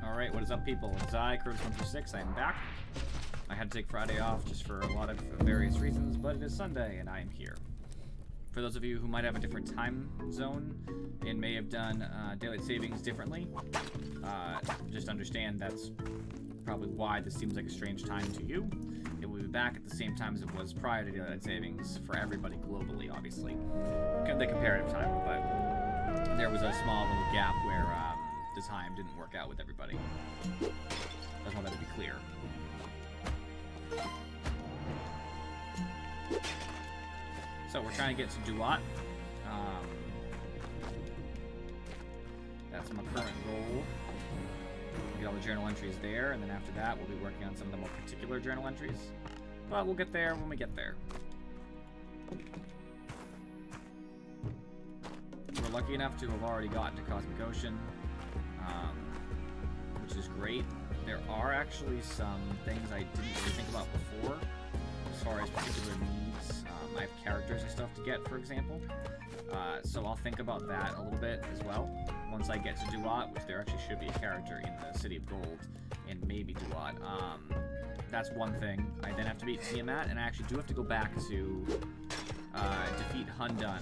Alright, what is up, people? It's I, Curtis126. I am back. I had to take Friday off just for a lot of various reasons, but it is Sunday, and I am here. For those of you who might have a different time zone and may have done daylight savings differently, just understand that's probably why this seems like a strange time to you. It will be back at the same time as it was prior to daylight savings for everybody globally, obviously. The comparative time, but there was a small little gap where the time didn't work out with everybody. I just want that to be clear. So we're trying to get to Duat. That's my current goal. Get all the journal entries there, and then after that we'll be working on some of the more particular journal entries. But we'll get there when we get there. We're lucky enough to have already gotten to Cosmic Ocean, which is great. There are actually some things I didn't really think about before, as far as particular needs. I have characters and stuff to get, for example. So I'll think about that a little bit as well. Once I get to Duat, which there actually should be a character in the City of Gold, and maybe Duat. That's one thing. I then have to beat Tiamat, and I actually do have to go back to defeat Hundun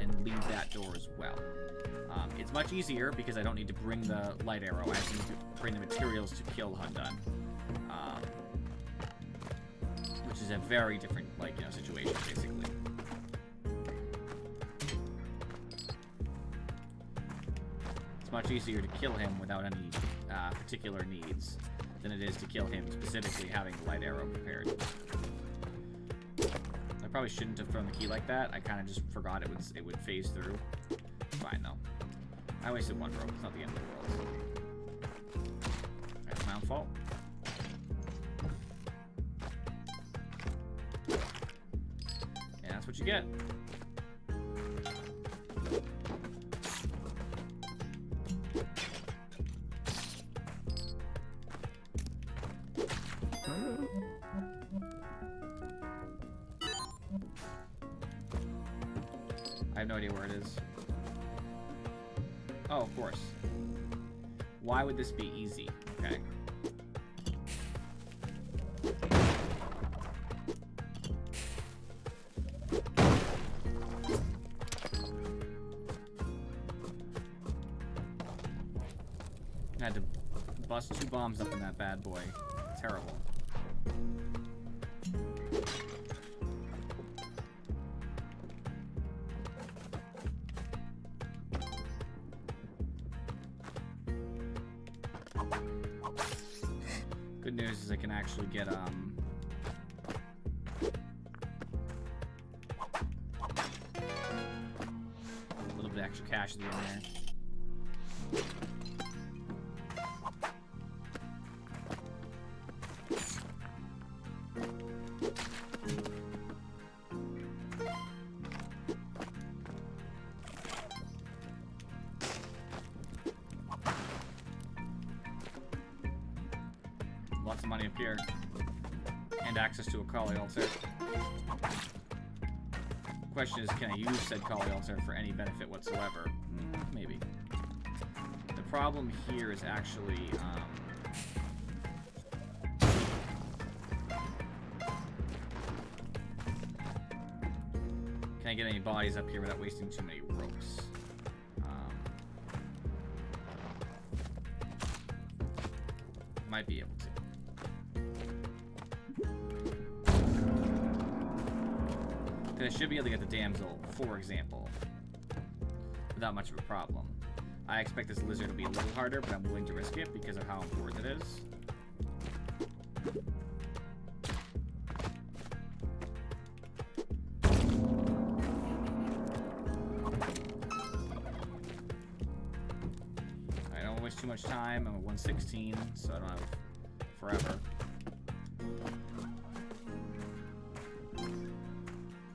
and leave that door as well. It's much easier because I don't need to bring the light arrow. I just need to bring the materials to kill Hundun. Which is a very different, situation, basically. It's much easier to kill him without any particular needs than it is to kill him specifically having the light arrow prepared. I probably shouldn't have thrown the key like that. I kind of just forgot it would phase through. Fine, though. I wasted one rope. It's not the end of the world. That's my own fault. And that's what you get. I have no idea where it is. Oh, of course. Why would this be easy? Okay. I had to bust 2 bombs up in that bad boy. Terrible. Good news is I can actually get, a little bit extra cash at the end there. Lots of money up here. And access to a Kali altar. Question is, can I use said Kali altar for any benefit whatsoever? Maybe. The problem here is actually, can I get any bodies up here without wasting too many ropes? Might be able to. I should be able to get the damsel, for example, without much of a problem. I expect this lizard to be a little harder, but I'm willing to risk it because of how important it is. I don't waste too much time. I'm at 116, so I don't have forever.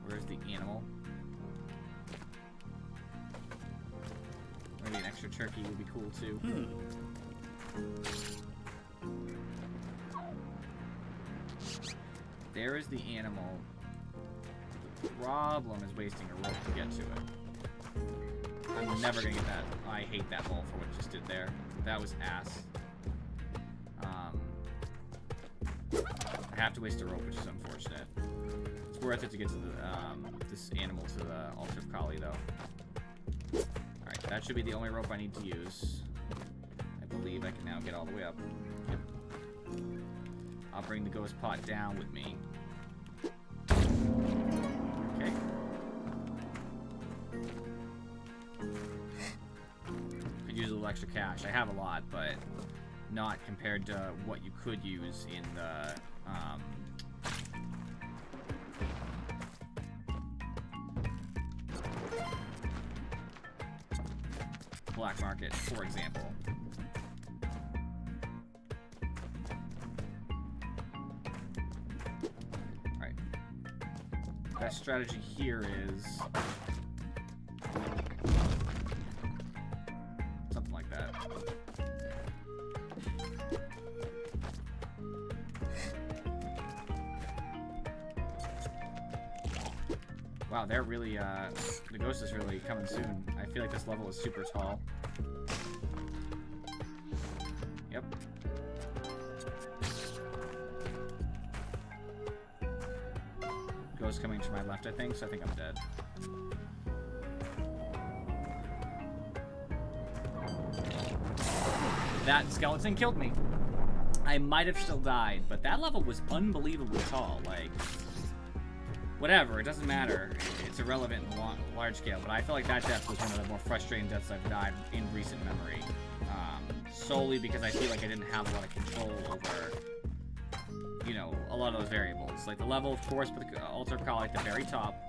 Where's the animal? Maybe an extra turkey would be cool too. There is the animal. The problem is wasting a rope to get to it. I'm never gonna get that. I hate that ball for what it just did there. That was ass. have to waste a rope, which is unfortunate. It's worth it to get to the this animal to the altar of Kali, though. Alright, that should be the only rope I need to use. I believe I can now get all the way up. Yep. I'll bring the ghost pot down with me. Okay. Could use a little extra cash. I have a lot, but not compared to what you could use in the black market, for example. Alright. Best strategy here is something like that. Wow, they're really, the ghost is really coming soon. I feel like this level is super tall. Yep. Ghost coming to my left, I think, so I think I'm dead. That skeleton killed me. I might have still died, but that level was unbelievably tall, like... Whatever, it doesn't matter. It's irrelevant in large scale, but I feel like that death was one of the more frustrating deaths I've died in recent memory. Solely because I feel like I didn't have a lot of control over, you know, a lot of those variables. Like the level, of course, with the altar of Kali at the very top,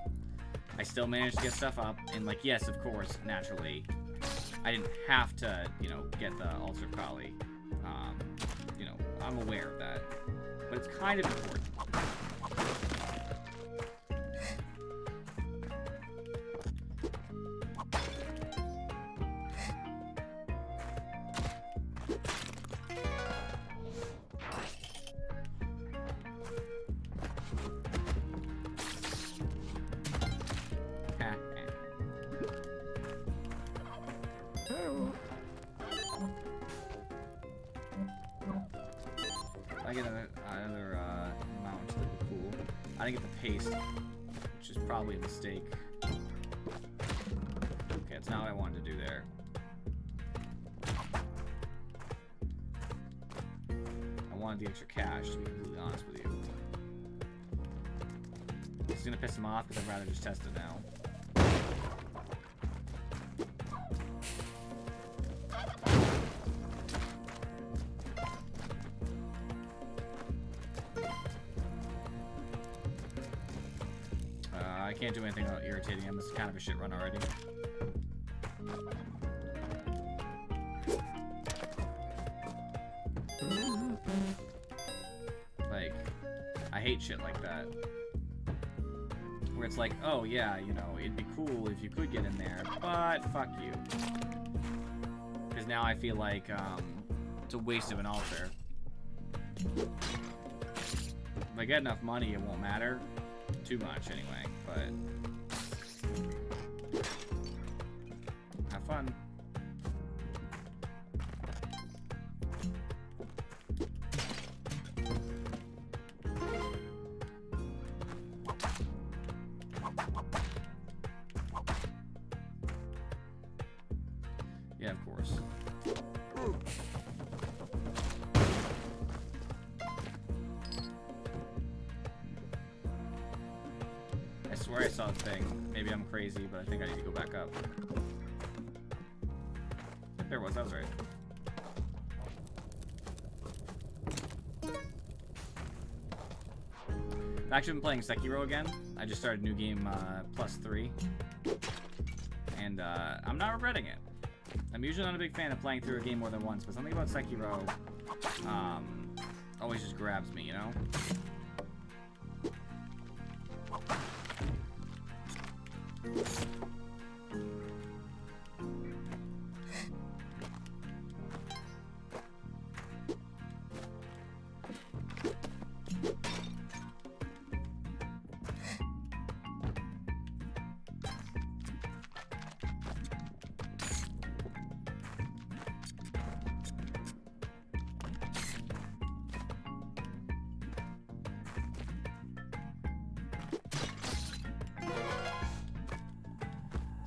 I still managed to get stuff up, and like, yes, of course, naturally, I didn't have to, you know, get the altar of Kali. You know, I'm aware of that, but it's kind of important. I get another mount, that'd be cool. I didn't get the paste, which is probably a mistake. Okay, it's not what I wanted to do there. I wanted the extra cash, to be completely honest with you. This is gonna piss him off because I'd rather just test it now. I can't do anything without irritating him. This is kind of a shit run already. Like, I hate shit like that. Where it's like, oh yeah, you know, it'd be cool if you could get in there, but fuck you. Because now I feel like, it's a waste of an altar. If I get enough money, it won't matter too much anyway, but have fun. Yeah, of course. I swear I saw the thing. Maybe I'm crazy, but I think I need to go back up. Yep, there it was. That was right. I've actually been playing Sekiro again. I just started a new game, +3. And, I'm not regretting it. I'm usually not a big fan of playing through a game more than once, but something about Sekiro, always just grabs me, you know?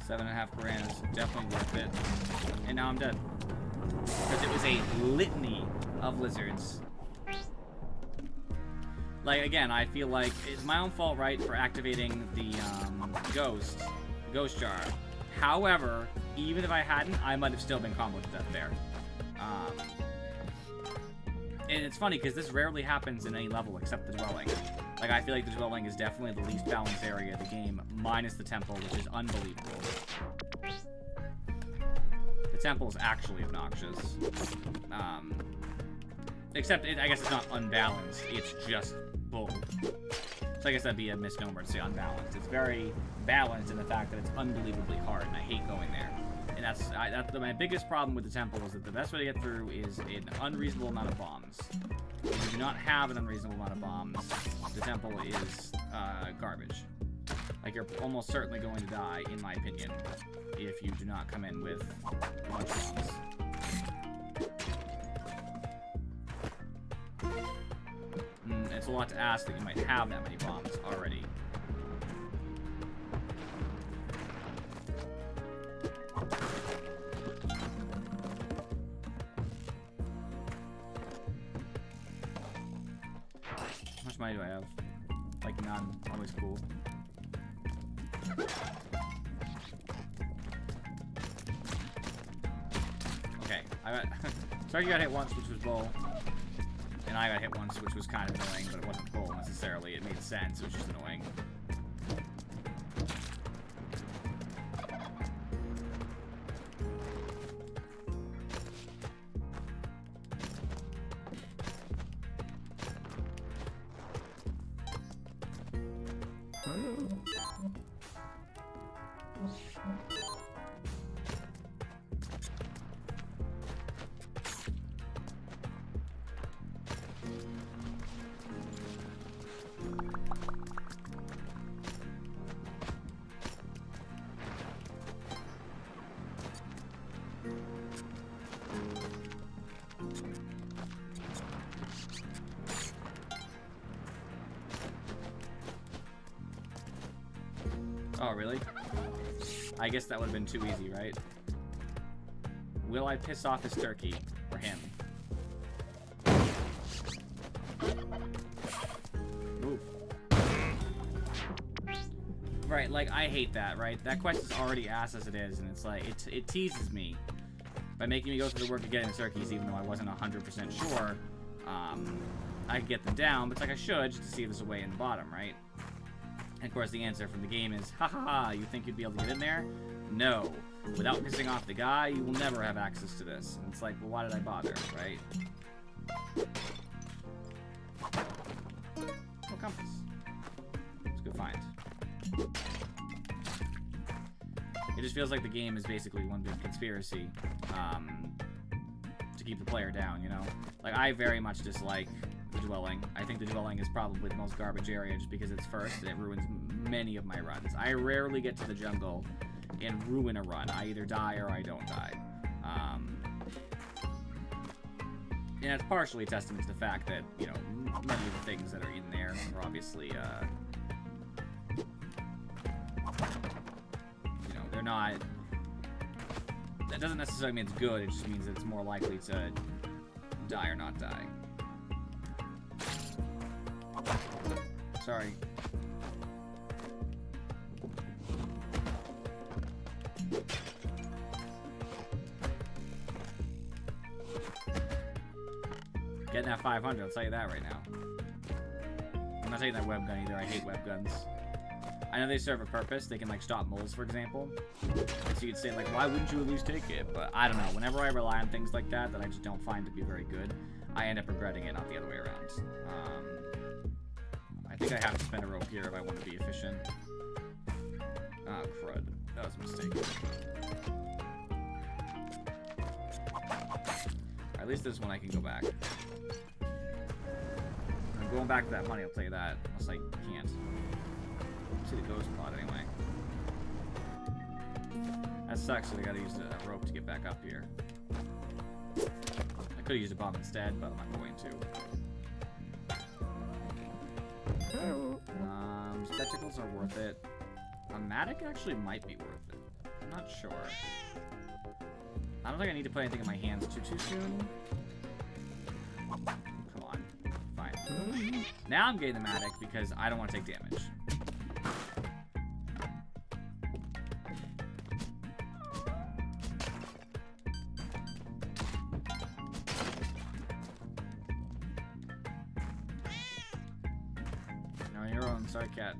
7.5 grand is definitely worth it. And now I'm dead. Because it was a litany of lizards. Like, again, I feel like it's my own fault, right, for activating the ghost jar. However, even if I hadn't, I might have still been comboed to death there. And it's funny, because this rarely happens in any level except the dwelling. Like, I feel like the dwelling is definitely the least balanced area of the game, minus the temple, which is unbelievable. The temple is actually obnoxious. Except, I guess it's not unbalanced, it's just bull. So I guess that'd be a misnomer to say unbalanced. It's very balanced in the fact that it's unbelievably hard, and I hate going there. And that's my biggest problem with the temple is that the best way to get through is an unreasonable amount of bombs. If you do not have an unreasonable amount of bombs, the temple is garbage. Like, you're almost certainly going to die, in my opinion, if you do not come in with a bunch of bombs. It's a lot to ask that you might have that many bombs already. How much money do I have? Like, none. Always cool. Okay, I got... Sorry, you got hit once, which was bull. And I got hit once, which was kind of annoying, but it wasn't bull necessarily. It made sense, it was just annoying. Oh, really? I guess that would have been too easy, right? Will I piss off his turkey? Or him? Move. Right, like, I hate that, right? That quest is already ass as it is, and it's like, it teases me by making me go through the work of getting the turkeys, even though I wasn't 100% sure I could get them down, but it's like I should, just to see if there's a way in the bottom, right? And of course the answer from the game is, ha, you think you'd be able to get in there? No. Without pissing off the guy, you will never have access to this. And it's like, well, why did I bother, right? Oh, compass. Let's go find. It just feels like the game is basically one big conspiracy to keep the player down, you know? Like, I very much dislike the dwelling. I think the dwelling is probably the most garbage area just because it's first and it ruins many of my runs. I rarely get to the jungle and ruin a run. I either die or I don't die. And it's partially a testament to the fact that, you know, many of the things that are in there are obviously, you know, they're not... That doesn't necessarily mean it's good, it just means that it's more likely to die or not die. Sorry. Getting that 500, I'll tell you that right now. I'm not taking that web gun either, I hate web guns. I know they serve a purpose, they can like stop moles, for example. So you'd say like, why wouldn't you at least take it? But I don't know, whenever I rely on things like that I just don't find to be very good, I end up regretting it, not the other way around. I think I have to spend a rope here if I want to be efficient. Ah, crud. That was a mistake. At least this one I can go back. I'm going back to that money, I'll tell you that. Unless I can't. See the ghost pod anyway. That sucks, so I gotta use a rope to get back up here. I could've used a bomb instead, but I'm not going to. Spectacles are worth it. A Matic actually might be worth it. not sure. I don't think I need to put anything in my hands too soon. Come on. Fine. Now I'm getting the Matic because I don't want to take damage. No, on your own. Sorry, cat.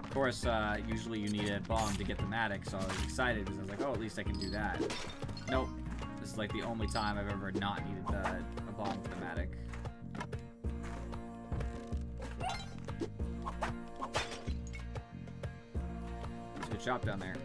Of course, usually you need a bomb to get the Matic, so I was excited because I was like, oh, at least I can do that. Nope. This is like the only time I've ever not needed a bomb for the Matic. It's a good shop down there.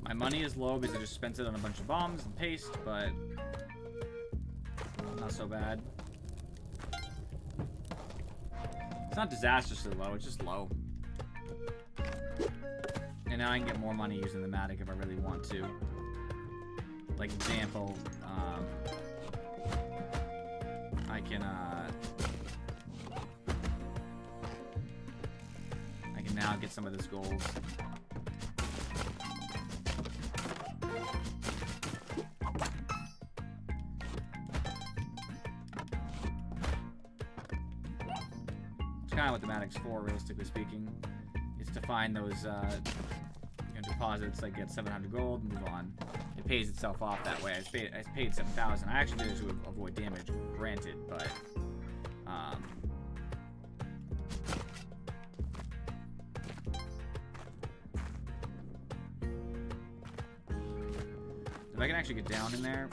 My money is low because I just spent it on a bunch of bombs and paste, but not so bad. It's not disastrously low, it's just low. And now I can get more money using the Matic if I really want to. Like example, I can now get some of this gold. Kind of what the Matic's for, realistically speaking, is to find those deposits that get 700 gold and move on. It pays itself off that way. I paid 7,000. I actually did it to avoid damage, granted, but if I can actually get down in there.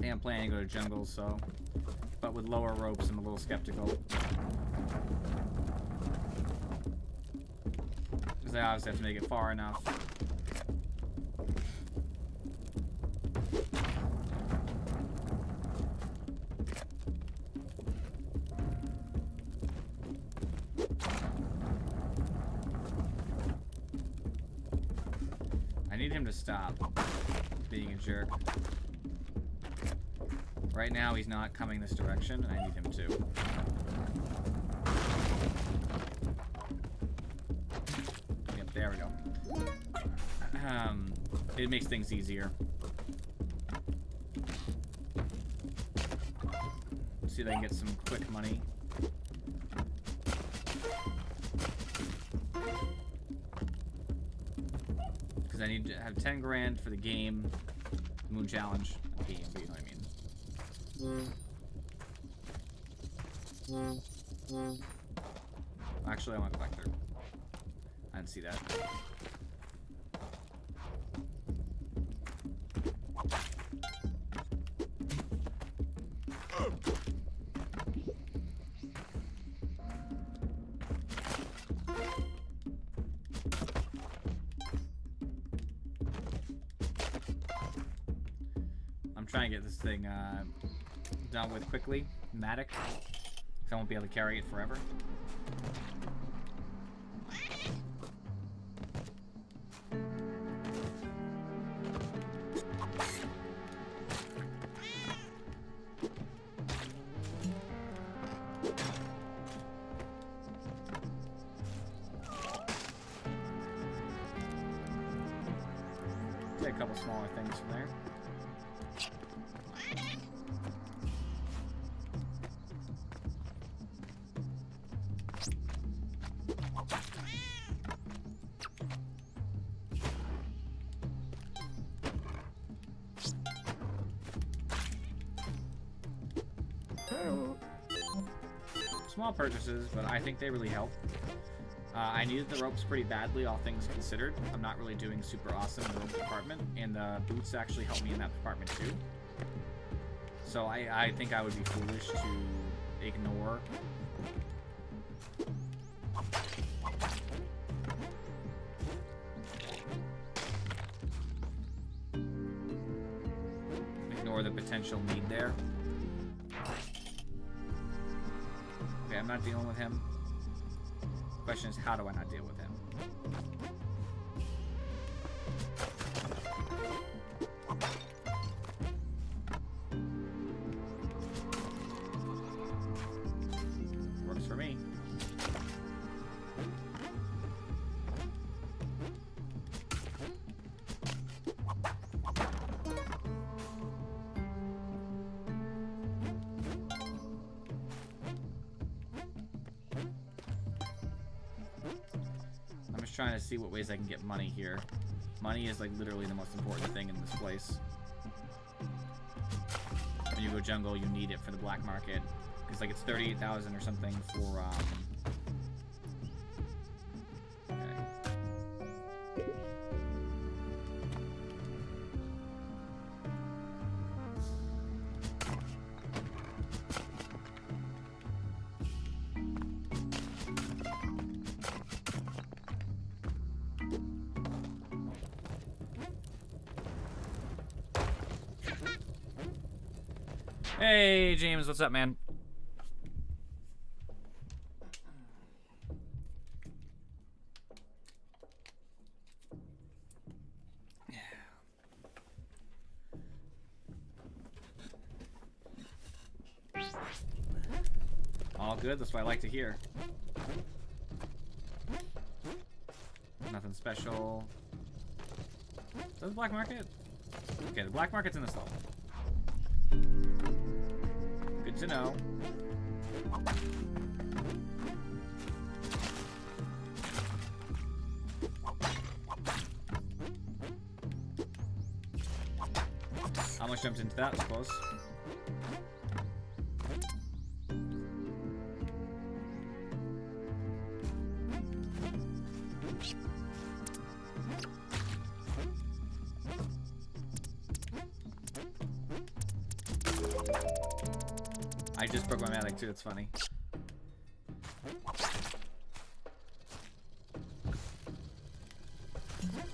I'm planning to go to jungle, so... But with lower ropes, I'm a little skeptical. Because I obviously have to make it far enough. I need him to stop being a jerk. Right now, he's not coming this direction, and I need him to. Yep, there we go. It makes things easier. Let's see if I can get some quick money. Because I need to have 10 grand for the game, Moon Challenge. Game, you know what I mean. Actually, I want to go back there. I didn't see that. I'm trying to get this thing done with quickly, Matic, because I won't be able to carry it forever. Take a couple smaller things from there. Small purchases, but I think they really help. I needed the ropes pretty badly, all things considered. I'm not really doing super awesome in the rope department, and the boots actually help me in that department too. So I think I would be foolish to ignore the potential need there. Okay, I'm not dealing with him. The question is, how do I not deal with him? Works for me. Trying to see what ways I can get money here. Money is like literally the most important thing in this place. When you go jungle, you need it for the black market. Because like it's 38,000 or something for Hey, James, what's up, man? All good, that's what I like to hear. Nothing special. Does the black market? Okay, the black market's in this level. Good to know. Almost jumped into that, I suppose. I just broke my Matic too, it's funny.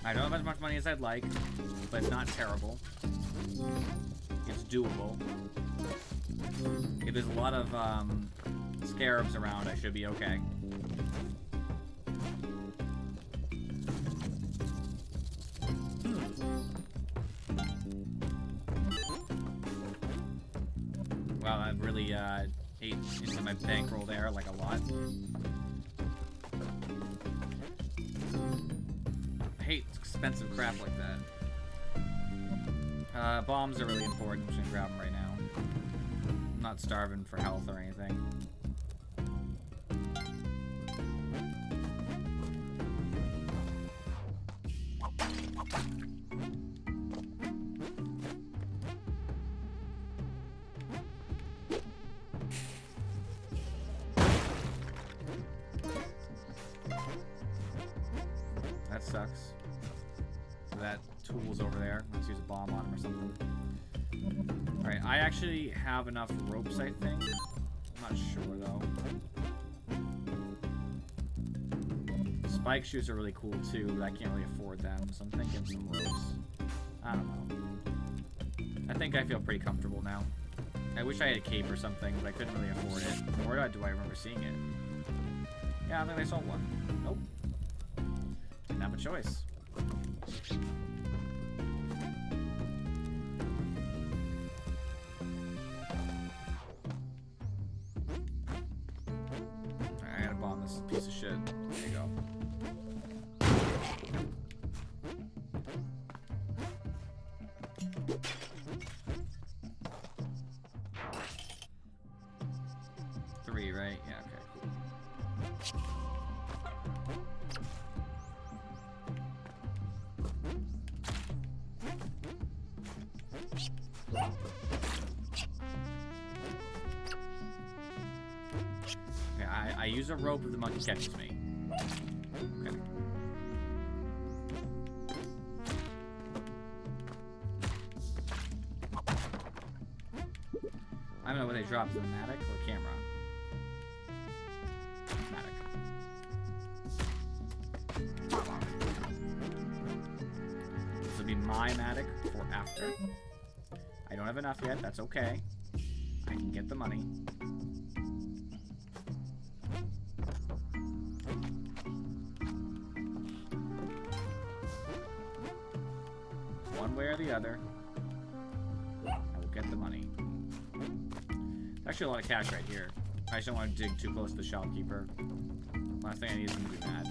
I don't have as much money as I'd like, but it's not terrible. It's doable. If there's a lot of scarabs around, I should be okay. Wow, that really ate into my bankroll there, like a lot. I hate expensive crap like that. Bombs are really important. I'm just gonna grab them right now. I'm not starving for health or anything. sucks. So that tool's over there. Let's use a bomb on him or something. Alright, I actually have enough ropes, I think. I'm not sure, though. Spike shoes are really cool, too, but I can't really afford them, so I'm thinking some ropes. I don't know. I think I feel pretty comfortable now. I wish I had a cape or something, but I couldn't really afford it. Nor do I remember seeing it. Yeah, I think I saw one. Nope. Didn't have a choice. Alright, I gotta bomb this piece of shit. There you go. Three, right? Yeah, okay, cool. Okay, I use a rope if the monkey catches me. Okay. I don't know what they dropped, the Matic or camera? Matic. This will be my Matic for after. I don't have enough yet, that's okay. I can get the money. One way or the other, I will get the money. Actually, a lot of cash right here. I just don't want to dig too close to the shopkeeper. Last thing I need is him to be mad.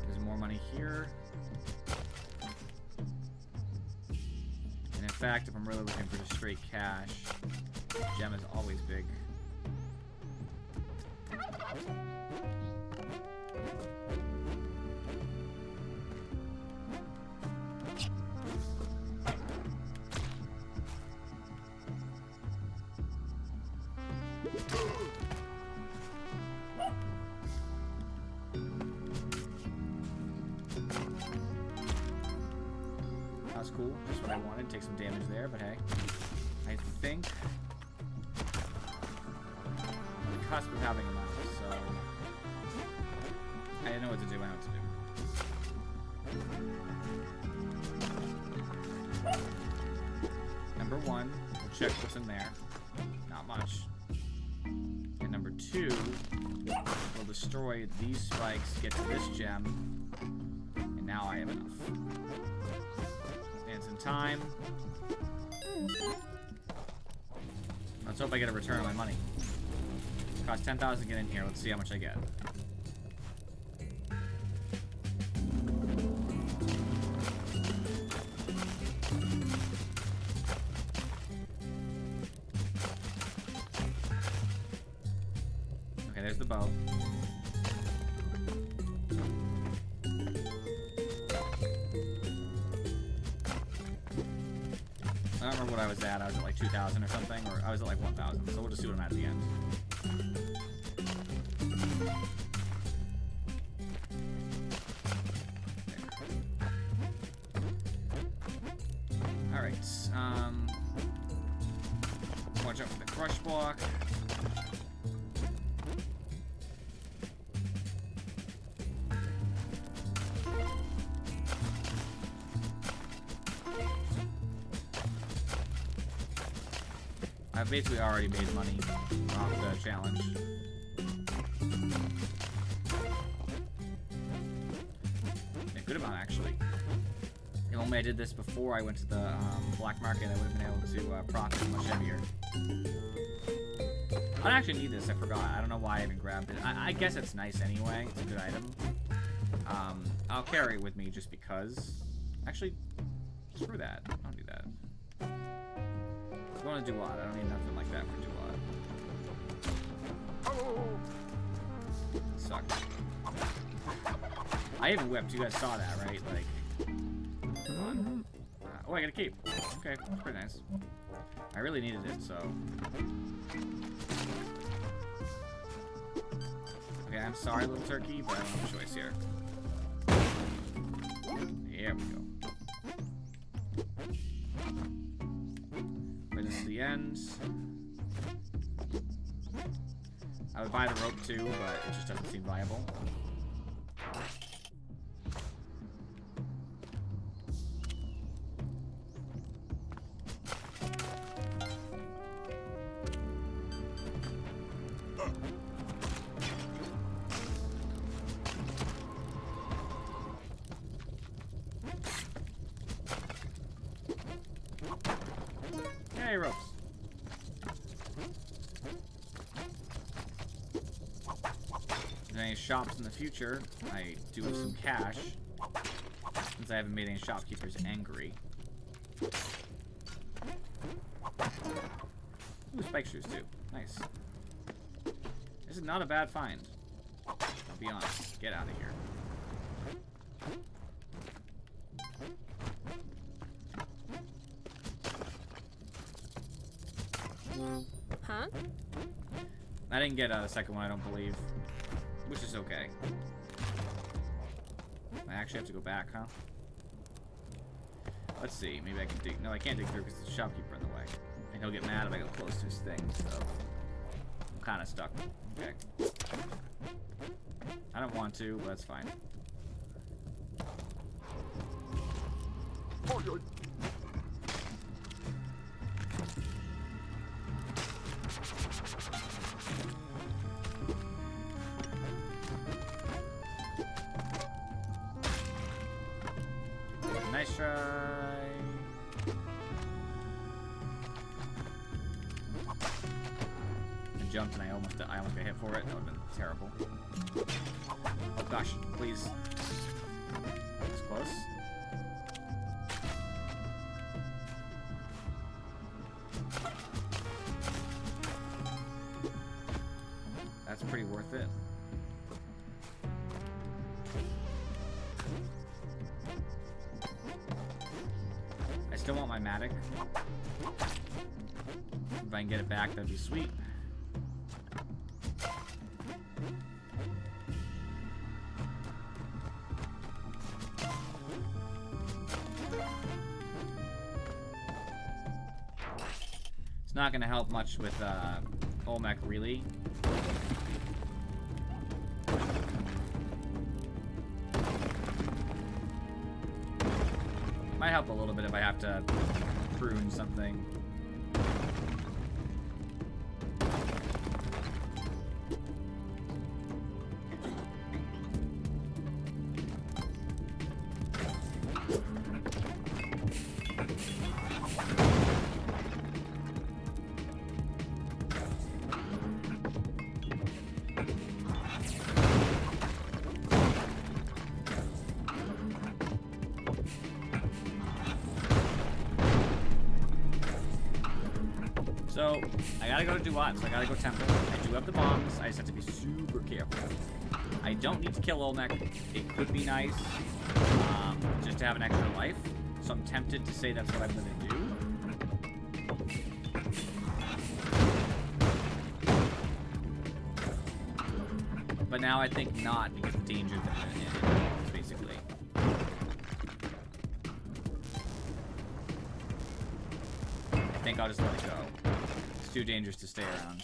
There's more money here. And in fact, if I'm really looking for just straight cash, gem is always big. That's cool. That's what I wanted. Take some damage there, but hey. I think I'm on the cusp of having enough, so I didn't know what to do. I know what to do. Number one, we'll check what's in there. Not much. And number two, we'll destroy these spikes, get to this gem, and now I have enough. And it's in time. Let's hope I get a return on my money. It costs 10,000 to get in here. Let's see how much I get. Okay, there's the bow. I don't remember what I was at. I was at like 2,000 or something, or I was at like 1,000. So we'll just see what I'm at the end. All right. Watch out for the crush block. I've basically already made money off the challenge. A good amount, actually. If only I did this before I went to the black market, I would have been able to profit much heavier. I don't actually need this, I forgot. I don't know why I even grabbed it. I guess it's nice anyway. It's a good item. I'll carry it with me just because. Actually, screw that. I don't do that. I'm going to Duat. I don't need nothing like that for Duat. Sucked. I even whipped. You guys saw that, right? Like, come on. Oh, I got a cape. Okay, that's pretty nice. I really needed it, so... Okay, I'm sorry, little turkey, but I don't have a choice here. There we go. But this is the end. I would buy the rope too, but it just doesn't seem viable. Hey, ropes. If there's any shops in the future, I do have some cash, since I haven't made any shopkeepers angry. Ooh, spike shoes too. Nice. This is not a bad find. I'll be honest. Get out of here. Huh? I didn't get the second one, I don't believe. Which is okay. I actually have to go back, huh? Let's see. Maybe I can dig. No, I can't dig through because there's a shopkeeper in the way. And he'll get mad if I go close to his thing, so... I'm kind of stuck. Okay. I don't want to, but that's fine. Nice try. I jumped and I almost got hit for it. That would have been terrible. Oh gosh, please. It's close. That's pretty worth it. I still want my Matic. If I can get it back, that'd be sweet. It's not going to help much with Olmec, really. Might help a little bit if I have to prune something. So, I gotta go to Duat, so I gotta go Temple. I do have the bombs, I just have to be super careful. I don't need to kill Olmec. It could be nice, just to have an extra life. So I'm tempted to say that's what I'm gonna do. But now I think not, because of the danger that it is, basically. I think I'll just let it go. It's too dangerous to stay around.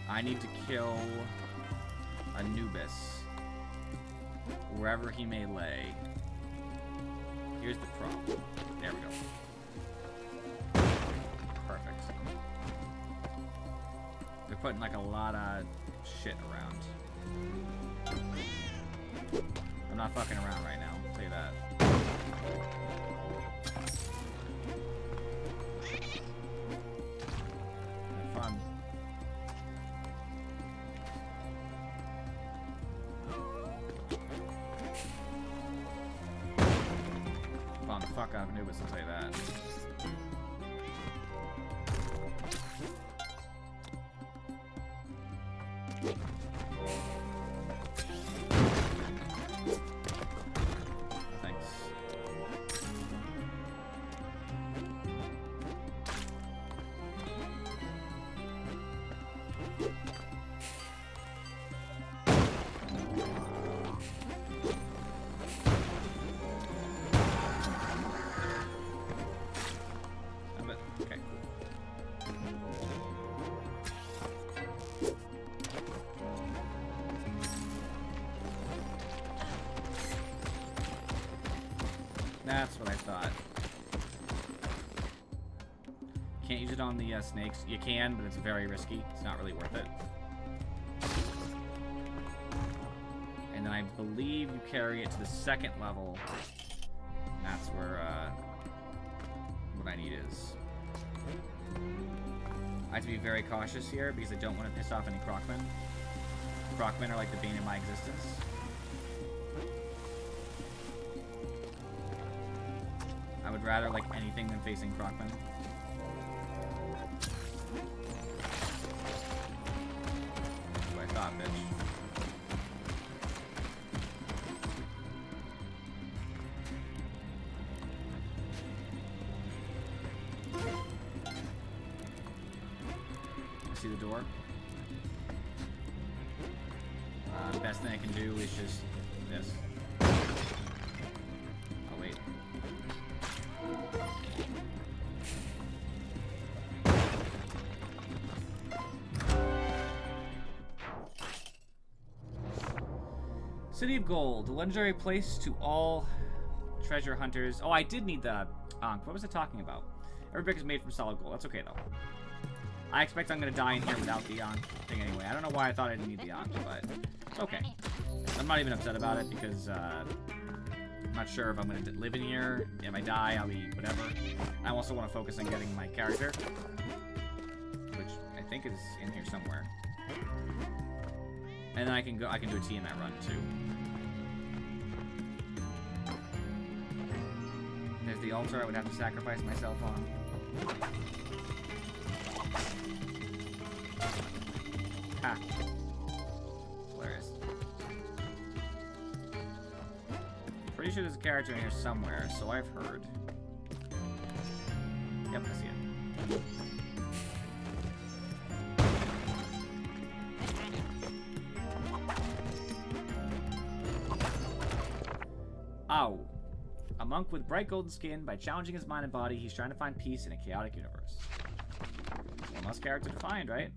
I need to kill Anubis, wherever he may lay. Here's the problem. There we go. Perfect. They're putting like a lot of shit around. I'm not fucking around right now, I'll tell you that. Have fun. Bomb the fuck out of Anubis, I'll tell you that. That's what I thought. Can't use it on the snakes. You can, but it's very risky. It's not really worth it. And then I believe you carry it to the second level. That's where what I need is. I have to be very cautious here because I don't want to piss off any Crocmen. Crocmen are like the bane of my existence. I would rather like anything than facing Crocmen. That's what I thought, bitch. See the door? The best thing I can do is just this. Oh, wait. City of Gold, a legendary place to all treasure hunters. Oh, I did need the Ankh. What was it talking about? Every brick is made from solid gold. That's okay, though. I expect I'm going to die in here without the Ankh thing anyway. I don't know why I thought I didn't need the Ankh, but it's okay. I'm not even upset about it because I'm not sure if I'm going to live in here. If I die, I'll be whatever. I also want to focus on getting my character, which I think is in here somewhere. And then I can do a TMAT run too. There's the altar I would have to sacrifice myself on. Ha. Hilarious. Pretty sure there's a character in here somewhere, so I've heard. Yep, I see it. Ow. A monk with bright golden skin. By challenging his mind and body, he's trying to find peace in a chaotic universe. One less character to find, right?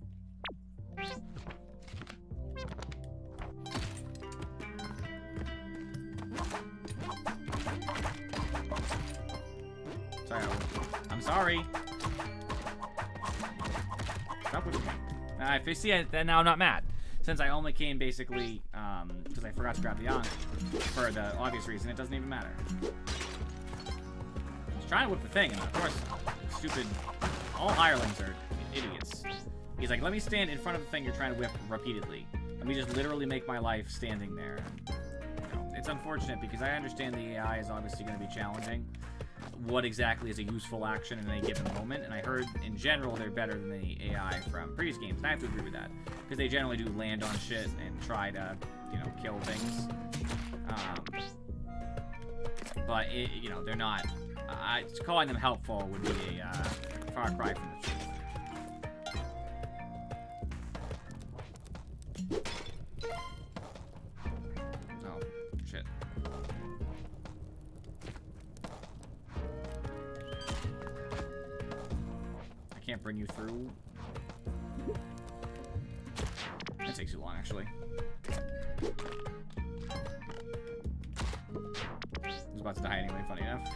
Sorry, I'm sorry. Stop with me. If you see it, then now I'm not mad. Since I only came basically, because I forgot to grab the Ankh for the obvious reason, it doesn't even matter. I was trying to whip the thing, and of course, stupid, all hirelings are idiots. He's like, let me stand in front of the thing you're trying to whip repeatedly. Let me just literally make my life standing there. You know, it's unfortunate because I understand the AI is obviously going to be challenging. What exactly is a useful action in any given moment, and I heard in general they're better than the AI from previous games, and I have to agree with that because they generally do land on shit and try to, you know, kill things. But it, you know, they're not. Calling them helpful would be a far cry from the truth. Oh shit. Can't bring you through. That takes too long, actually. I was about to die anyway, funny enough.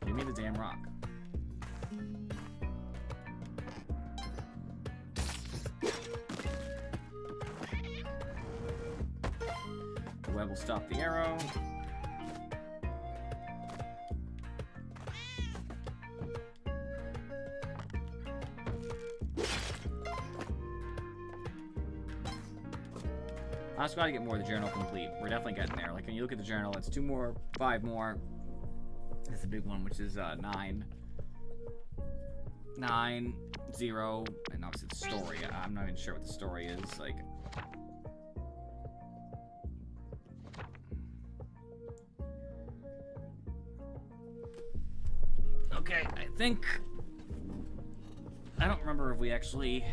Give me the damn rock. The web will stop the arrow. I just gotta get more of the journal complete. We're definitely getting there. Like, when you look at the journal, it's 2 more, 5 more. That's the big one, which is 9. 9, 0, and obviously the story. I'm not even sure what the story is. Like, okay, I think I don't remember if we actually.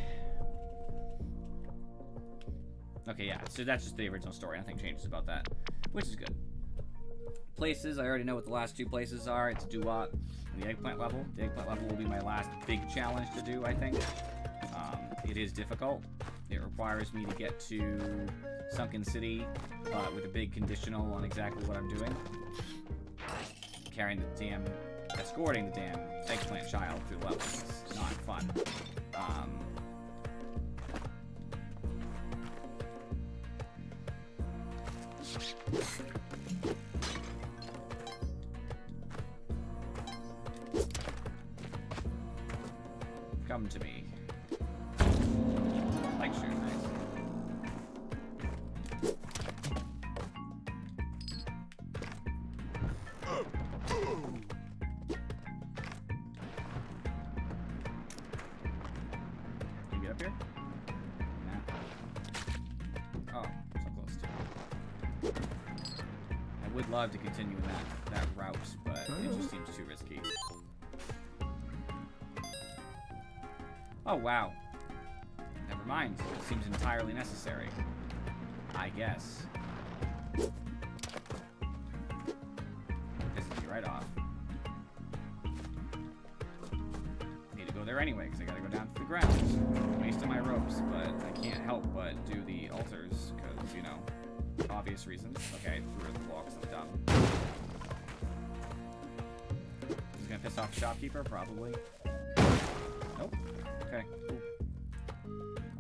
Okay, yeah, so that's just the original story. Nothing changes about that, which is good. Places, I already know what the last 2 places are. It's Duat and the eggplant level. The eggplant level will be my last big challenge to do, I think. It is difficult. It requires me to get to Sunken City with a big conditional on exactly what I'm doing. Escorting the damn eggplant child through levels is not fun. Come to me. Like sure, nice. Can you get up here? Nah. Oh, so close to. I would love to continue in that route, but it just seems too risky. Oh, wow. Never mind. It seems entirely necessary. I guess. Pisses me right off. Need to go there anyway, because I gotta go down to the ground. Wasting my ropes, but I can't help but do the altars, because, you know, obvious reasons. Okay, I threw the blocks, I'm dumb. Is it gonna piss off the shopkeeper? Probably. Nope. Okay, cool.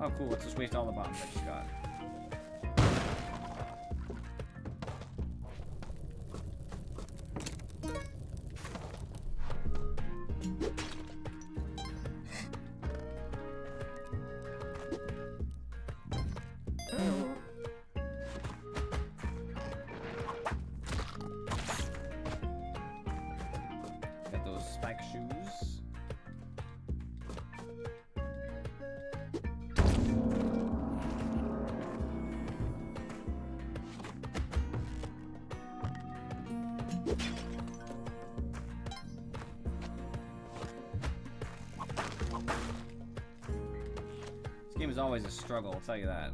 Oh, cool. Let's just waste all the bombs I just got. Got those spike shoes. This game is always a struggle, I'll tell you that.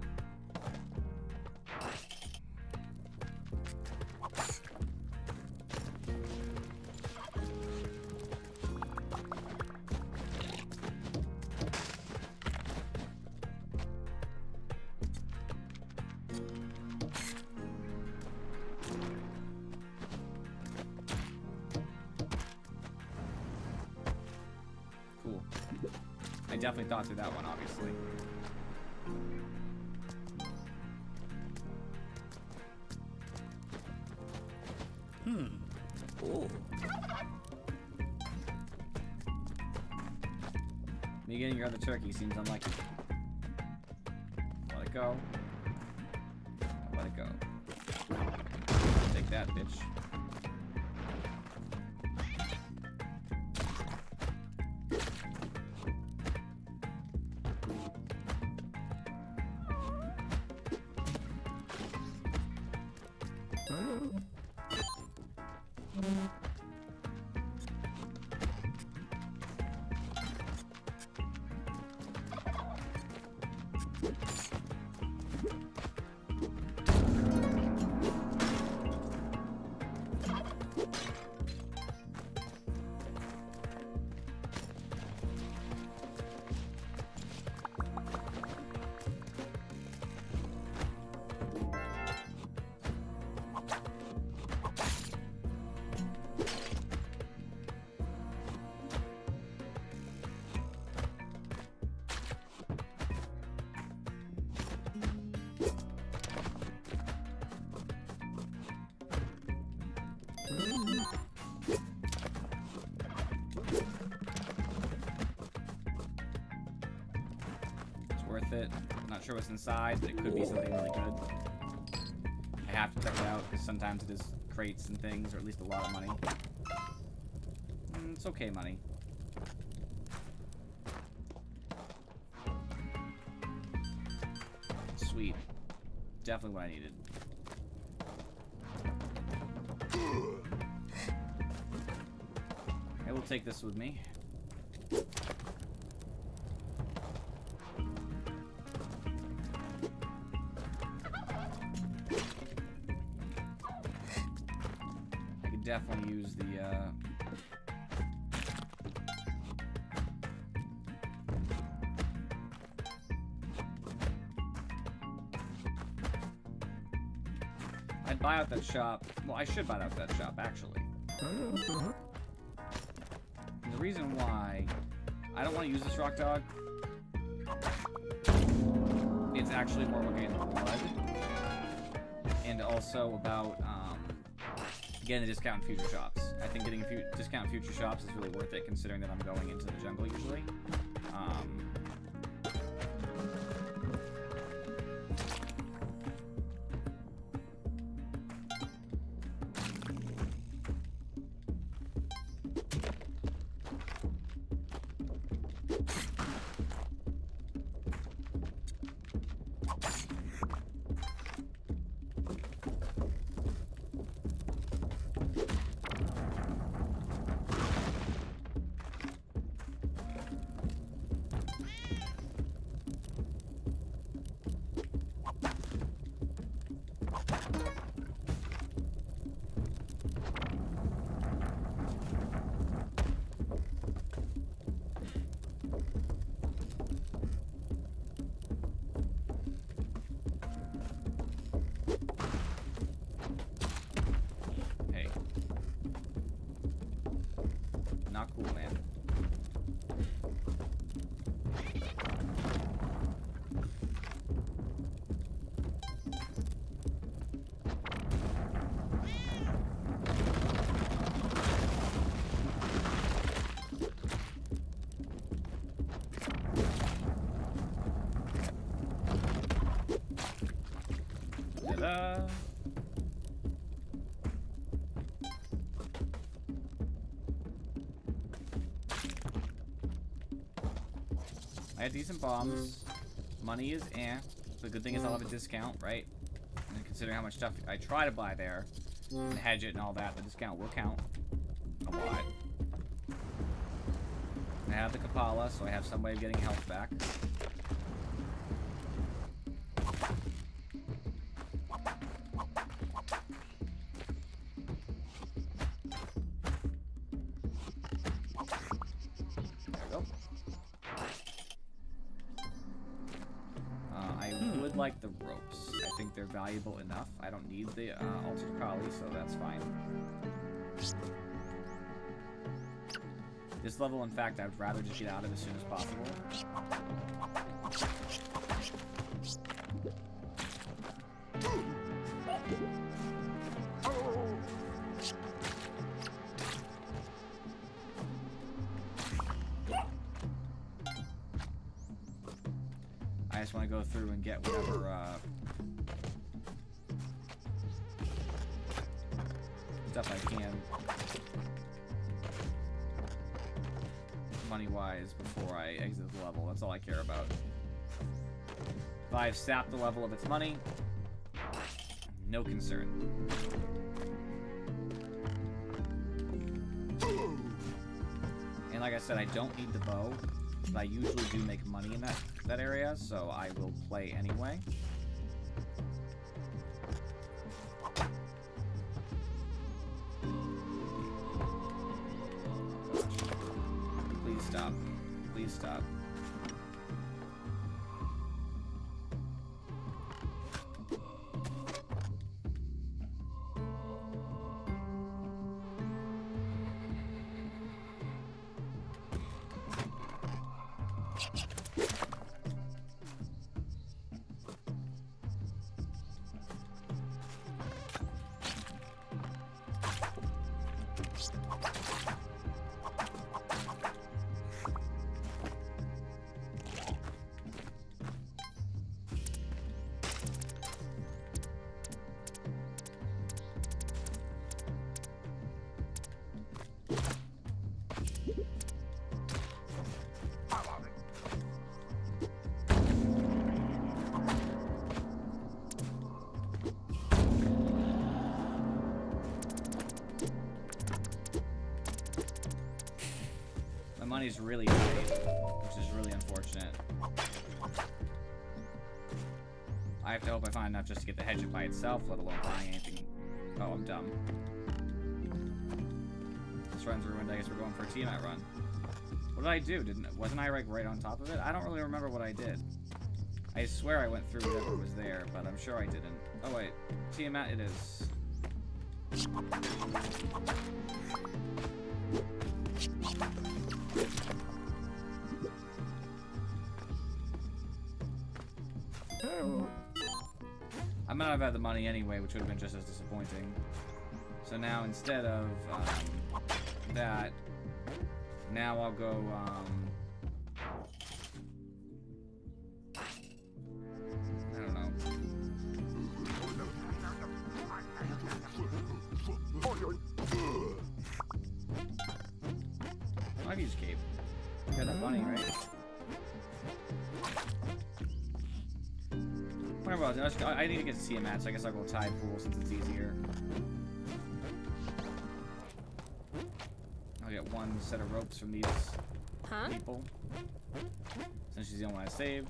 Cool. I definitely thought through that one, obviously. Cool. Me getting your other turkey seems unlikely. Let it go. Let it go. Take that, bitch. Worth it. I'm not sure what's inside, but it could be something really good. I have to check it out because sometimes it is crates and things, or at least a lot of money. It's okay money. Sweet. Definitely what I needed. I will take this with me. Definitely use the I'd buy out that shop. Well, I should buy out that shop, actually. And the reason why I don't want to use this rock dog, it's actually more about getting the blood, and also about getting a discount in future shops. I think getting a discount in future shops is really worth it, considering that I'm going into the jungle usually. Not cool, man. Ta-da! I had decent bombs. Money is eh. The good thing is I'll have a discount, right? And considering how much stuff I try to buy there, and hedge it and all that, the discount will count a lot. I have the Kapala, so I have some way of getting health back. Like the ropes. I think they're valuable enough. I don't need the altered Kali, so that's fine. This level, in fact, I would rather just get out of as soon as possible. I just want to go through and get whatever, stuff I can, money-wise, before I exit the level. That's all I care about. If I've sapped the level of its money, no concern. And like I said, I don't need the bow, but I usually do make money in that area, so I will play anyway. Please stop. Please stop. Money's really tight, which is really unfortunate. I have to hope I find enough just to get the hedge by itself, let alone buying anything. Oh, I'm dumb. This run's ruined. I guess we're going for a Tiamat run. What did I do? Wasn't I like right on top of it? I don't really remember what I did. I swear I went through whatever was there, but I'm sure I didn't. Oh wait, Tiamat it is. I might not have had the money anyway, which would have been just as disappointing. So now instead of that, now I'll go. I don't know. I've used cape. Got that money, right? Whatever. I need to get to see a match, so I guess I'll go tide pool since it's easier. I'll get one set of ropes from these people. Since she's the only one I saved.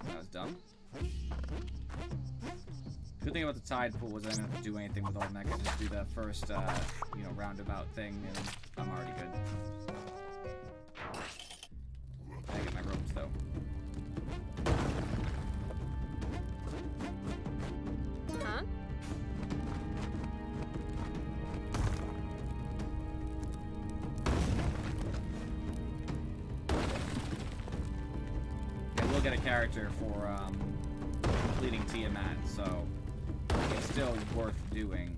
That was dumb. Good thing about the tide pool was I didn't have to do anything with all mech. I just do the first, you know, roundabout thing, and I'm already good. I get my ropes though. Huh? I will get a character for completing Tiamat, so it's still worth doing.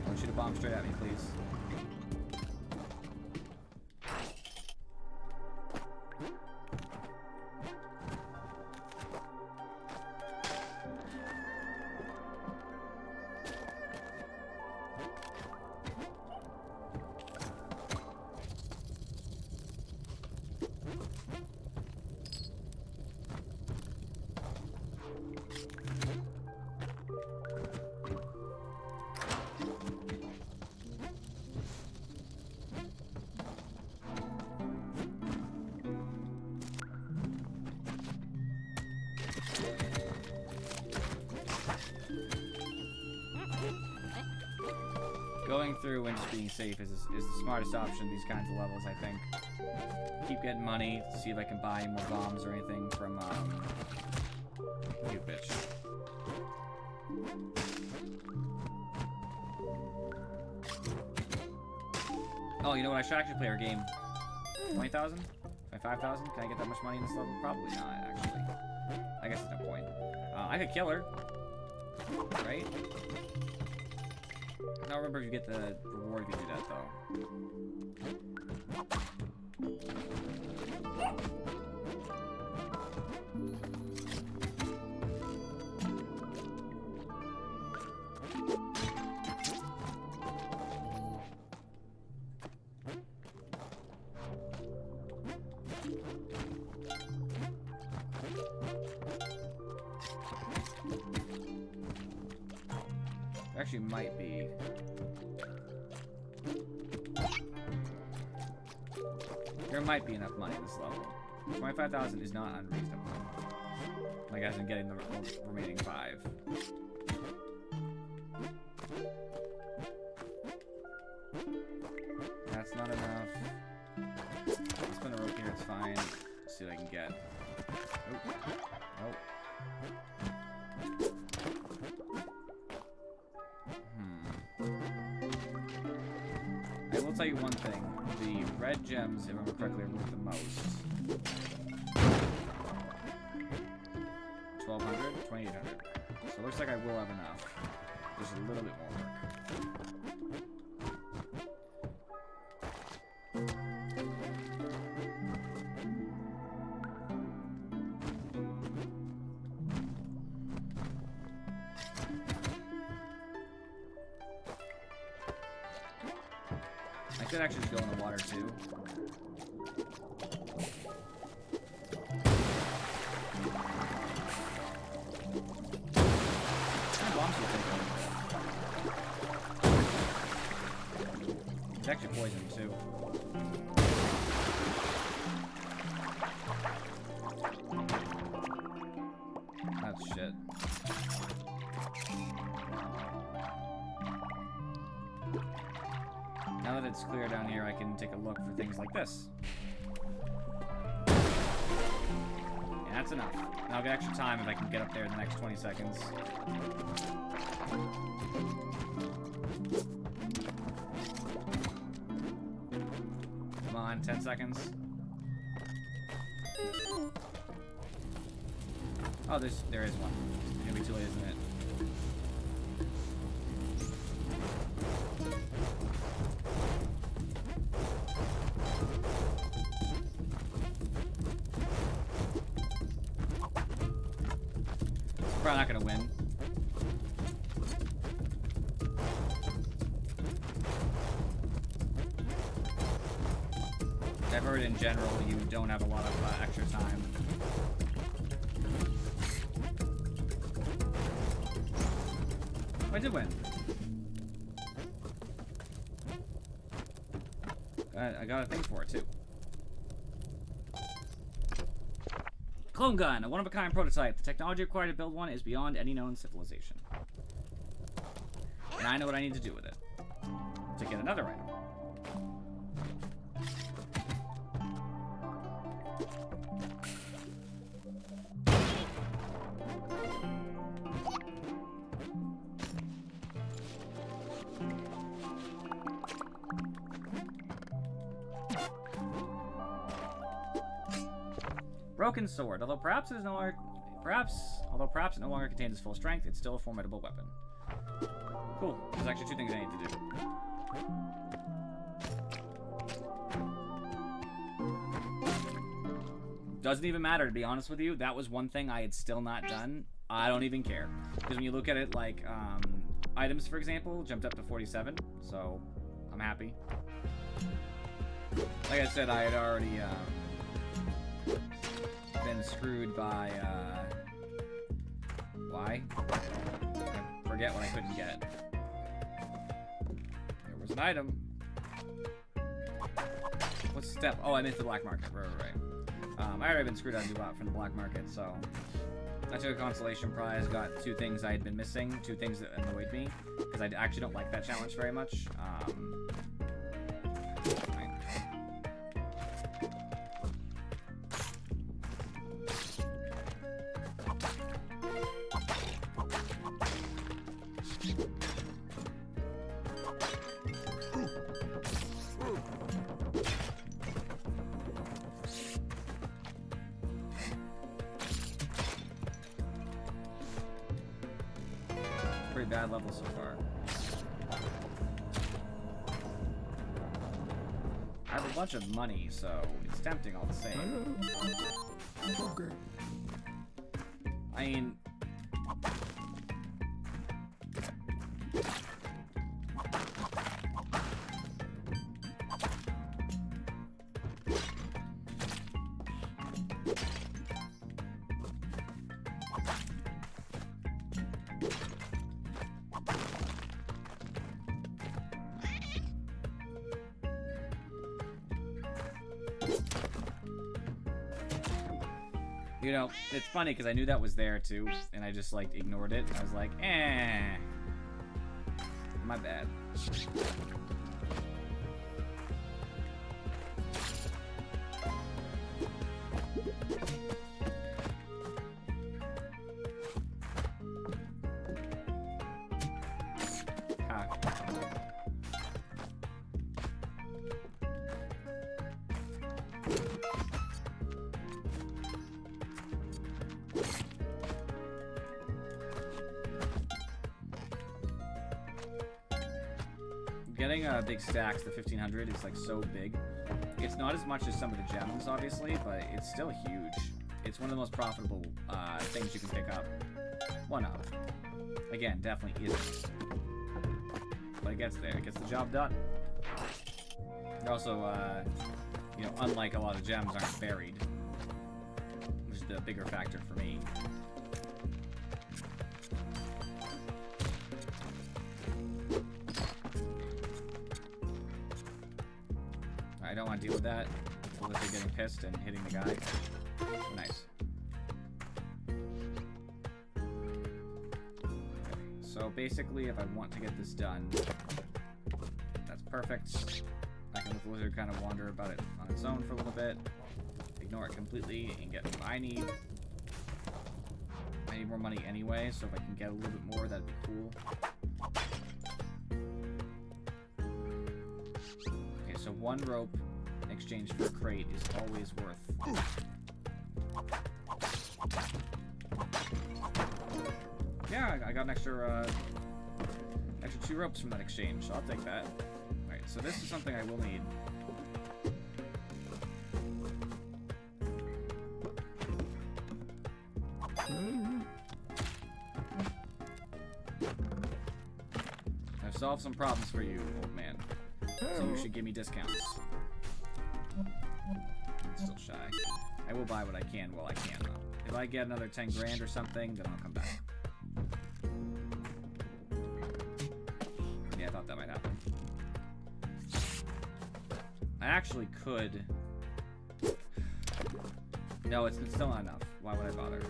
Don't shoot a bomb straight at me, please. Going through and just being safe is the smartest option these kinds of levels, I think. Keep getting money, see if I can buy more bombs or anything from, you bitch. Oh, you know what? I should actually play our game. 20,000? 25,000? Can I get that much money in this level? Probably not, actually. I guess there's no point. I could kill her. Right? I don't remember if you get the reward if you do that, though. Actually might be. There might be enough money in this level. 25,000 is not unreasonable. Like as in getting the remaining 5. That's not enough. I'll spin a rope here, it's fine. Let's see what I can get. Oh. Nope. I will tell you one thing. The red gems, if I remember correctly, are worth the most. 1,200? 2,800. So it looks like I will have enough. Just a little bit more work. I could actually just go in the water too. It's actually poison too. That That's shit. Now that it's clear down here, I can take a look for things like this. And that's enough. And I'll get extra time if I can get up there in the next 20 seconds. Come on, 10 seconds. Oh, there is one. It's gonna be too late, isn't it? Probably not gonna win. I've heard in general you don't have a lot of extra time. I did win. I got a thing for it too. Clone gun, a one-of-a-kind prototype. The technology required to build one is beyond any known civilization. And I know what I need to do with it. To get another item. Broken sword. Although perhaps it no longer contains its full strength, it's still a formidable weapon. Cool. There's actually two things I need to do. Doesn't even matter, to be honest with you. That was one thing I had still not done. I don't even care. Because when you look at it, like, items, for example, jumped up to 47. So, I'm happy. Like I said, I had already, been screwed by, why? I forget what I couldn't get. There was an item. What step? Oh, I missed the black market. Right. I already been screwed out of a lot from the black market, so I took a consolation prize, got two things I had been missing, two things that annoyed me, because I actually don't like that challenge very much. Pretty bad level so far. I have a bunch of money, so it's tempting all the same. Okay. I mean... You know, it's funny because I knew that was there too, and I just like ignored it. I was like, eh, my bad. Getting big stacks, the 1500 is like so big. It's not as much as some of the gems, obviously, but it's still huge. It's one of the most profitable things you can pick up. One of. Again, definitely isn't. But it gets there. It gets the job done. It also, you know, unlike a lot of gems, aren't buried. Which is the bigger factor for me. I don't want to deal with that unless they're getting pissed and hitting the guy. Oh, nice. So basically, if I want to get this done, that's perfect. I can let the wizard kind of wander about it on its own for a little bit, ignore it completely, and get what I need. I need more money anyway, so if I can get a little bit more, that'd be cool. Okay, so 1 rope in exchange for a crate is always worth. Yeah, I got an extra 2 ropes from that exchange, so I'll take that. Alright, so this is something I will need. I've solved some problems for you, old man. So you should give me discounts. I'm still shy. I will buy what I can while I can, though. If I get another 10 grand or something, then I'll come back. Yeah, I thought that might happen. I actually could... No, it's still not enough. Why would I bother?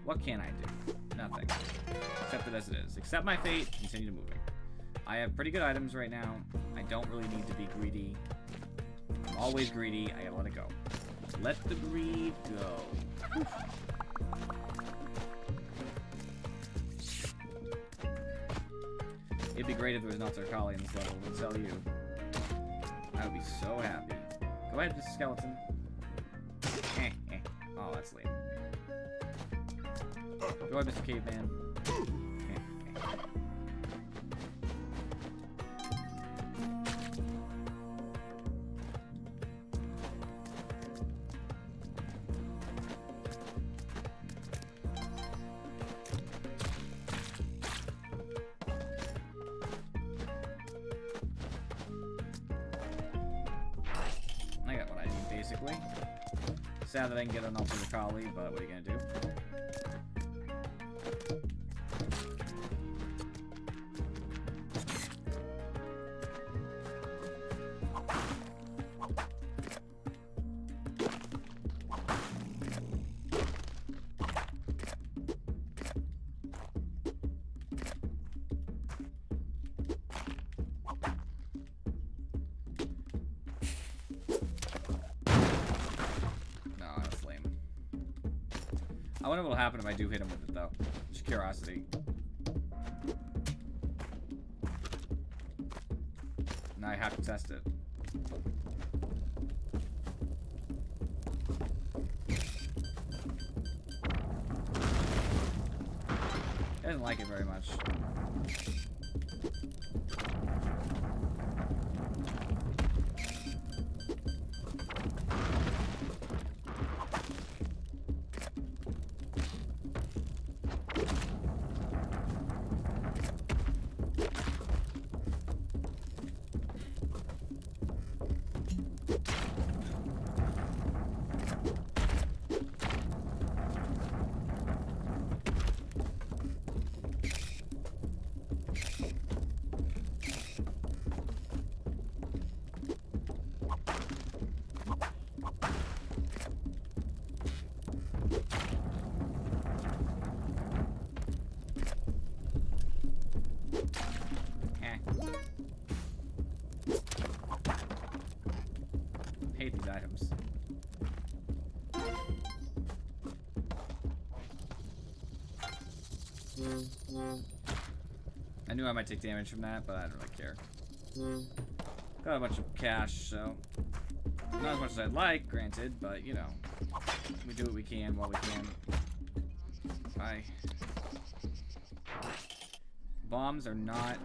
What can I do? Nothing. Accept it as it is. Accept my fate, continue moving. I have pretty good items right now. I don't really need to be greedy. I'm always greedy. I gotta let it go. Let the greed go. It'd be great if there was not Zerkali in this level. I would tell you. I would be so happy. Go ahead, Mr. Skeleton. Oh, that's lame. Go ahead, Mr. Caveman. I got what I need, basically. Sad that I can get an Ultimate Collie, but what are you gonna do? I wonder what will happen if I do hit him with it, though. Just curiosity. Now I have to test it. He doesn't like it very much. Hate these items. I knew I might take damage from that, but I don't really care. Got a bunch of cash, so not as much as I'd like, granted, but you know, we do what we can while we can. Bye. Bombs are not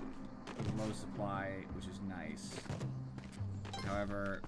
low supply, which is nice. However,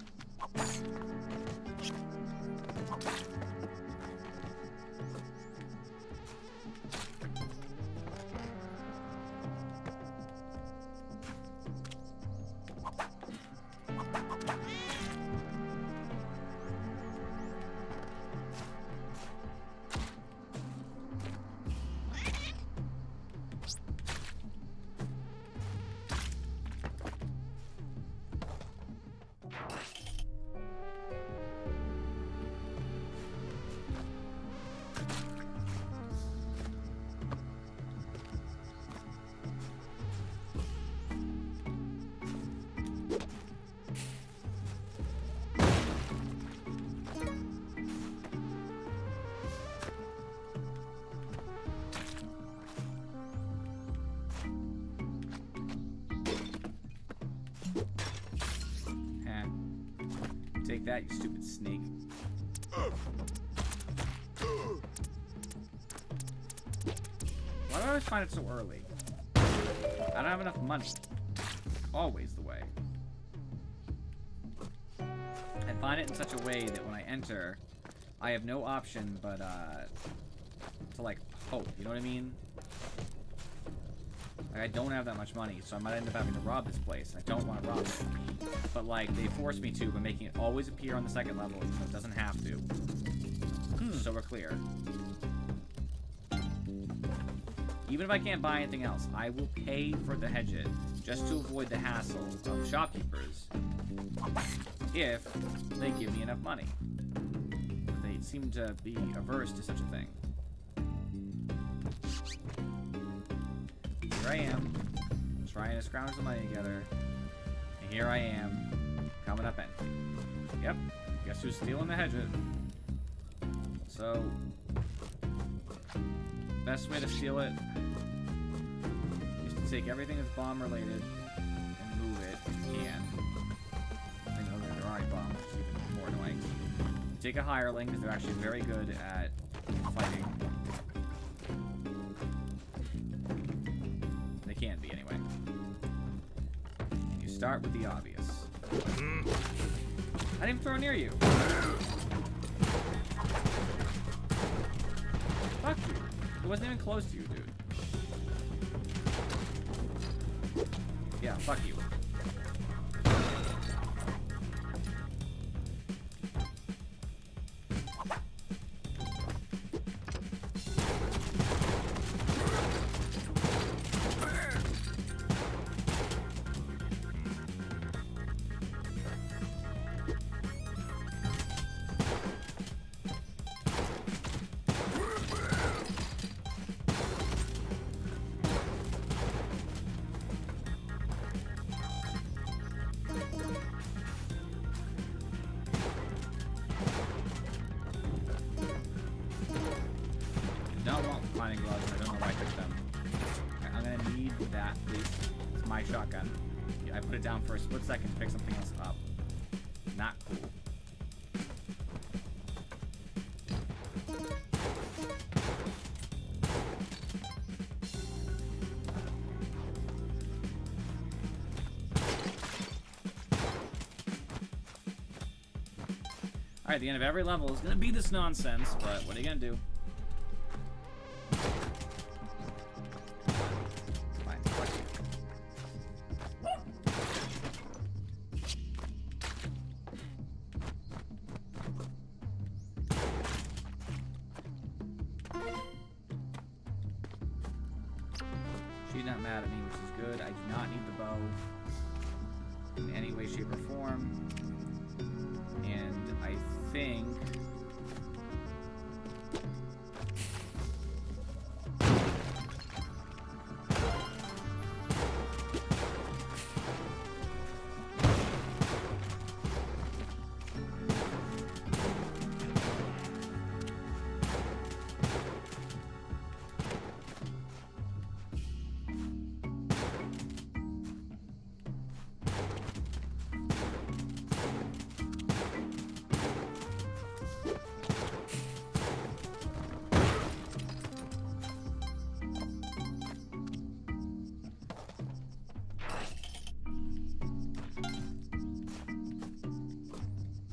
that, you stupid snake. Why do I always find it so early? I don't have enough money. Always the way. I find it in such a way that when I enter, I have no option but to like hope. You know what I mean? Like, I don't have that much money, so I might end up having to rob this place. I don't want to rob it. But like they force me to by making it always appear on the second level, even though it doesn't have to. So we're clear. Even if I can't buy anything else, I will pay for the hedget just to avoid the hassle of shopkeepers if they give me enough money. They seem to be averse to such a thing. Here I am, trying to scrounge the money together, and here I am, coming up empty. Yep, guess who's stealing the hedget? So, best way to steal it is to take everything that's bomb related and move it if you can. I know that there aren't bombs, which is even more annoying. Take a hireling, because they're actually very good at fighting. They can be, anyway. You start with the obvious. I didn't even throw near you. Fuck you. It wasn't even close to you, dude. Yeah, fuck you. Mining gloves, and I don't know why I took them. Okay, I'm gonna need that, please. It's my shotgun. Yeah, I put it down for a split second to pick something else up. Not cool. Alright, the end of every level is gonna be this nonsense, but what are you gonna do? She's not mad at me, which is good. I do not need the bow in any way, shape, or form. And I think...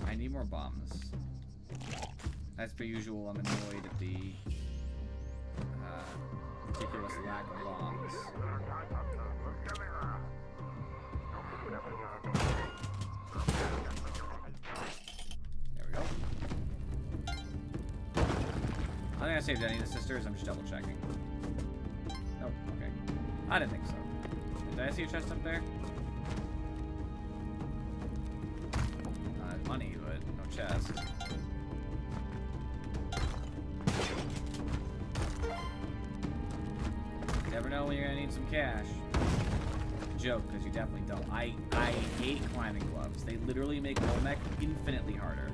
I need more bombs. As per usual, I'm annoyed at the ridiculous lack of bombs. There we go. I think I saved any of the sisters. I'm just double checking. Nope. Okay. I didn't think so. Did I see a chest up there? Money, but no chest. Never know when you're gonna need some cash. Joke, because you definitely don't. I hate climbing gloves. They literally make Olmec infinitely harder.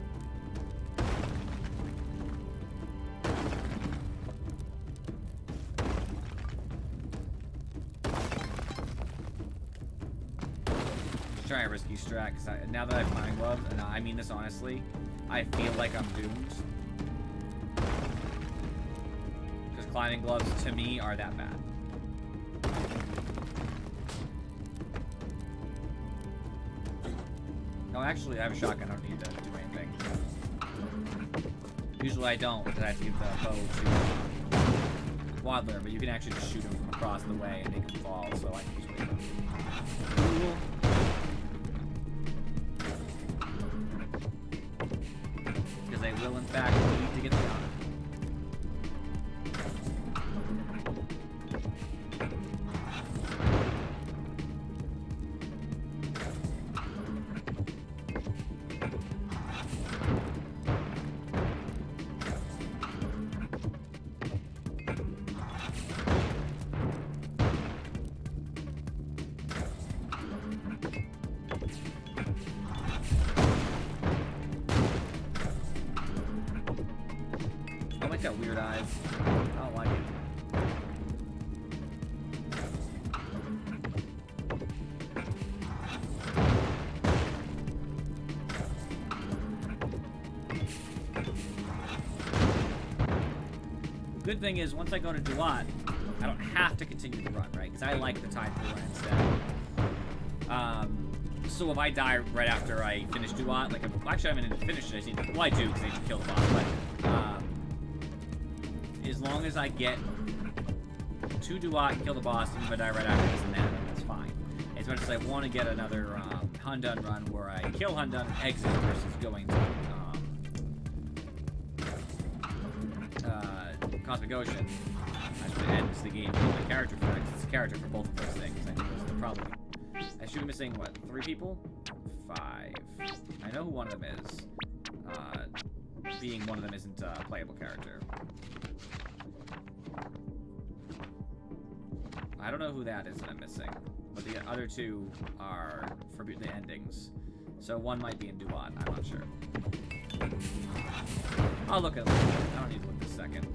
trying a risky strat, because now that I have climbing gloves, and I mean this honestly, I feel like I'm doomed. Because climbing gloves, to me, are that bad. No, actually, I have a shotgun. I don't need to do anything. Usually I don't, because I have to give the bow to Waddler, but you can actually just shoot him from across the way and make him fall, so I can just wait. Cool. Because I will, in fact, need to get the honor. Got weird eyes. I don't like it. Good thing is, once I go to Duat, I don't have to continue the run, right? Because I like the time to run instead. So if I die right after I finish Duat, like, actually, I'm going to finish it. I need to, well, I do, because I need to kill the boss, but, as long as I get to Duat and kill the boss, even if I die right after this and that's fine. As much as I want to get another Hundun run where I kill Hundun and exit versus going to Cosmic Ocean, I should end the game with my character for that, 'cause it's a character for both of those things. I think that's the problem. I should be missing, what, 3 people? 5. I know who one of them is. Being one of them isn't a playable character. I don't know who that is that I'm missing, but the other 2 are for the endings. So one might be in Duat, I'm not sure. I'll look at it later. I don't need to look this second.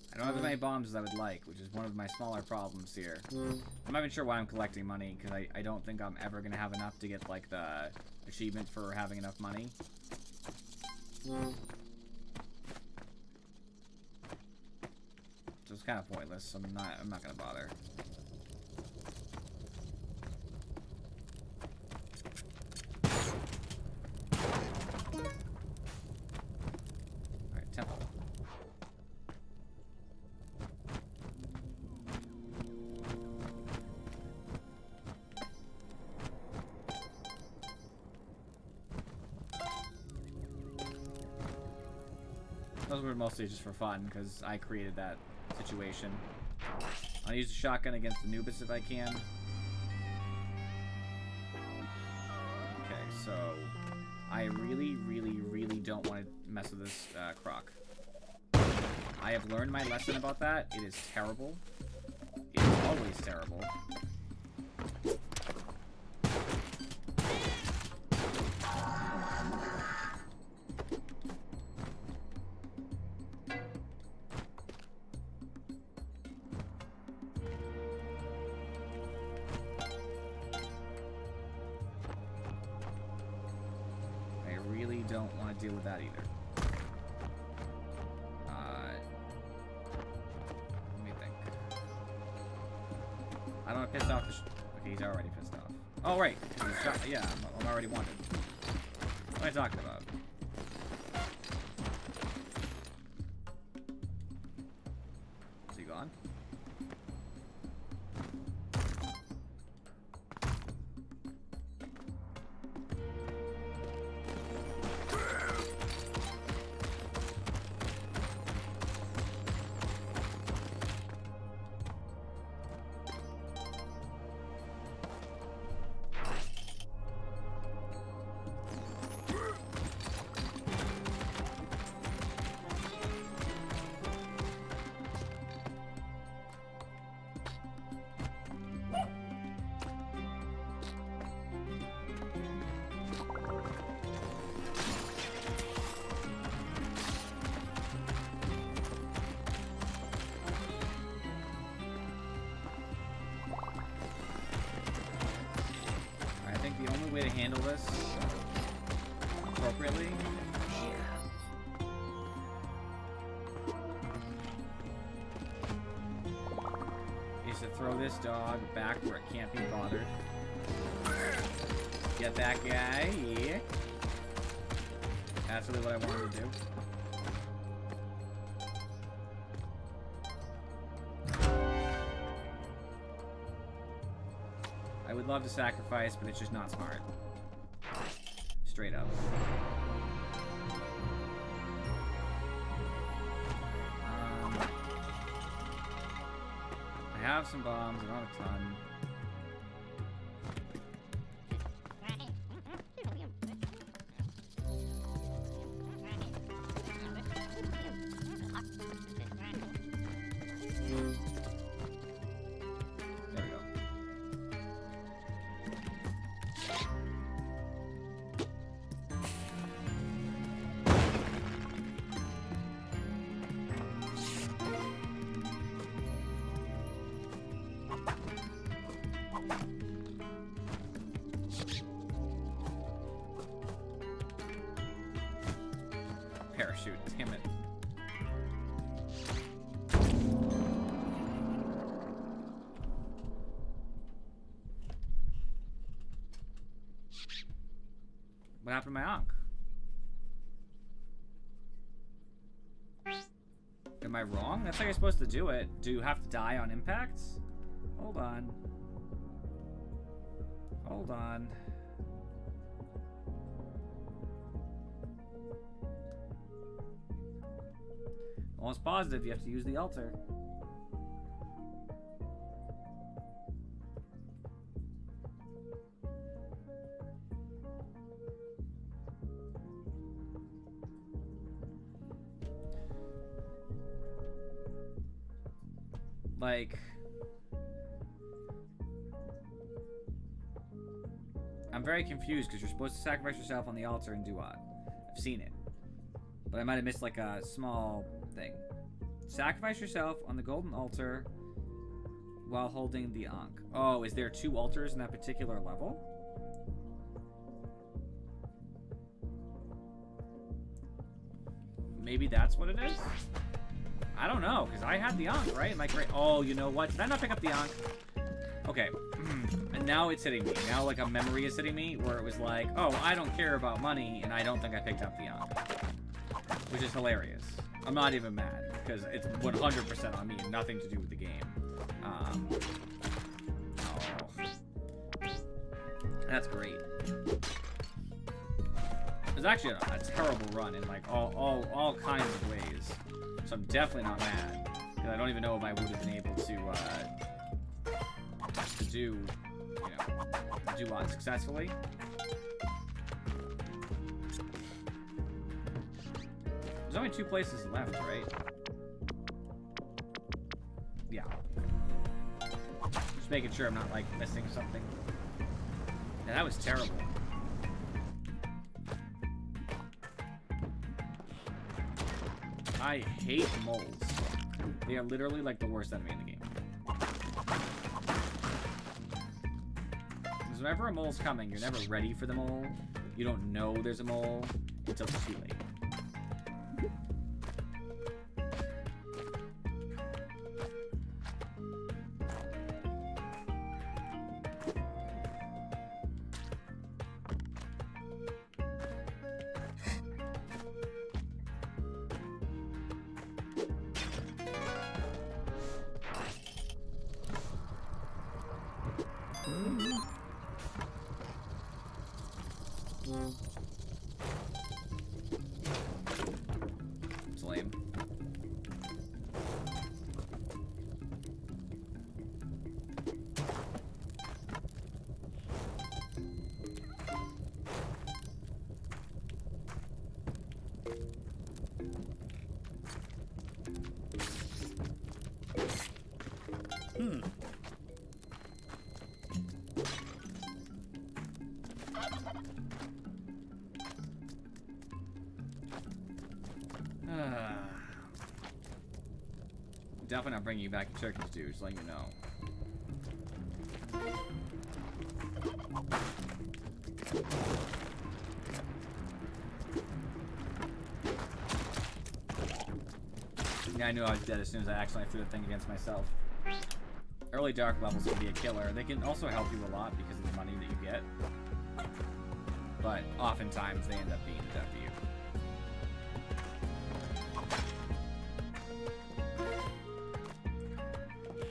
I don't have as many bombs as I would like, which is one of my smaller problems here. I'm not even sure why I'm collecting money, because I don't think I'm ever going to have enough to get, like, the achievement for having enough money. So it's kind of pointless, so I'm not going to bother. Alright, temple. Those were mostly just for fun, because I created that situation. I'll use the shotgun against Anubis if I can. Okay, so I really, really, really don't want to mess with this croc. I have learned my lesson about that. It is terrible. It is always terrible. deal with that either. Let me think. I don't want to piss off the okay, he's already pissed off. Oh, right. Yeah, I'm already wanted. What am I talking about? Is he gone? The only way to handle this appropriately is to throw this dog back where it can't be bothered. Get that guy. Yeah. That's really what I wanted to do. I would love to sacrifice, but it's just not smart. Straight up. I have some bombs, I don't have a ton. Parachute, damn it. What happened to my Ankh? Am I wrong? That's how you're supposed to do it. Do you have to die on impacts? Hold on. Hold on. Almost positive you have to use the altar. Like, I'm very confused because you're supposed to sacrifice yourself on the altar and do what? I've seen it. But I might have missed like a small thing. Sacrifice yourself on the golden altar while holding the Ankh. Oh, is there 2 altars in that particular level? Maybe that's what it is? I don't know, because I had the Ankh, right? Am I great? Oh, you know what? Did I not pick up the Ankh? Okay. And now it's hitting me. Now, like, a memory is hitting me where it was like, oh, I don't care about money, and I don't think I picked up the Ankh. Which is hilarious. I'm not even mad, because it's 100% on me and nothing to do with the game. Oh. That's great. It was actually a terrible run in, like, all kinds of ways. So I'm definitely not mad, because I don't even know if I would have been able to do, you know, do one successfully. There's only 2 places left, right? Yeah. Just making sure I'm not, like, missing something. Yeah, that was terrible. I hate moles. They are literally, like, the worst enemy in the game. Because whenever a mole's coming, you're never ready for the mole. You don't know there's a mole until it's too late. Definitely not bringing you back to turkeys, dude. Just letting you know. Yeah, I knew I was dead as soon as I accidentally threw the thing against myself. Early dark levels can be a killer. They can also help you a lot because of the money that you get. But oftentimes they end up being death for you.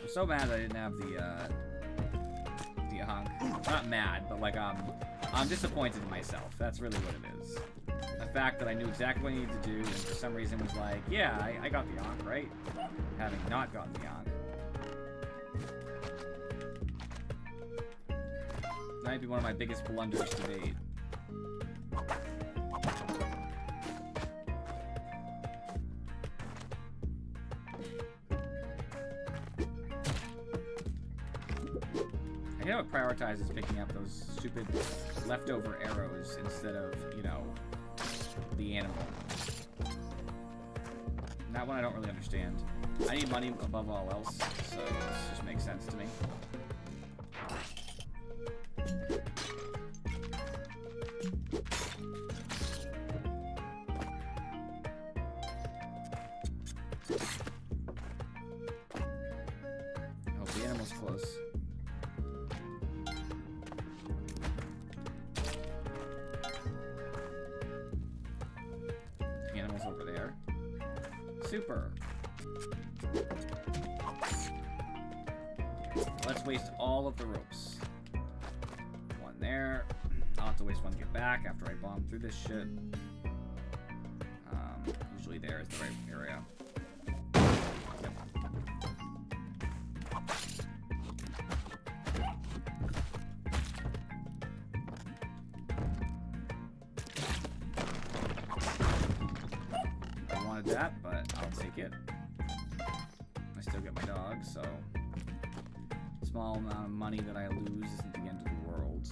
I'm so mad that I didn't have the hunk. Not mad, but like I'm disappointed in myself. That's really what it is. The fact that I knew exactly what I needed to do, and for some reason was like, yeah, I got the Ankh, right? Having not gotten the Ankh. That might be one of my biggest blunders to date. I know it prioritizes picking up those stupid leftover arrows instead of, you know, the animal. That one I don't really understand. I need money above all else, so this just makes sense to me. I hope the animal's close. Over there. Super. Let's waste all of the ropes. One there. I'll have to waste one to get back after I bomb through this shit. Usually there is the right area. Yep. That, but I'll take it. I still get my dog, so small amount of money that I lose isn't the end of the world.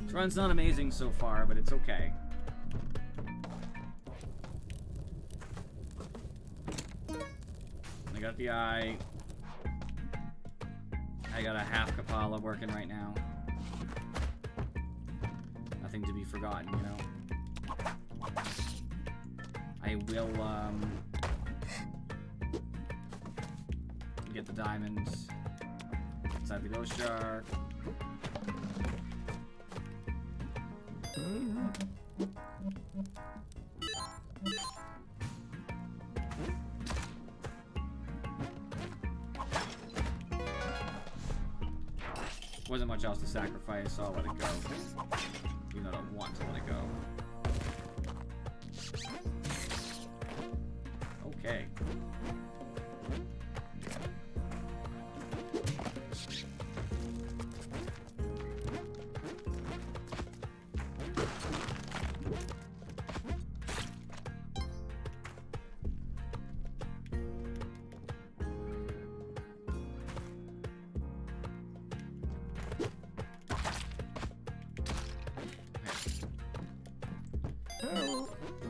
This run's not amazing so far, but it's okay. I got the eye. I got a half Kapala working right now. Nothing to be forgotten, you know. I will, get the diamonds inside the ghost jar. Wasn't much else to sacrifice, so I'll let it go. Even though I don't want to let it go. Okay.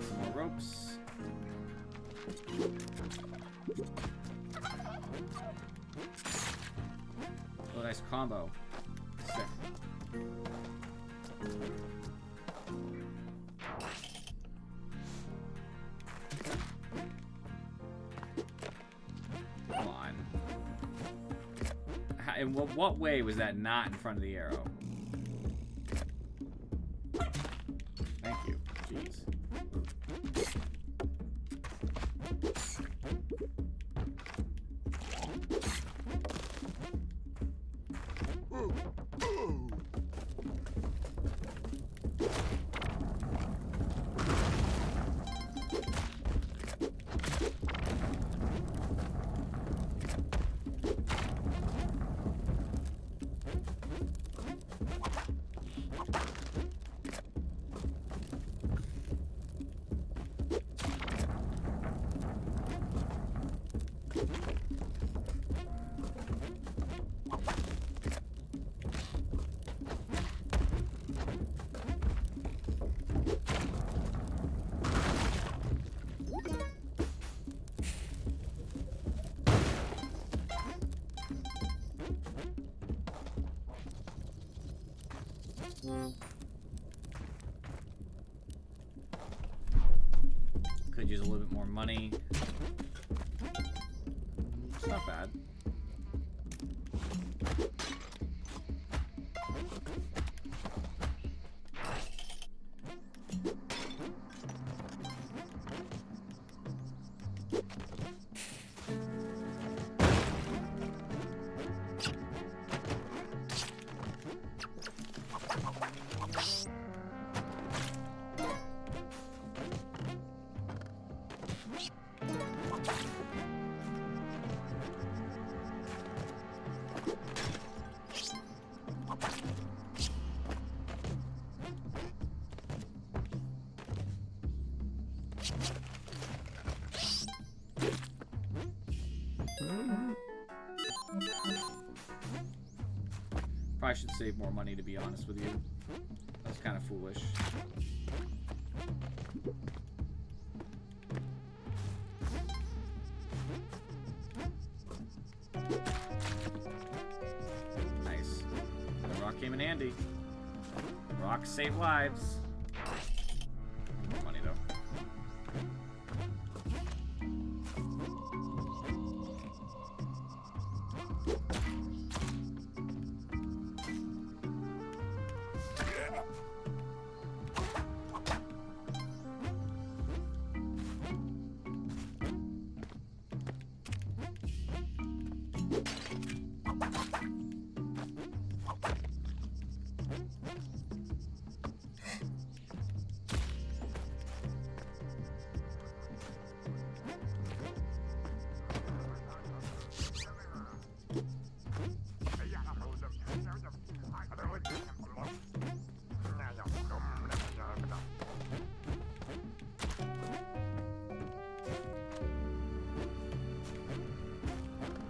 Some more ropes. Oh, nice combo. Sick. Come on. In what way was that not in front of the arrow? Thank you. Jeez. Could use a little bit more money. It's not bad. Probably should save more money, to be honest with you. That's kind of foolish. Nice. The rock came in handy. Rocks save lives. More money, though.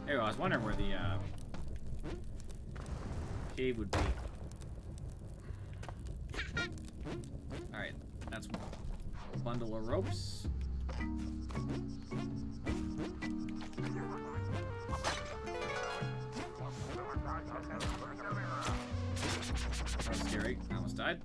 Hey, I was wondering where the cave would be. Alright, that's a bundle of ropes. That's scary. I almost died.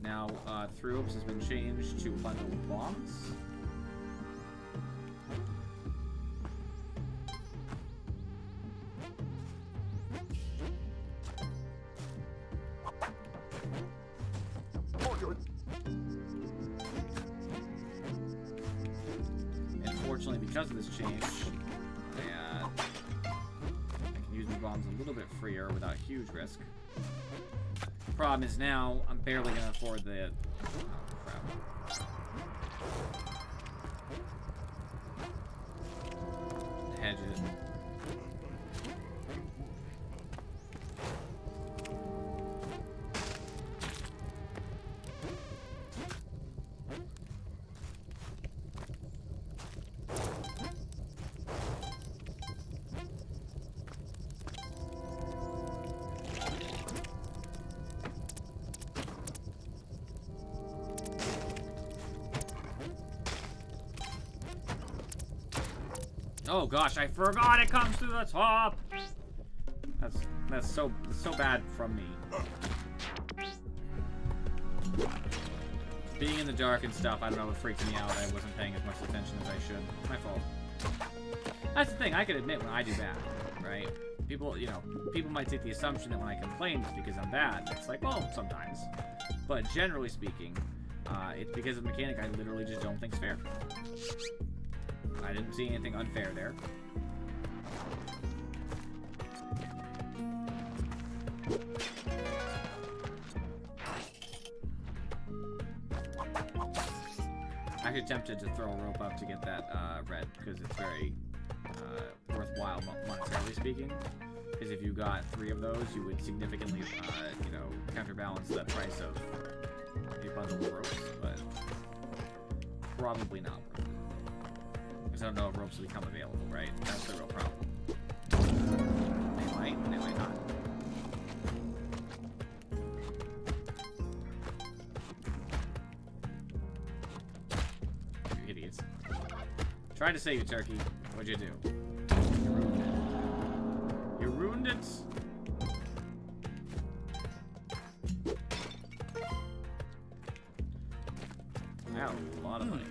Now, 3 ropes has been changed to a bundle of bombs. Unfortunately, because of this change, I can use my bombs a little bit freer without huge risk. Problem is now I'm barely gonna afford the. Oh crap! Hedge it. Oh gosh, I forgot it comes to the top. That's so bad from me. Being in the dark and stuff, I don't know, it freaked me out. I wasn't paying as much attention as I should. My fault. That's the thing, I can admit when I do bad, right? People, you know, people might take the assumption that when I complain it's because I'm bad. It's like, well, sometimes. But generally speaking, it's because of the mechanic I literally just don't think's fair. I didn't see anything unfair there. I actually tempted to throw a rope up to get that red because it's very worthwhile monetarily speaking. Because if you got 3 of those, you would significantly, you know, counterbalance the price of a bundle of ropes. But probably not worth it. Because just don't know if ropes will become available, right? That's the real problem. They might not. You idiots. Tried to save you, turkey. What'd you do? You ruined it. You ruined it? I got a lot of money.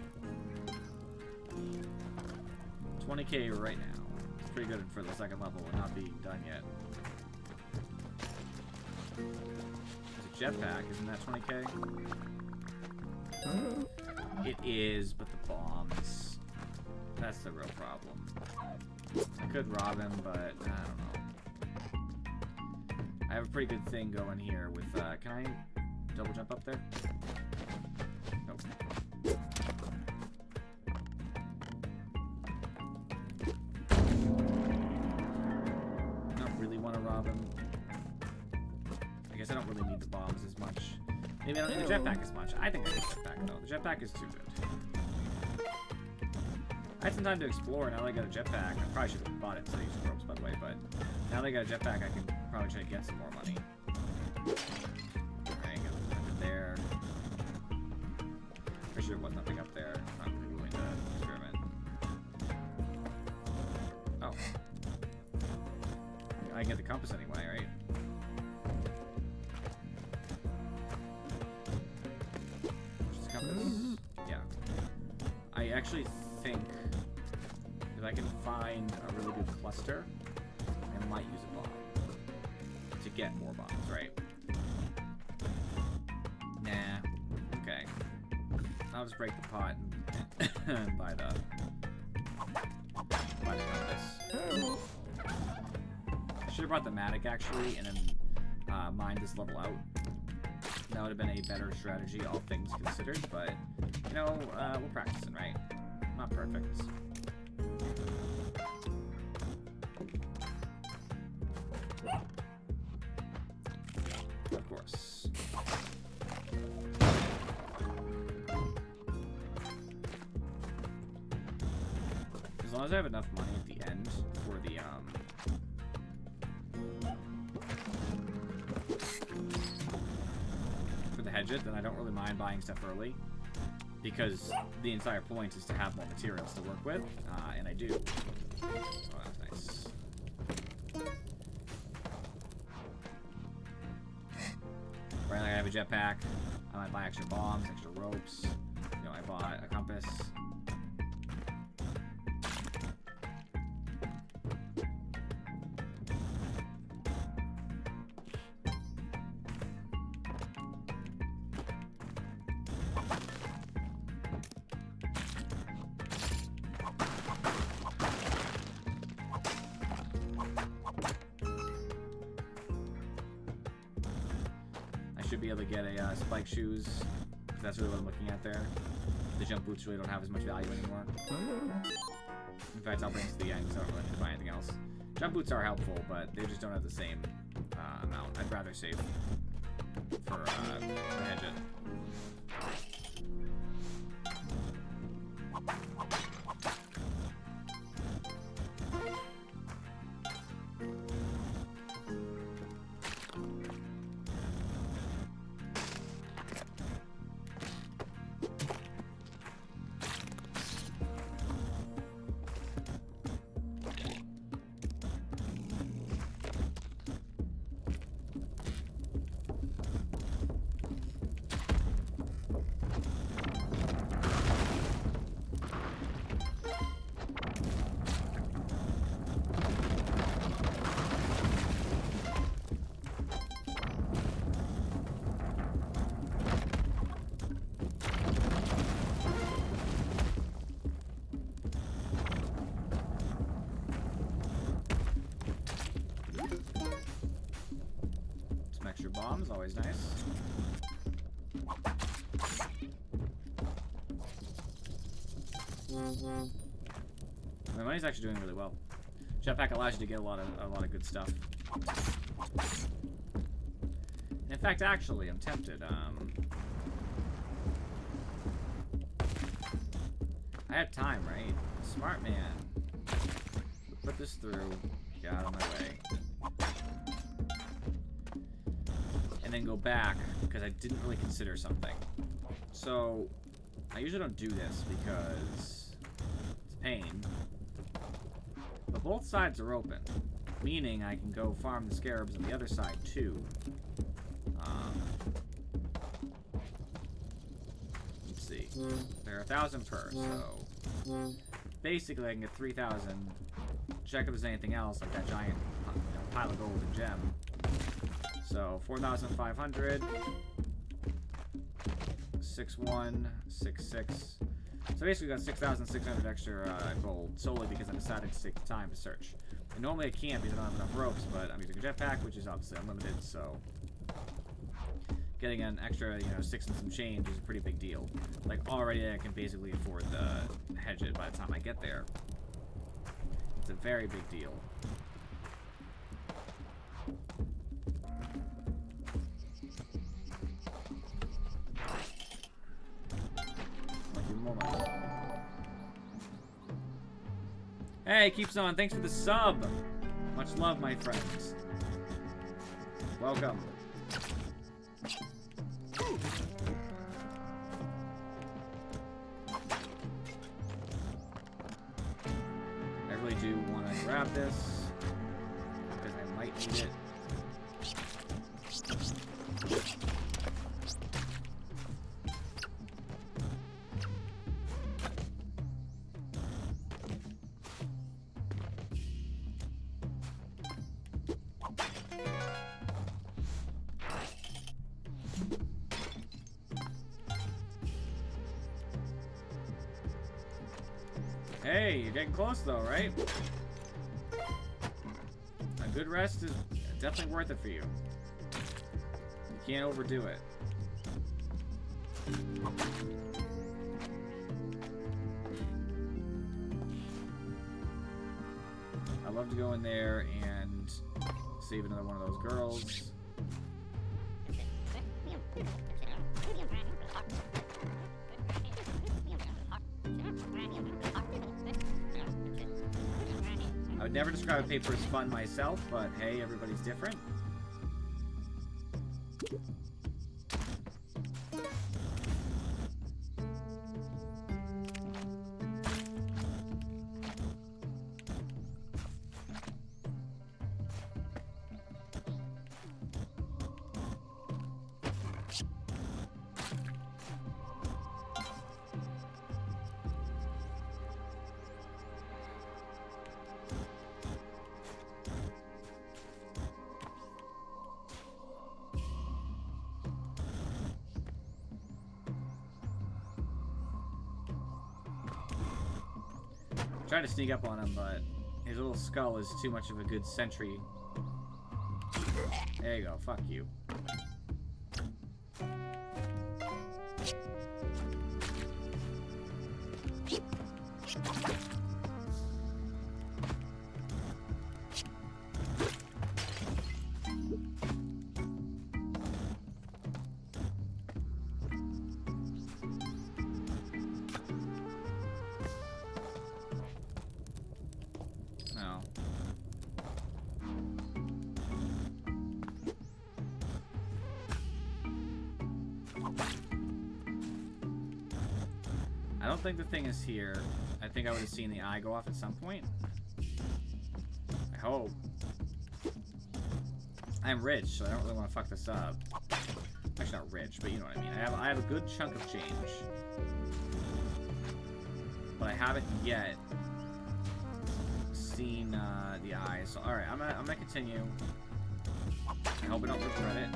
20k right now. It's pretty good for the second level and not being done yet. It's a jetpack, isn't that 20k? It is, but the bombs. That's the real problem. I could rob him, but I don't know. I have a pretty good thing going here with, can I double jump up there? Nope. I don't really want to rob him. I guess I don't really need the bombs as much. Maybe I don't need the jetpack as much. I think I need the jetpack, though. The jetpack is too good. I had some time to explore, now that I got a jetpack. I probably should have bought it instead of using ropes, by the way, but now that I got a jetpack, I can probably try to get some more money. Alright, got it there. Pretty sure there was nothing up there. I'm not really going to experiment. Oh. I can get the compass anyway, right? Where's the compass? Yeah. I actually think if I can find a really good cluster, I might use a bomb to get more bombs, right? Nah. Okay. I'll just break the pot and buy the compass. I should have brought the Matic actually, and then mined this level out. That would have been a better strategy, all things considered. But you know, we're practicing, right? Not perfect. Of course. As long as I have enough money at the end for the hedge it, then I don't really mind buying stuff early. Because the entire point is to have more materials to work with, and I do. So that's nice. Right, like I have a jetpack. I might buy extra bombs, extra ropes. You know, I bought a compass. Should be able to get a spike shoes, because that's really what I'm looking at there. The jump boots really don't have as much value anymore. In fact, I'll bring it to the end because I don't really need to buy anything else. Jump boots are helpful, but they just don't have the same amount. I'd rather save for the hedge it. Extra bombs, always nice. My money's actually doing really well. Jetpack allows you to get a lot of good stuff. In fact, actually, I'm tempted. I had time, right? Smart man. Put this through. Get out of my way. And then go back, because I didn't really consider something. So, I usually don't do this because it's pain. But both sides are open, meaning I can go farm the scarabs on the other side too. Let's see. There are 1,000 per, so basically I can get 3,000. Check if there's anything else, like that giant pile of gold and gem. So 4,500. 6,1, 6,6. So basically got 6,600 extra gold solely because I decided to take the time to search. And normally I can't because I don't have enough ropes, but I'm using a jetpack, which is obviously unlimited, so getting an extra, 6 and some change is a pretty big deal. Like, already I can basically afford the hedge it by the time I get there. It's a very big deal. More money. Hey, keeps on. Thanks for the sub. Much love, my friends. Welcome. I really do want to grab this because I might need it. Hey, you're getting close though, right? A good rest is definitely worth it for you. You can't overdo it. I love to go in there and save another one of those girls. I would never describe a paper as fun myself, but hey, everybody's different. Tried to sneak up on him, but his little skull is too much of a good sentry. There you go, fuck you. I don't think the thing is here. I think I would have seen the eye go off at some point. I hope. I'm rich, so I don't really want to fuck this up. Actually, not rich, but you know what I mean. I have a good chunk of change. But I haven't yet seen the eye. So, alright, I'm gonna continue. I hope I don't regret it.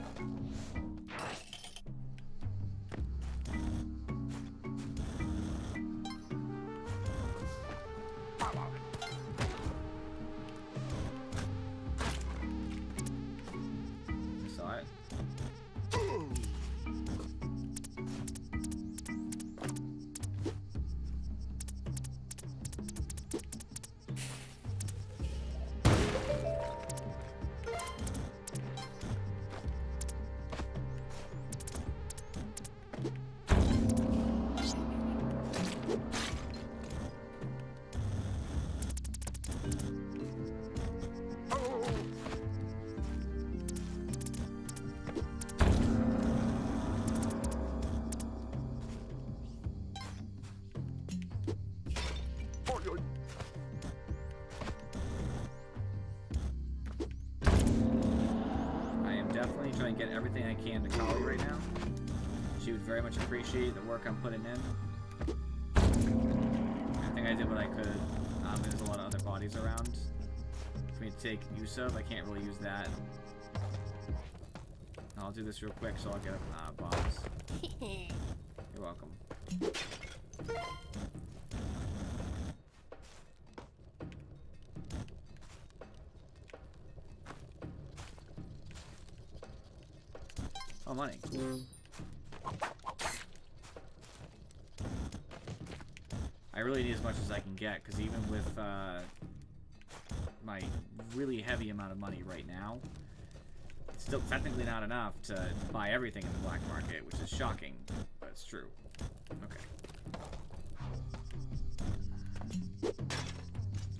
everything I can to Kali right now. She would very much appreciate the work I'm putting in. I think I did what I could. There's a lot of other bodies around for me to take use of. I can't really use that. I'll do this real quick so I'll get bombs. You're welcome. Oh, money. I really need as much as I can get, because even with my really heavy amount of money right now, it's still technically not enough to buy everything in the black market, which is shocking, but it's true. Okay.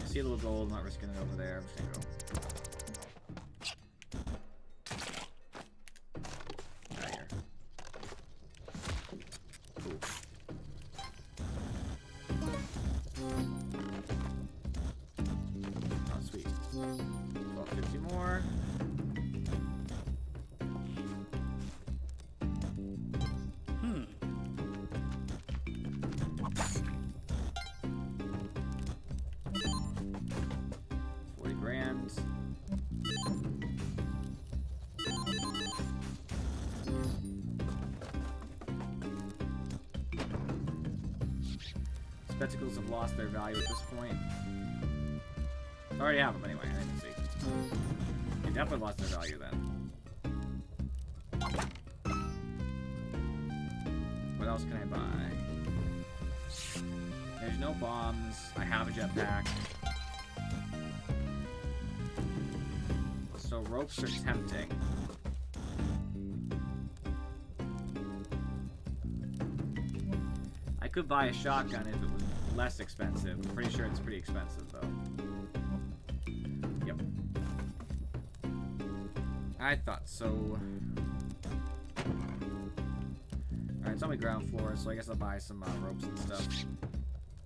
I see a little gold, I'm not risking it over there. I'm just gonna go. Out of here. Cool. Oh, sweet. About 50 more. Spectacles have lost their value at this point. I already have them anyway, I didn't see. They definitely lost their value then. What else can I buy? There's no bombs. I have a jetpack. So ropes are tempting. I could buy a shotgun if it was less expensive. I'm pretty sure it's pretty expensive though. Yep. I thought so. Alright, it's on the ground floor, so I guess I'll buy some ropes and stuff.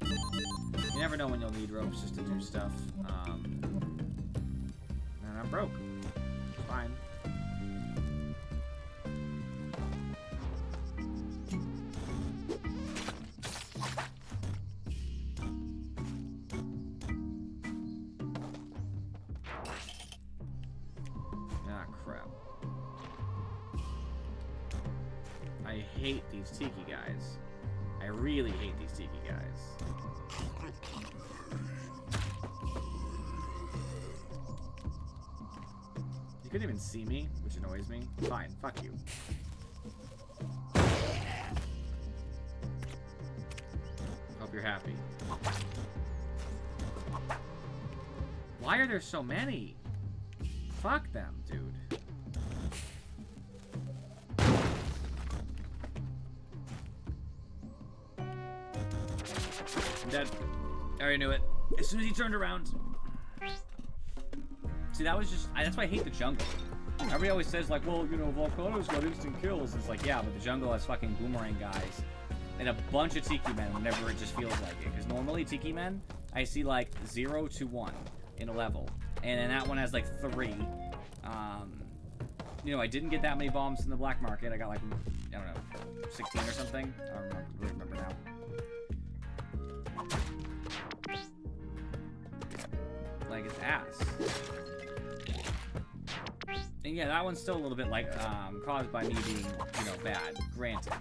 You never know when you'll need ropes just to do stuff. And I'm broke. It's fine. I hate these tiki guys. I really hate these tiki guys. You couldn't even see me, which annoys me. Fine, fuck you. Hope you're happy. Why are there so many? Fuck them, dude. Dead. I already knew it. As soon as he turned around. See, that was just... that's why I hate the jungle. Everybody always says, like, well, you know, Volcano's got instant kills. It's like, yeah, but the jungle has fucking boomerang guys. And a bunch of Tiki Men whenever it just feels like it. Because normally, Tiki Men, I see, like, 0 to 1 in a level. And then that one has, like, 3. You know, I didn't get that many bombs in the black market. I got, like, I don't know, 16 or something. I don't really remember now. Like his ass. And yeah, that one's still a little bit like caused by me being, you know, bad. Granted,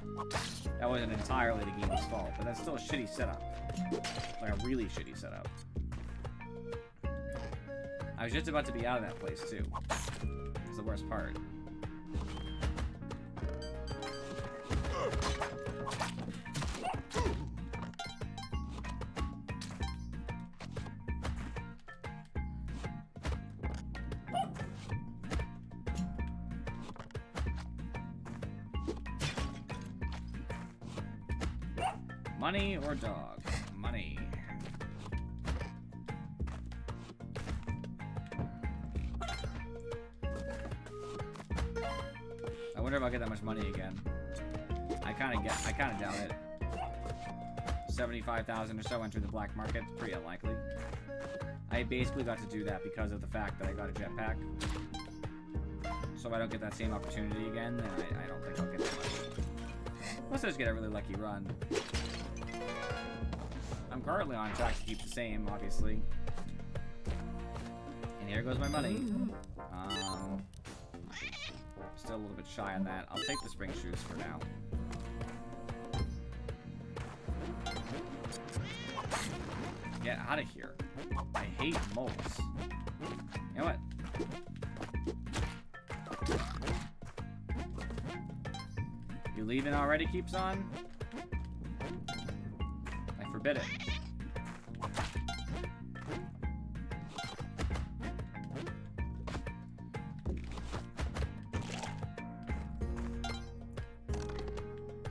that wasn't entirely the game's fault, but that's still a shitty setup. Like a really shitty setup. I was just about to be out of that place too. That's the worst part. Money or dog? Money. I wonder if I'll get that much money again. I kind of doubt it. 75,000 or so entering the black market. It's pretty unlikely. I basically got to do that because of the fact that I got a jetpack. so I don't get that same opportunity again, then I don't think I'll get that much. Unless I just get a really lucky run. I'm currently on track to keep the same, obviously. And here goes my money. Still a little bit shy on that. I'll take the spring shoes for now. Get out of here. I hate moles. You know what? You leaving already, Keeps On? I forbid it.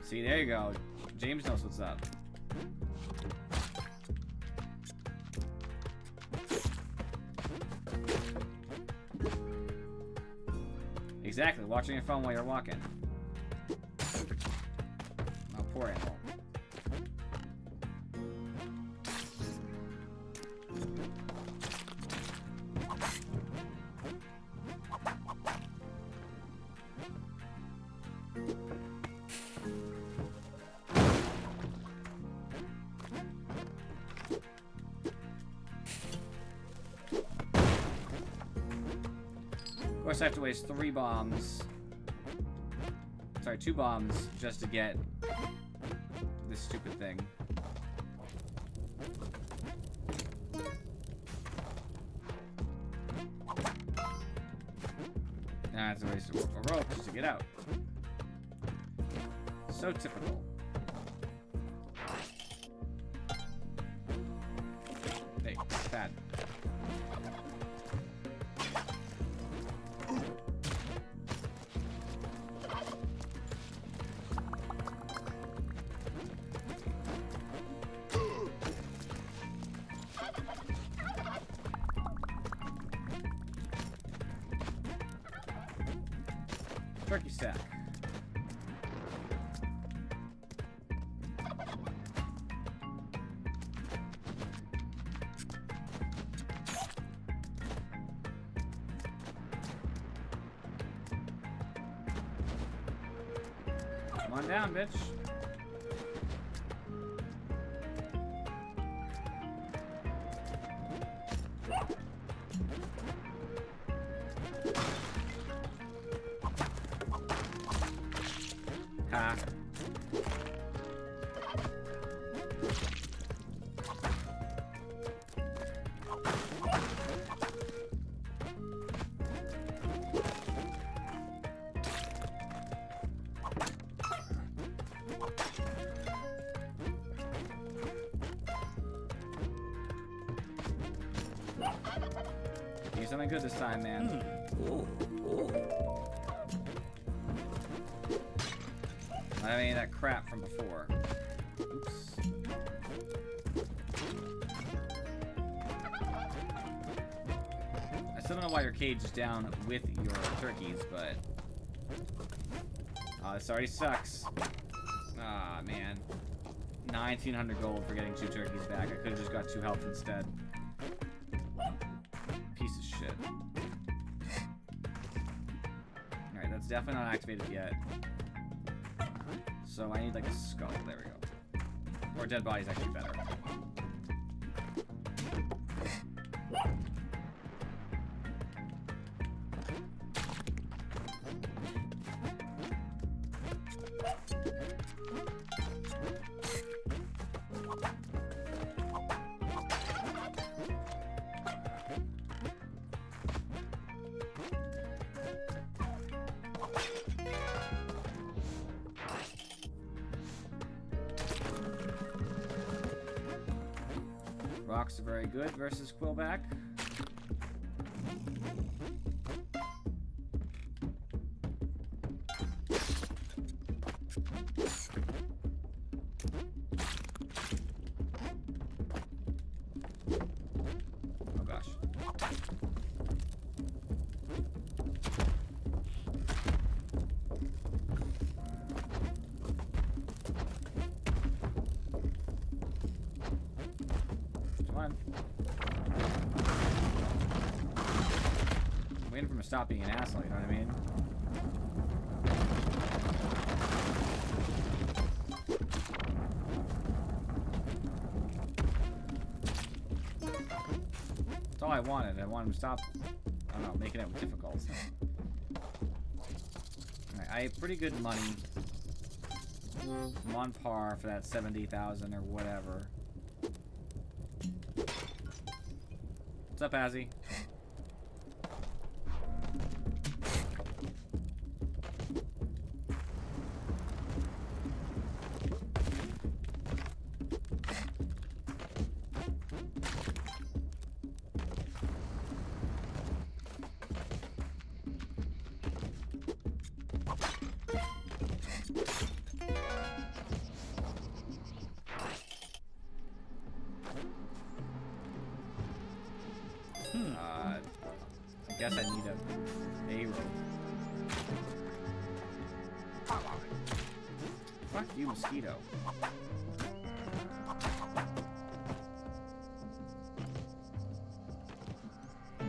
See, there you go. James knows what's up. Exactly, watching your phone while you're walking. Oh, poor animal. Of course, I have to waste 3 bombs. Sorry, 2 bombs just to get this stupid thing. Now I have to waste a rope just to get out. So typical. Hey, bad. Turkey stack. Come on down, bitch. Ha. Do something good this time, man. Not having any of that crap from before. Oops. I still don't know why your cage is down with your turkeys, but... Oh, this already sucks. Ah, man. 1900 gold for getting 2 turkeys back. I could have just got 2 health instead. Piece of shit. Alright, that's definitely not activated yet. So I need like a skull. There we go. Or a dead body's actually better. Rocks are very good versus Quillback. Oh gosh. Waiting for to stop being an asshole, you know what I mean? That's all I wanted. I wanted him to stop, I don't know, making it difficult. Alright, I have pretty good money. I'm on par for that 70,000 or whatever. What's up, Azzy? I guess I need a rope. Fuck you, mosquito.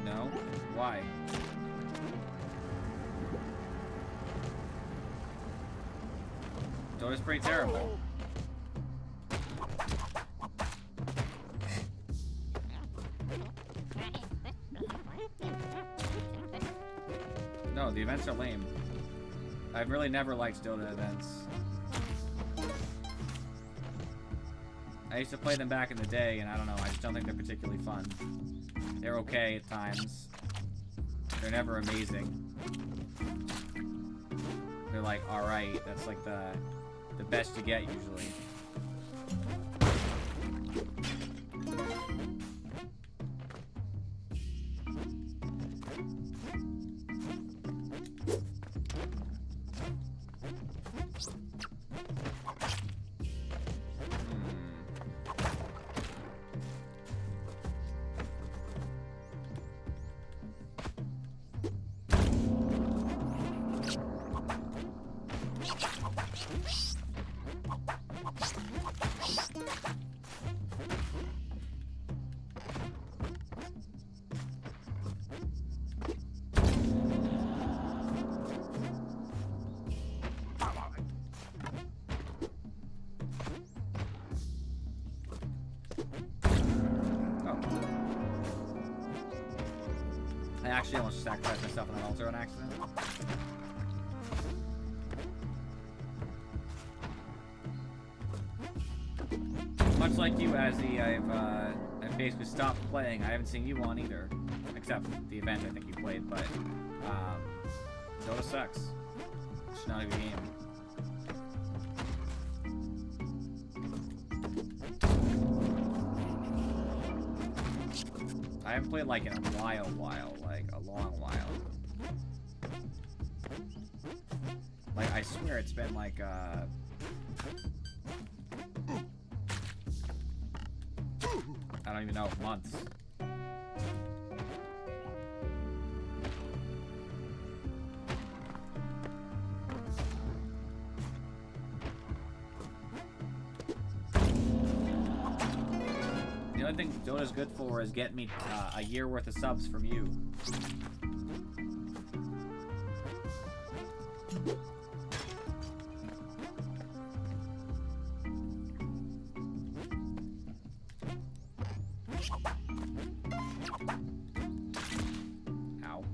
No? Why? Dota's pretty terrible. No, the events are lame. I've really never liked Dota events. I used to play them back in the day, and I don't know, I just don't think they're particularly fun. They're okay at times. They're never amazing. They're like, alright, that's like the best you get usually. I actually almost sacrificed myself on that altar on accident. Much like you, Azzy, I've basically stopped playing. I haven't seen you on either. Except the event I think you played, but Dota sucks. It's not a good game. I haven't played like in a while, like a long while. Like I swear it's been like I don't even know, months. The only thing Dota's good for is getting me a year worth of subs from you. Ow.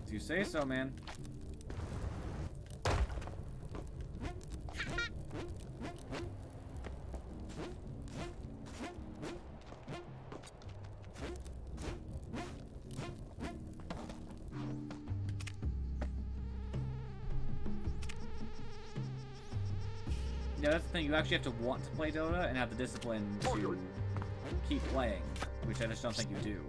If you say so, man. Yeah, that's the thing. You actually have to want to play Dota and have the discipline to keep playing, which I just don't think you do.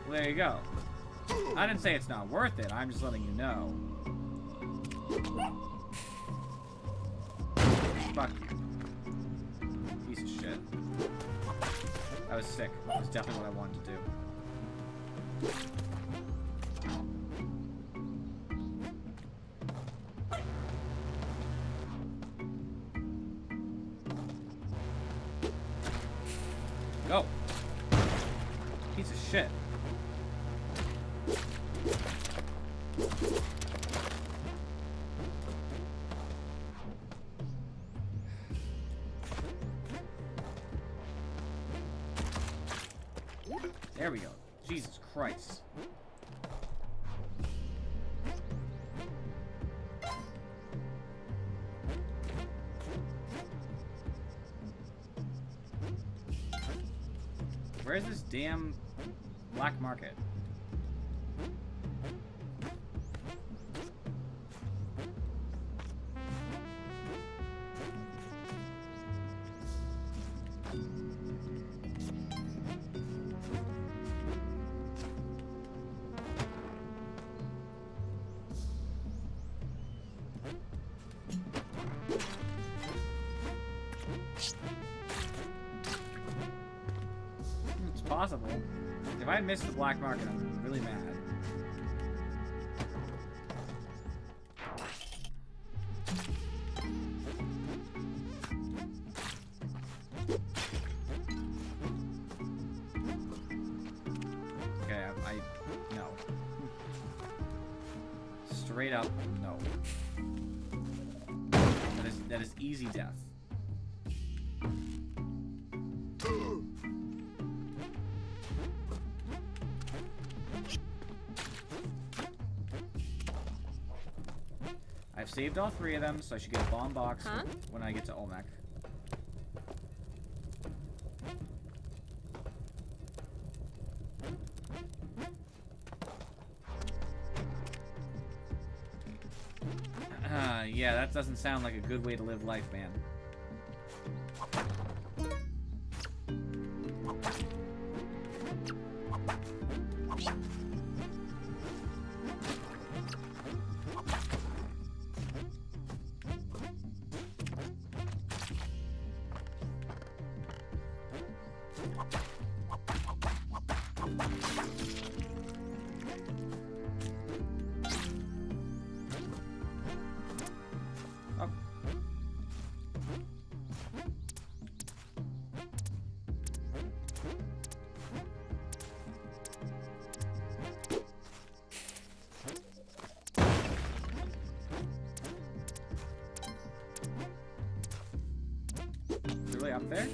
Well, there you go. I didn't say it's not worth it. I'm just letting you know. Fuck you. Piece of shit. I was sick. That's definitely what I wanted to do. Go. Piece of shit. There we go. Jesus Christ. Where's this damn black market? It's possible. If I miss the black market, I'm really mad. Okay, no. Straight up, no. That is easy death. I've saved all 3 of them, so I should get a bomb box when I get to Olmec. Yeah, that doesn't sound like a good way to live life, man. Oh. Is it really up there?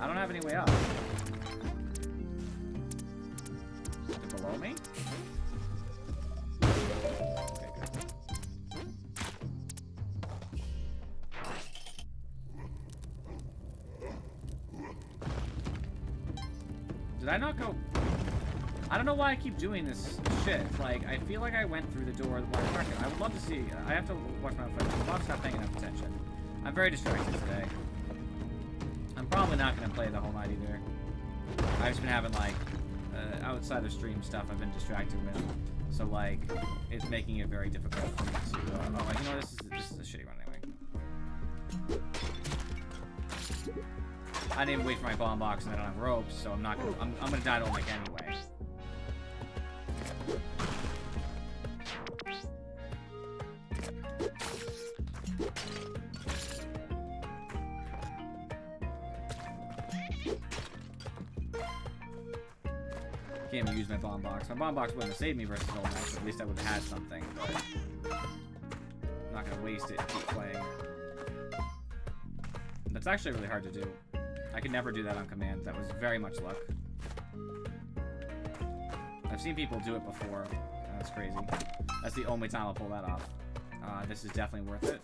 I don't have any way up. Is it below me? Okay, good. Did I not go? I don't know why I keep doing this shit. Like, I feel like I went through the door of the black market. I would love to see. I have to watch my phone. I'm not stop paying enough attention. I'm very distracted today. I'm probably not going to play the whole night either. I've just been having, like, outside of stream stuff I've been distracted with. So, like, it's making it very difficult for me to... oh, you know, this is a shitty one anyway. I didn't wait for my bomb box and I don't have ropes, so I'm not gonna... I'm gonna die to Olmec anyway. Can't even use my bomb box. My bomb box wouldn't have saved me versus Olmec, so at least I would have had something, but... I'm not gonna waste it and keep playing. That's actually really hard to do. I could never do that on command. That was very much luck. I've seen people do it before. That's crazy. That's the only time I'll pull that off. This is definitely worth it.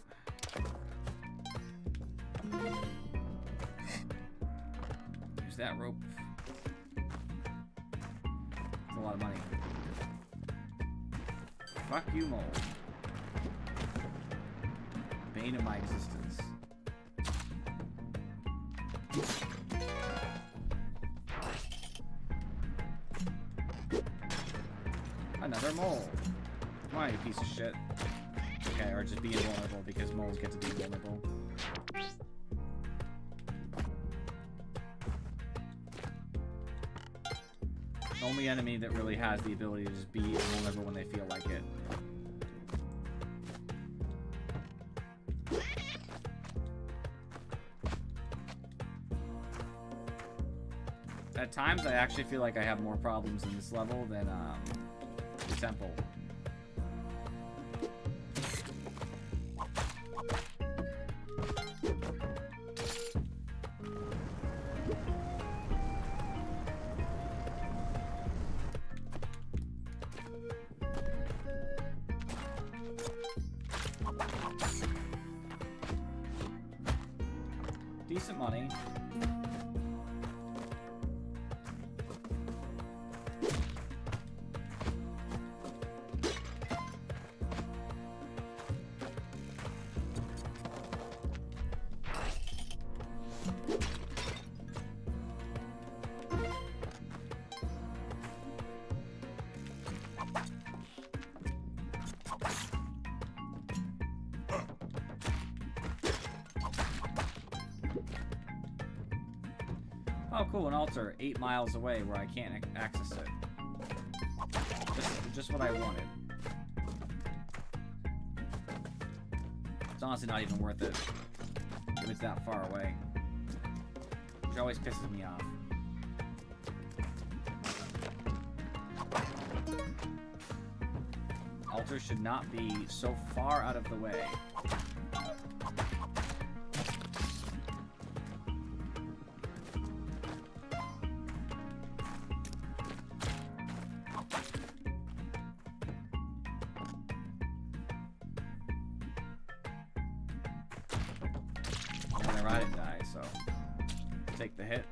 Use that rope. That's a lot of money. Fuck you, mole. Bane of my existence. Another mole. Come on, you piece of shit. Okay, or just be invulnerable because moles get to be vulnerable. Only enemy that really has the ability to just be invulnerable when they feel like it. At times, I actually feel like I have more problems in this level than the temple. Decent money. Oh, cool, an altar 8 miles away where I can't access it. Just what I wanted. It's honestly not even worth it if it's that far away. Which always pisses me off. Altars should not be so far out of the way. I didn't die, so take the hit.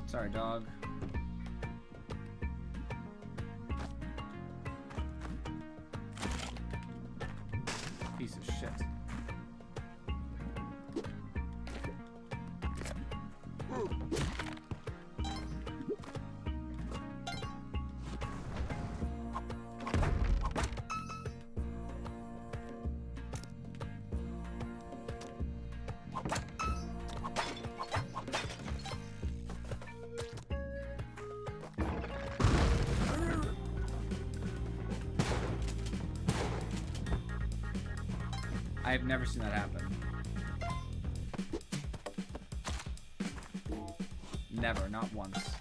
Sorry, dog. Piece of shit. I've never seen that happen. Never, not once.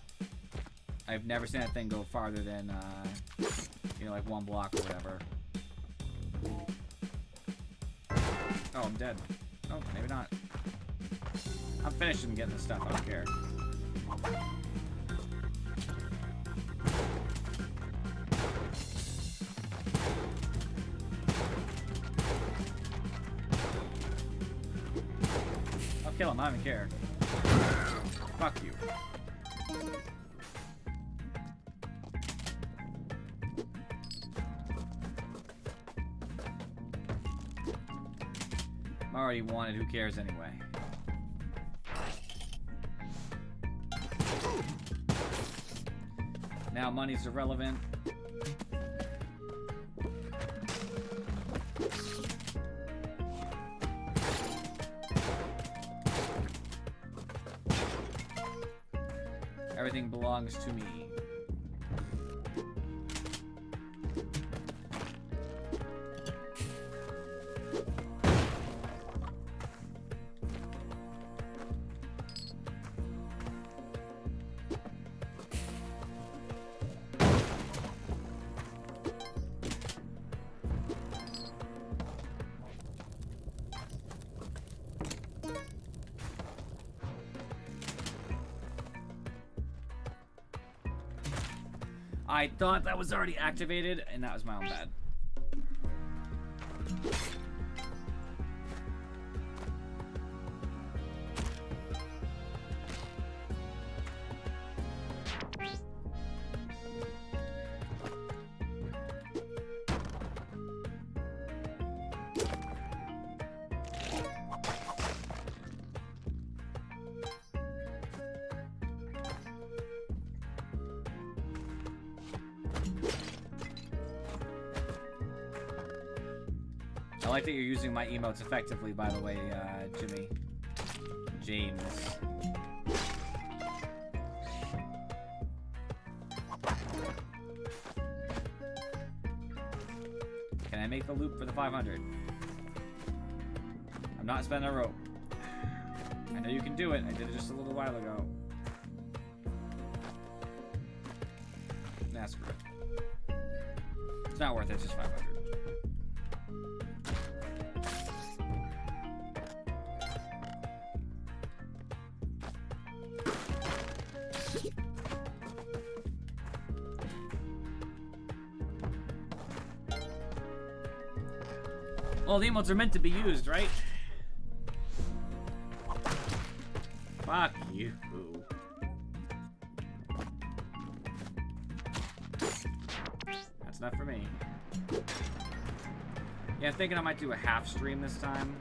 I've never seen that thing go farther than, you know, like 1 block or whatever. Oh, I'm dead. Oh, maybe not. I'm finishing getting this stuff, I don't care. I'll kill him, I don't even care. Fuck you. I'm already wanted, who cares anyway? Now money's irrelevant. Everything belongs to me. I thought that was already activated, and that was my own bad. I like that you're using my emotes effectively, by the way, Jimmy. James. Can I make the loop for the 500? I'm not spending a rope. I know you can do it. I did it just a little while ago. Nah, screw it. It's not worth it. It's just 500. Well, the emotes are meant to be used, right? Fuck you. That's not for me. Yeah, I'm thinking I might do a half stream this time.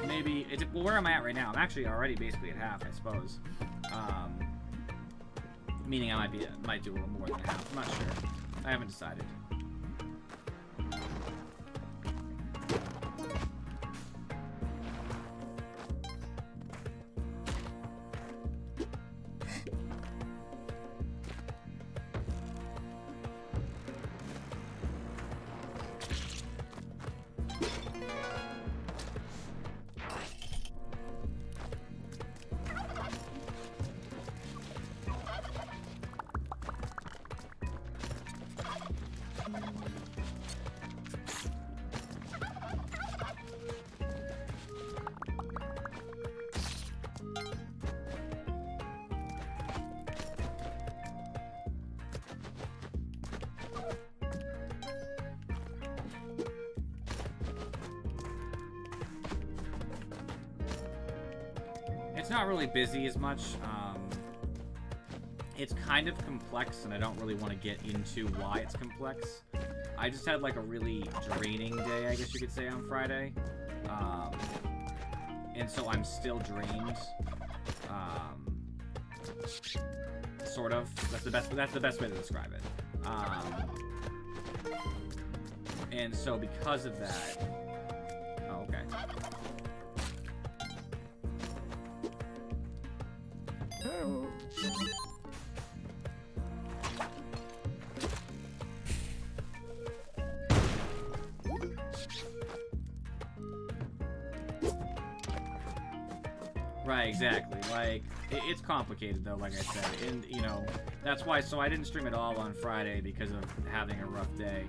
Maybe it's, well, where am I at right now? I'm actually already basically at half, I suppose. Meaning I might do a little more than half. I'm not sure. I haven't decided. It's not really busy as much. It's kind of complex, and I don't really want to get into why it's complex. I just had like a really draining day, I guess you could say, on Friday. And so I'm still drained. Sort of. That's the best way to describe it. And so because of that... Oh, okay. Oh. Right, exactly. Like, it's complicated though, like I said. And, you know, that's why, so I didn't stream at all on Friday because of having a rough day.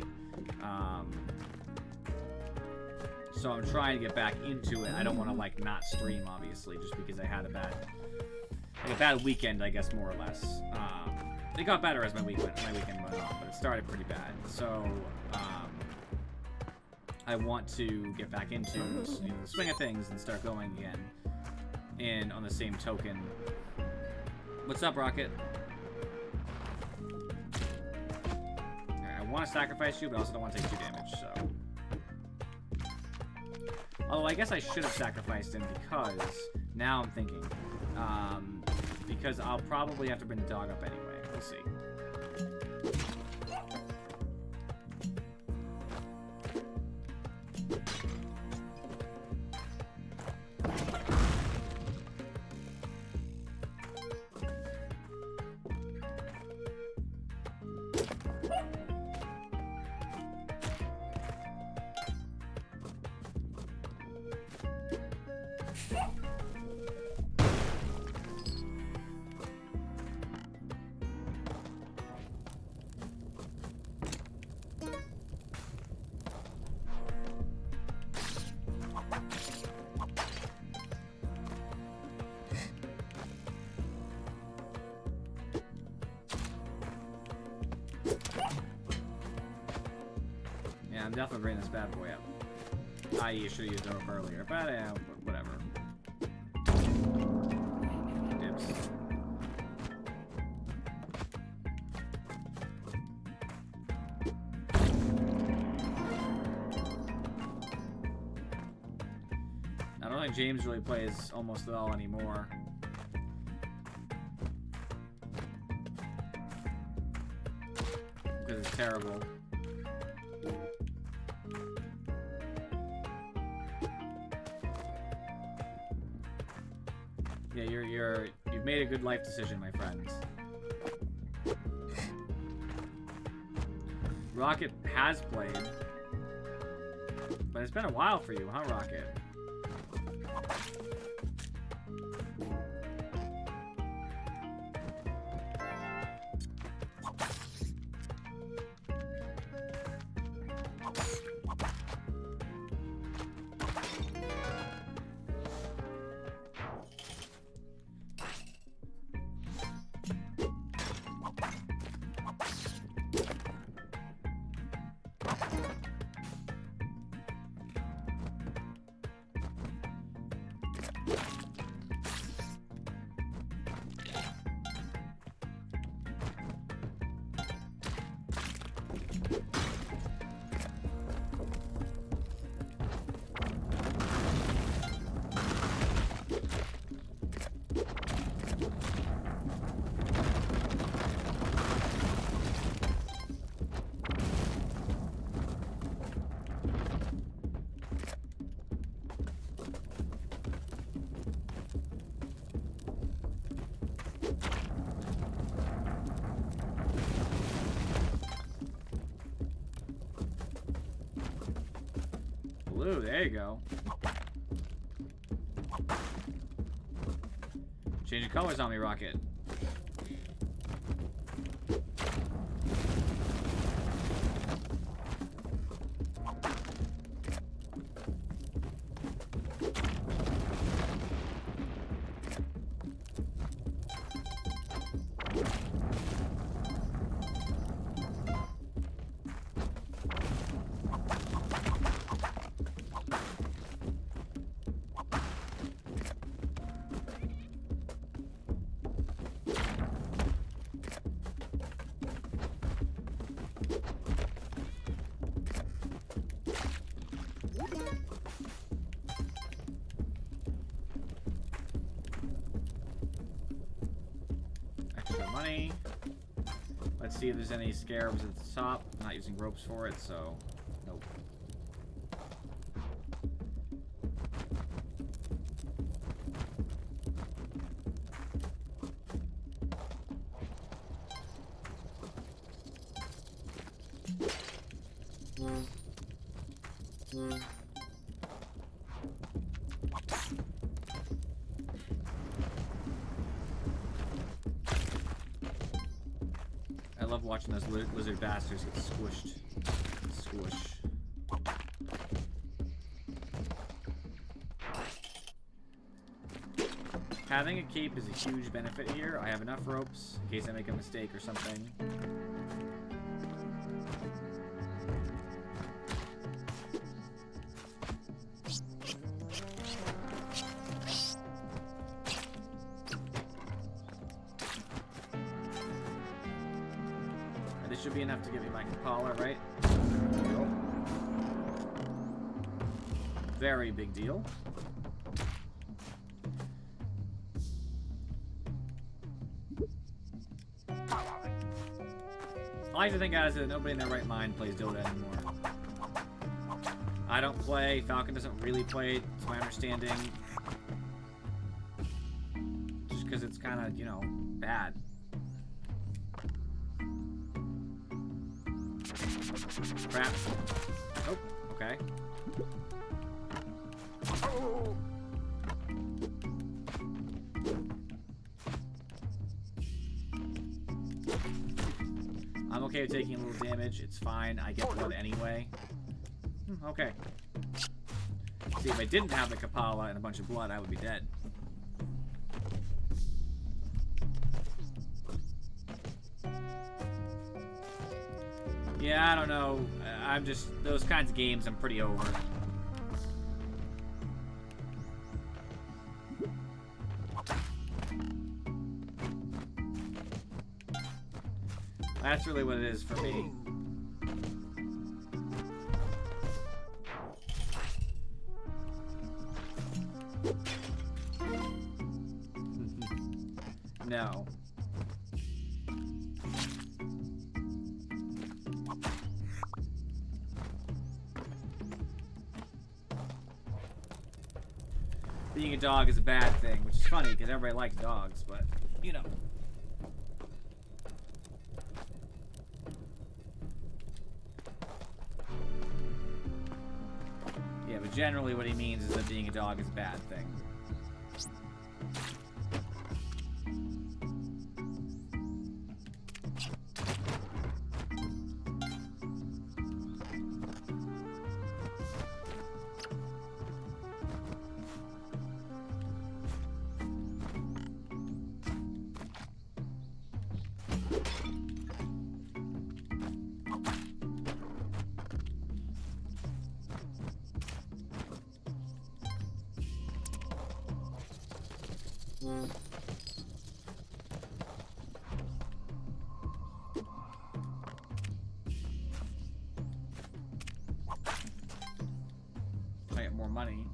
So I'm trying to get back into it. I don't want to, like, not stream, obviously, just because I had a bad weekend, I guess, more or less. It got better as my weekend went on, but it started pretty bad. So, I want to get back into, you know, the swing of things and start going again. And on the same token, what's up, Rocket? Alright, I want to sacrifice you, but I also don't want to take 2 damage, so. Although I guess I should have sacrificed him because, now I'm thinking, because I'll probably have to bring the dog up anyway. We'll see. Yeah, I'm definitely bringing this bad boy up. I.e., should have used it up earlier, but whatever. Dips. I don't think James really plays almost at all anymore. Because it's terrible. Yeah, you've made a good life decision, my friends. Rocket has played, but it's been a while for you, huh, Rocket? Blue, there you go. Changing colors on me, Rocket. Money. Let's see if there's any scarabs at the top. I'm not using ropes for it, so nope. I love watching those lizard bastards get squished. Squish. Having a cape is a huge benefit here. I have enough ropes in case I make a mistake or something. This should be enough to give me my Kapala, right? Very big deal. I like to think, guys, that nobody in their right mind plays Dota anymore. I don't play. Falcon doesn't really play, to my understanding. Just because it's kind of, you know, bad. Crap. Oh, okay. I'm okay with taking a little damage. It's fine. I get blood anyway. Okay. See, if I didn't have the Kapala and a bunch of blood, I would be dead. Yeah, I don't know. I'm just... Those kinds of games I'm pretty over. That's really what it is for me. No. Being a dog is a bad thing, which is funny because everybody likes dogs, but, you know. Yeah, but generally what he means is that being a dog is a bad thing. I get more money.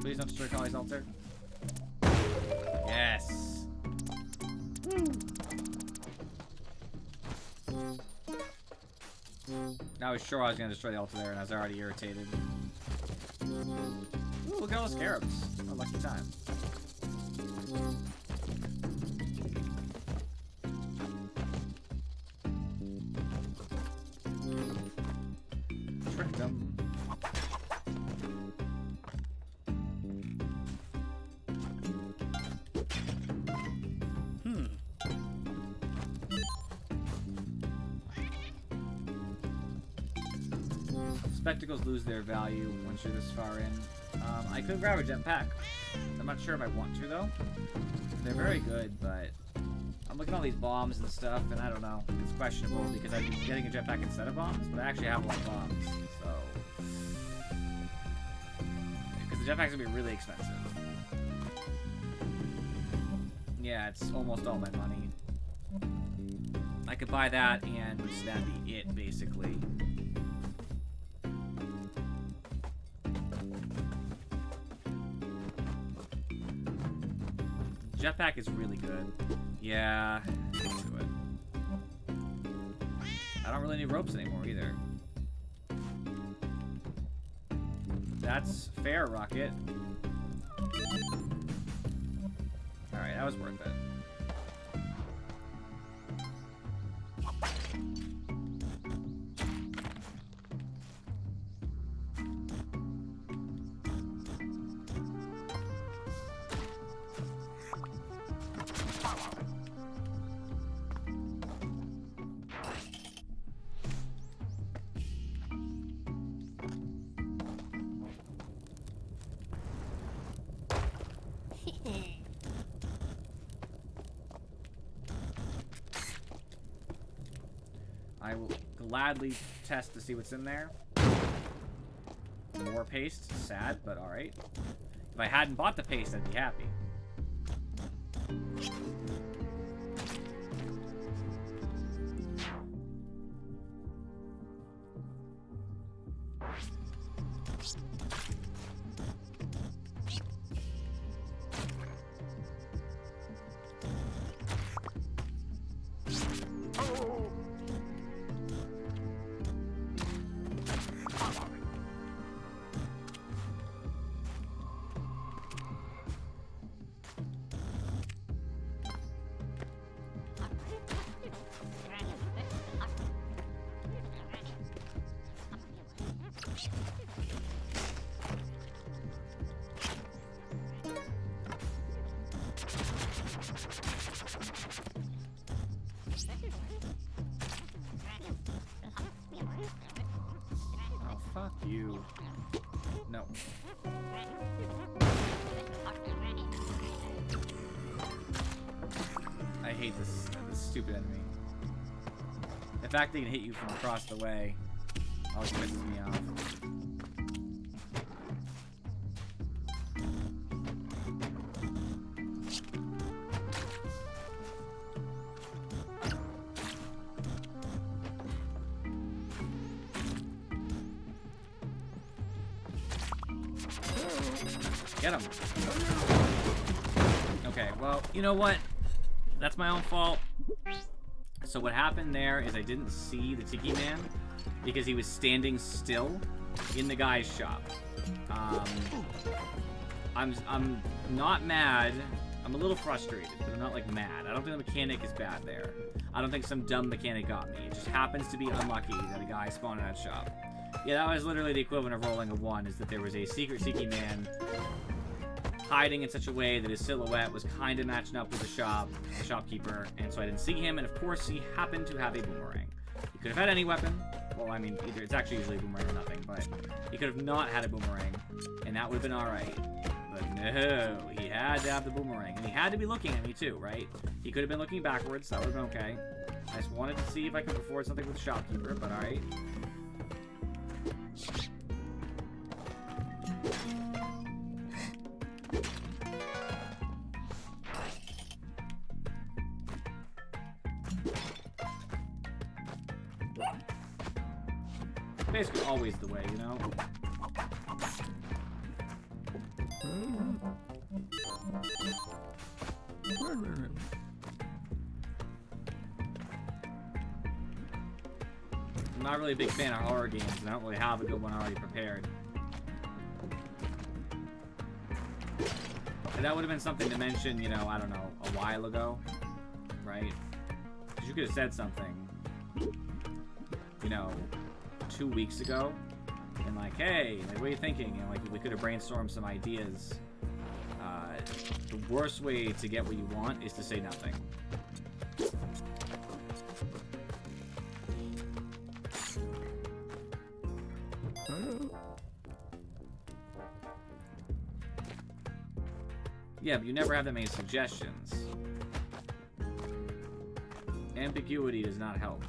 Please don't destroy Kali's altar. Yes. I was sure I was going to destroy the altar there, and I was already irritated. Ooh, look at all the scarabs. A lucky time. Tricked them. Spectacles lose their value once you're this far in. I could grab a jetpack. I'm not sure if I want to, though. They're very good, but I'm looking at all these bombs and stuff, and I don't know. It's questionable because I'd be getting a jetpack instead of bombs, but I actually have a lot of bombs, so... Because the jetpack's gonna be really expensive. Yeah, it's almost all my money. I could buy that, and that'd be it, basically. Jetpack is really good. Yeah, let's do it. I don't really need ropes anymore either. That's fair, Rocket. Alright, that was worth it. I will gladly test to see what's in there. More paste. Sad, but alright. If I hadn't bought the paste, I'd be happy. you. No. I hate this stupid enemy. The fact they can hit you from across the way always pisses me off. Get him. Okay, well, you know what? That's my own fault. So what happened there is I didn't see the Tiki Man because he was standing still in the guy's shop. I'm not mad. I'm a little frustrated, but I'm not like mad. I don't think the mechanic is bad there. I don't think some dumb mechanic got me. It just happens to be unlucky that a guy spawned in that shop. Yeah, that was literally the equivalent of rolling a 1, is that there was a secret Tiki Man hiding in such a way that his silhouette was kind of matching up with the shopkeeper, and so I didn't see him, and of course he happened to have a boomerang. He could have had any weapon. Well, I mean, either it's actually usually a boomerang or nothing, but he could have not had a boomerang, and that would have been alright. But no, he had to have the boomerang, and he had to be looking at me too, right? He could have been looking backwards, that would have been okay. I just wanted to see if I could afford something with the shopkeeper, but alright. Basically always the way, you know? I'm not really a big fan of horror games, and I don't really have a good one already prepared. And that would have been something to mention, you know, I don't know, a while ago, right? Because you could have said something, you know, 2 weeks ago, and like, hey, like, what are you thinking? And like, we could have brainstormed some ideas. The worst way to get what you want is to say nothing. Yeah, but you never have that many suggestions. Ambiguity does not help.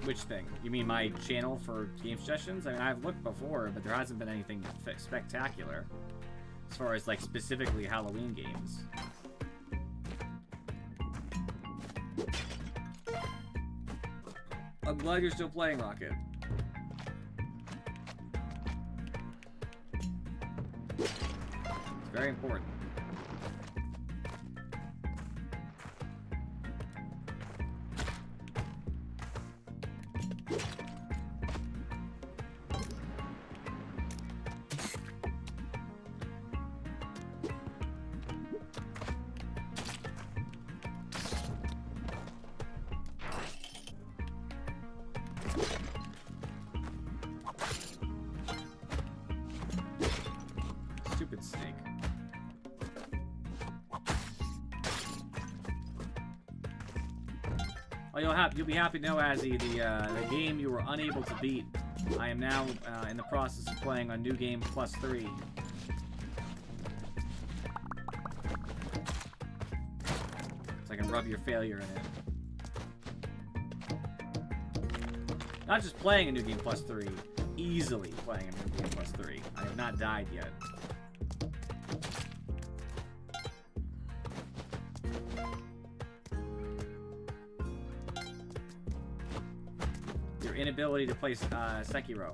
Which thing? You mean my channel for game suggestions? I mean, I've looked before, but there hasn't been anything spectacular as far as, like, specifically Halloween games. I'm glad you're still playing, Rocket. It's very important. Stupid snake. Oh, you'll be happy to know, Azzy, the game you were unable to beat, I am now in the process of playing on New Game +3. So I can rub your failure in it. Not just playing a New Game +3, easily playing a New Game +3. I have not died yet. Your inability to play Sekiro.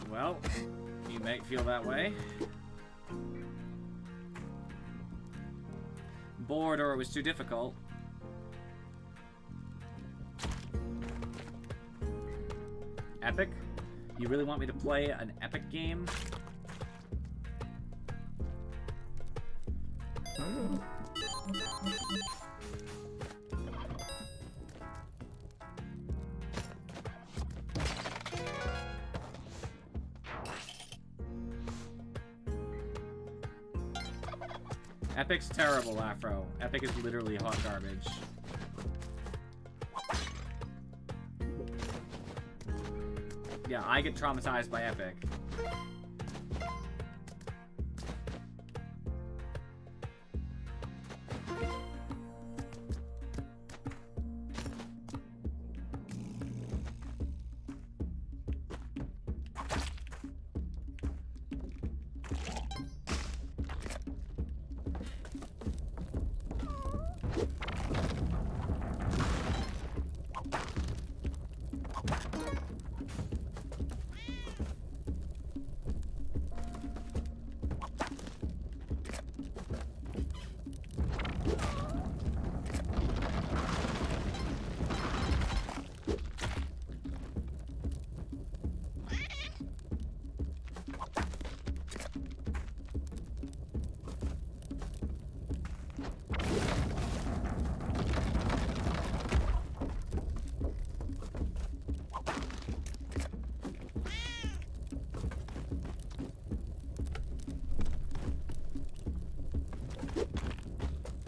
Well, you might feel that way. Bored or it was too difficult. Epic? You really want me to play an epic game? Epic's terrible, Afro. Epic is literally hot garbage. Yeah, I get traumatized by Epic.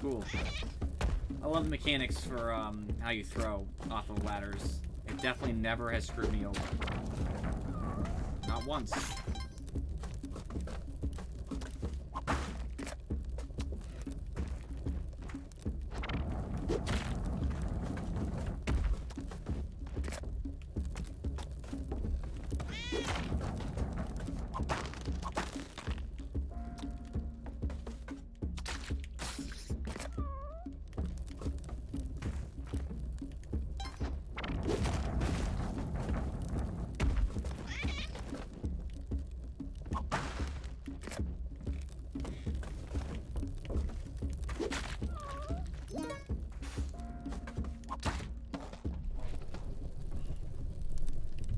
Cool. I love the mechanics for how you throw off of ladders. It definitely never has screwed me over. Not once.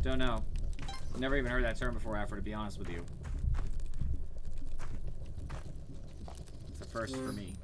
Don't know. Never even heard that term before, Afro, to be honest with you. It's a first for me.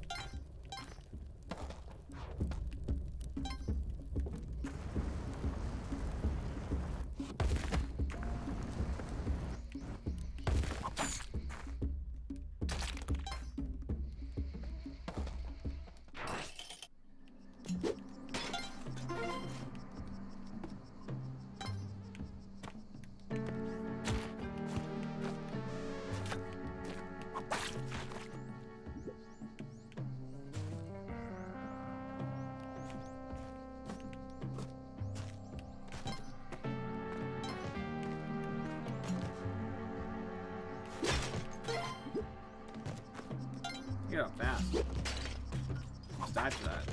Get up fast. Just died for that.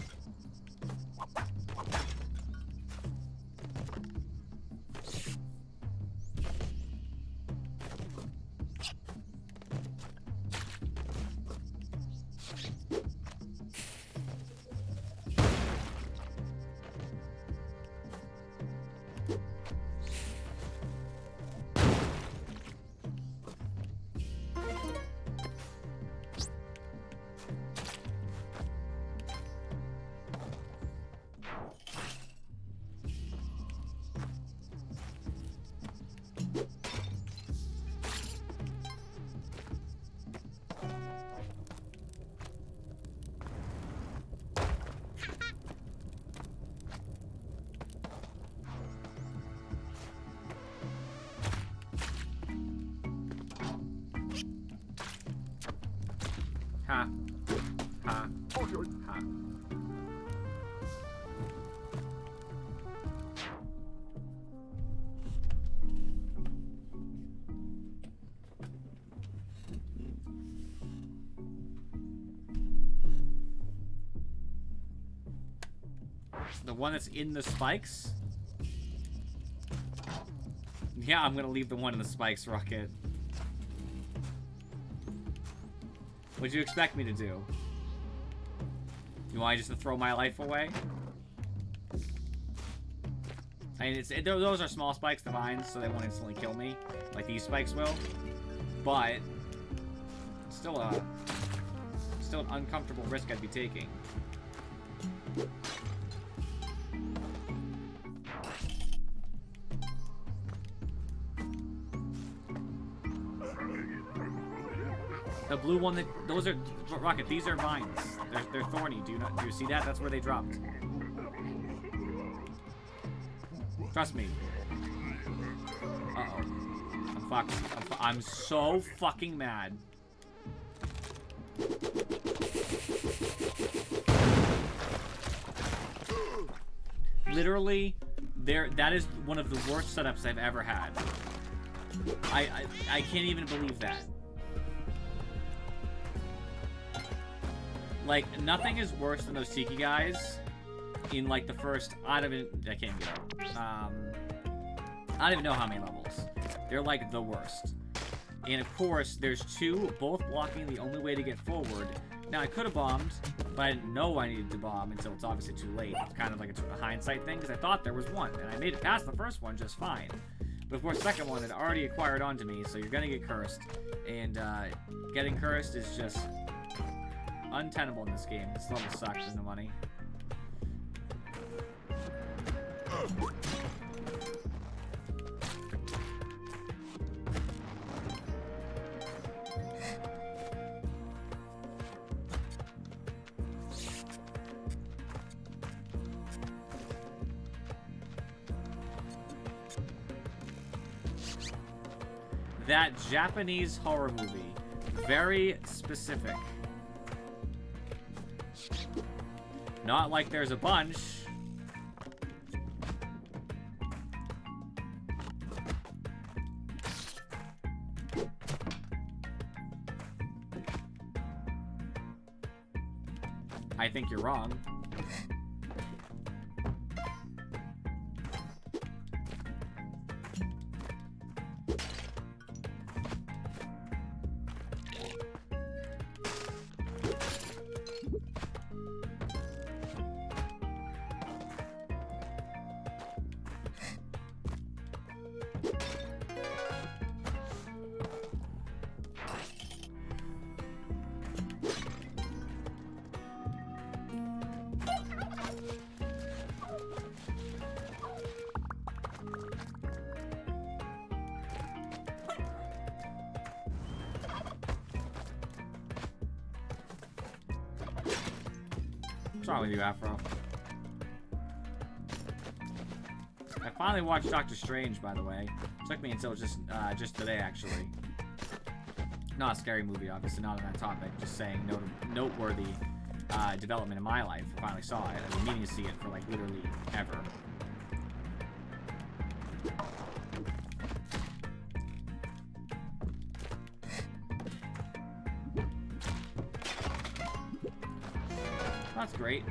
Ha. Ha. Ha. The one that's in the spikes? Yeah, I'm gonna leave the one in the spikes, Rocket. What'd you expect me to do? You want me just to throw my life away? I mean, those are small spikes, the vines, so they won't instantly kill me, like these spikes will. But still an uncomfortable risk I'd be taking. The blue one, those are Rocket. These are vines. They're thorny. Do you see that? That's where they dropped. Trust me. Uh-oh. I'm fucked. I'm so fucking mad. Literally, that is one of the worst setups I've ever had. I can't even believe that. Like, nothing is worse than those Tiki guys in, like, the first... I can't get out. I don't even know how many levels. They're, like, the worst. And, of course, there's two, both blocking the only way to get forward. Now, I could have bombed, but I didn't know I needed to bomb until it's obviously too late. It's kind of like a hindsight thing, because I thought there was one, and I made it past the first one just fine. But, of course, the second one had already acquired onto me, so you're gonna get cursed. And, getting cursed is just... untenable in this game. This level sucks. There's no money. That Japanese horror movie. Very specific. Not like there's a bunch. I think you're wrong. What's wrong with you, Afro? I finally watched Doctor Strange, by the way. It took me until just today, actually. Not a scary movie, obviously, not on that topic. Just saying noteworthy development in my life. I finally saw it. I've been meaning to see it for, like, literally ever. That's great.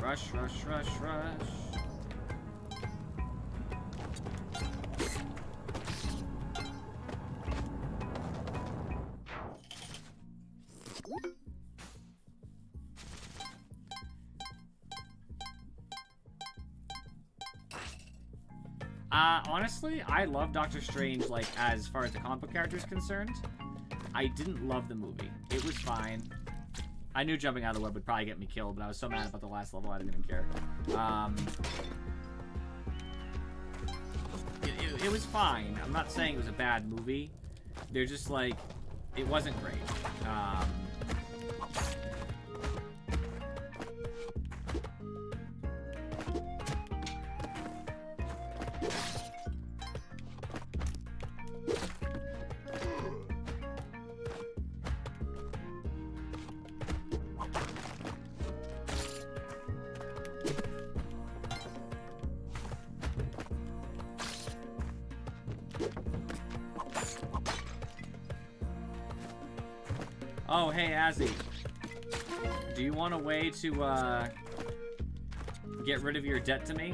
Rush, rush, rush, rush. Honestly, I love Doctor Strange, like, as far as the comic book character is concerned. I didn't love the movie. It was fine. I knew jumping out of the web would probably get me killed, but I was so mad about the last level I didn't even care. It was fine. I'm not saying it was a bad movie. They're just, like, it wasn't great. Oh, hey, Azzy. Do you want a way to, get rid of your debt to me?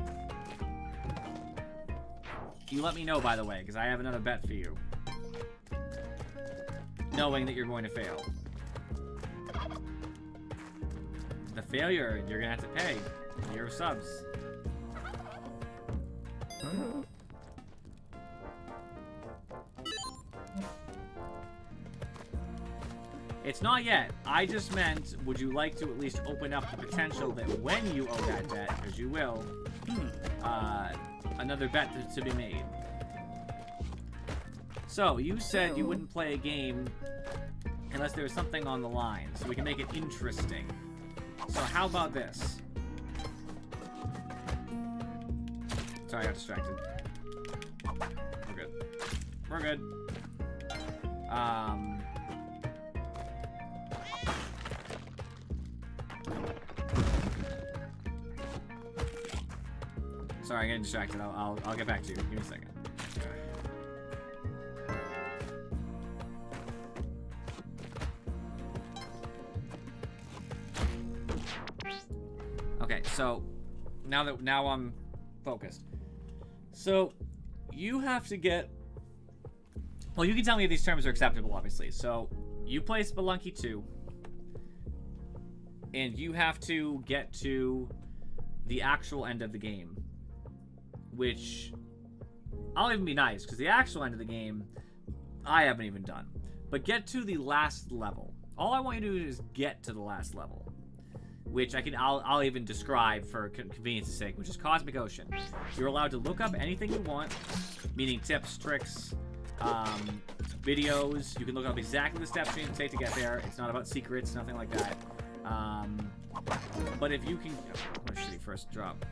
You let me know, by the way, because I have another bet for you. Knowing that you're going to fail. the failure, you're gonna have to pay your subs. It's not yet. I just meant, would you like to at least open up the potential that when you owe that debt, because you will, another bet to be made. So, you said you wouldn't play a game unless there was something on the line, so we can make it interesting. So how about this? Sorry, I got distracted. We're good. We're good. Sorry, I'm getting distracted. I'll get back to you. Give me a second. Okay, so now I'm focused. So you have to get. Well, you can tell me if these terms are acceptable, obviously. So you play Spelunky 2, and you have to get to the actual end of the game, which I'll even be nice because the actual end of the game I haven't even done. But get to the last level. All I want you to do is get to the last level, which I'll even describe for convenience's sake, which is Cosmic Ocean. You're allowed to look up anything you want, meaning tips, tricks, videos. You can look up exactly the steps you need to take to get there. It's not about secrets, nothing like that. But if you can, what should he first drop?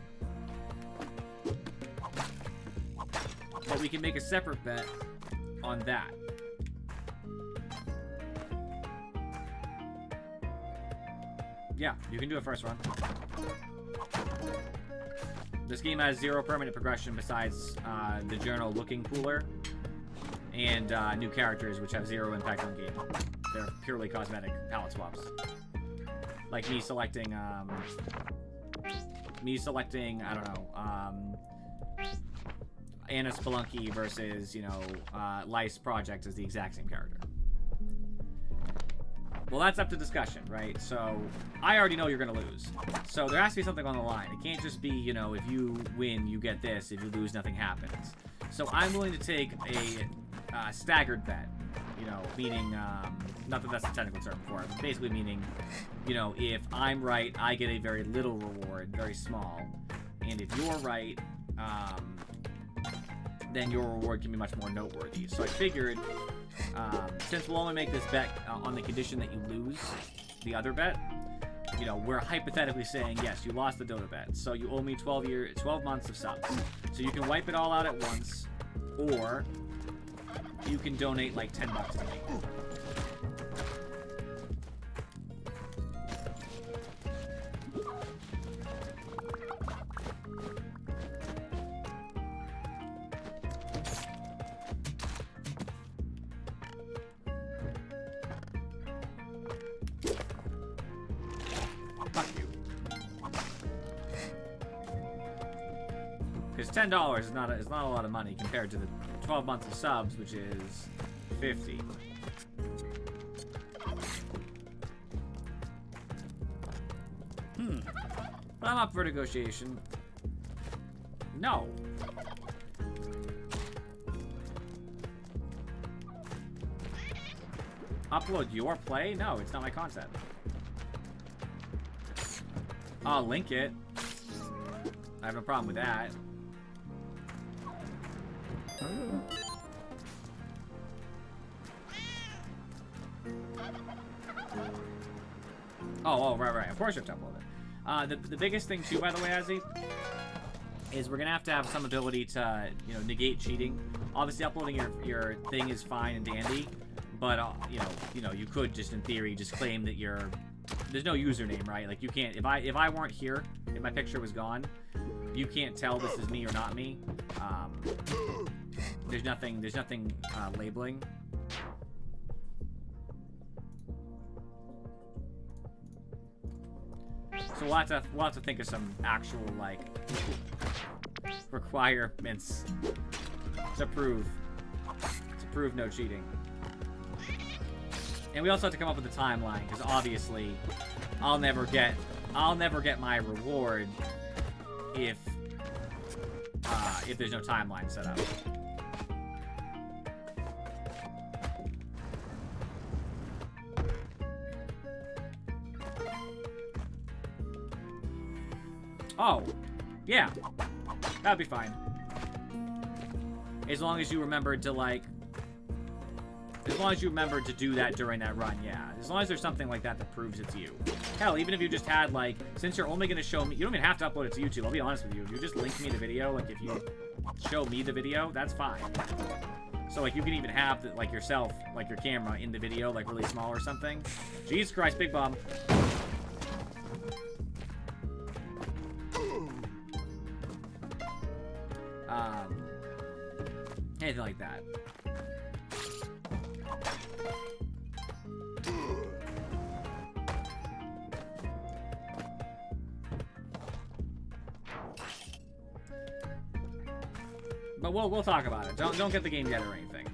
But we can make a separate bet on that. Yeah, you can do a first run. This game has 0 permanent progression besides the journal looking cooler and new characters which have 0 impact on game. They're purely cosmetic palette swaps. Like me selecting, I don't know, Anna Spelunky versus, you know, Lice Project is the exact same character. Well, that's up to discussion, right? So, I already know you're going to lose. So, there has to be something on the line. It can't just be, you know, if you win, you get this. If you lose, nothing happens. So, I'm willing to take a staggered bet. You know, meaning, not that that's the technical term for it. Basically meaning, you know, if I'm right, I get a very little reward, very small. And if you're right, then your reward can be much more noteworthy. So, I figured, since we'll only make this bet on the condition that you lose the other bet, you know, we're hypothetically saying, yes, you lost the Dota bet, so you owe me 12 months of subs. So you can wipe it all out at once, or you can donate like $10 to me. Because $10 is not a lot of money compared to the 12 months of subs, which is 50. But I'm up for negotiation. No. Upload your play? No, it's not my concept. I'll link it. I have no problem with that. Oh, right. Of course you have to upload it. The biggest thing too, by the way, Azzy, is we're gonna have to have some ability to, you know, negate cheating. Obviously, uploading your thing is fine and dandy, but you know, you could just in theory just claim that there's no username, right? Like you can't. If I weren't here, if my picture was gone, you can't tell this is me or not me. There's nothing labeling. So we'll have to think of some actual like requirements to prove no cheating. And we also have to come up with a timeline, because obviously I'll never get I'll never get my reward if there's no timeline set up. Oh, yeah, that'd be fine. As long as you remembered to, like, as long as you remembered to do that during that run, yeah. As long as there's something like that that proves it's you. Hell, even if you just had, like, since you're only going to show me, you don't even have to upload it to YouTube, I'll be honest with you. If you just link me the video, like, if you show me the video, that's fine. So, like, you can even have, the, like, yourself, like, your camera in the video, like, really small or something. Jesus Christ, big bomb. Anything like that. But we'll talk about it. Don't get the game yet or anything.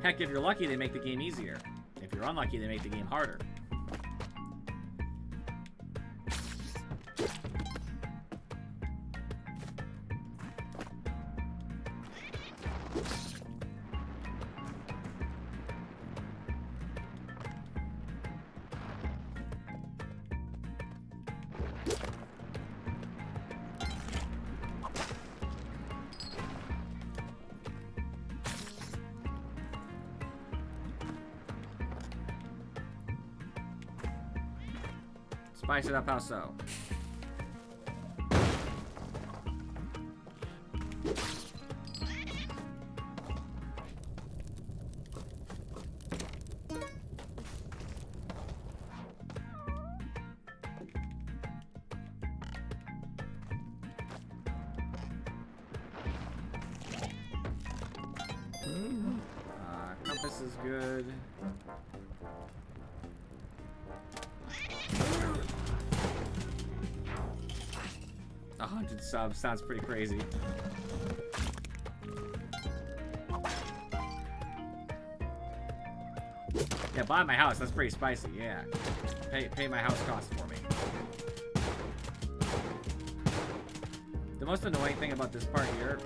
Heck, if you're lucky, they make the game easier. If you're unlucky, they make the game harder. Spice it up, how so? Compass is good. 100 subs sounds pretty crazy. Yeah, buy my house. That's pretty spicy. Yeah, pay my house cost for me. The most annoying thing about this part here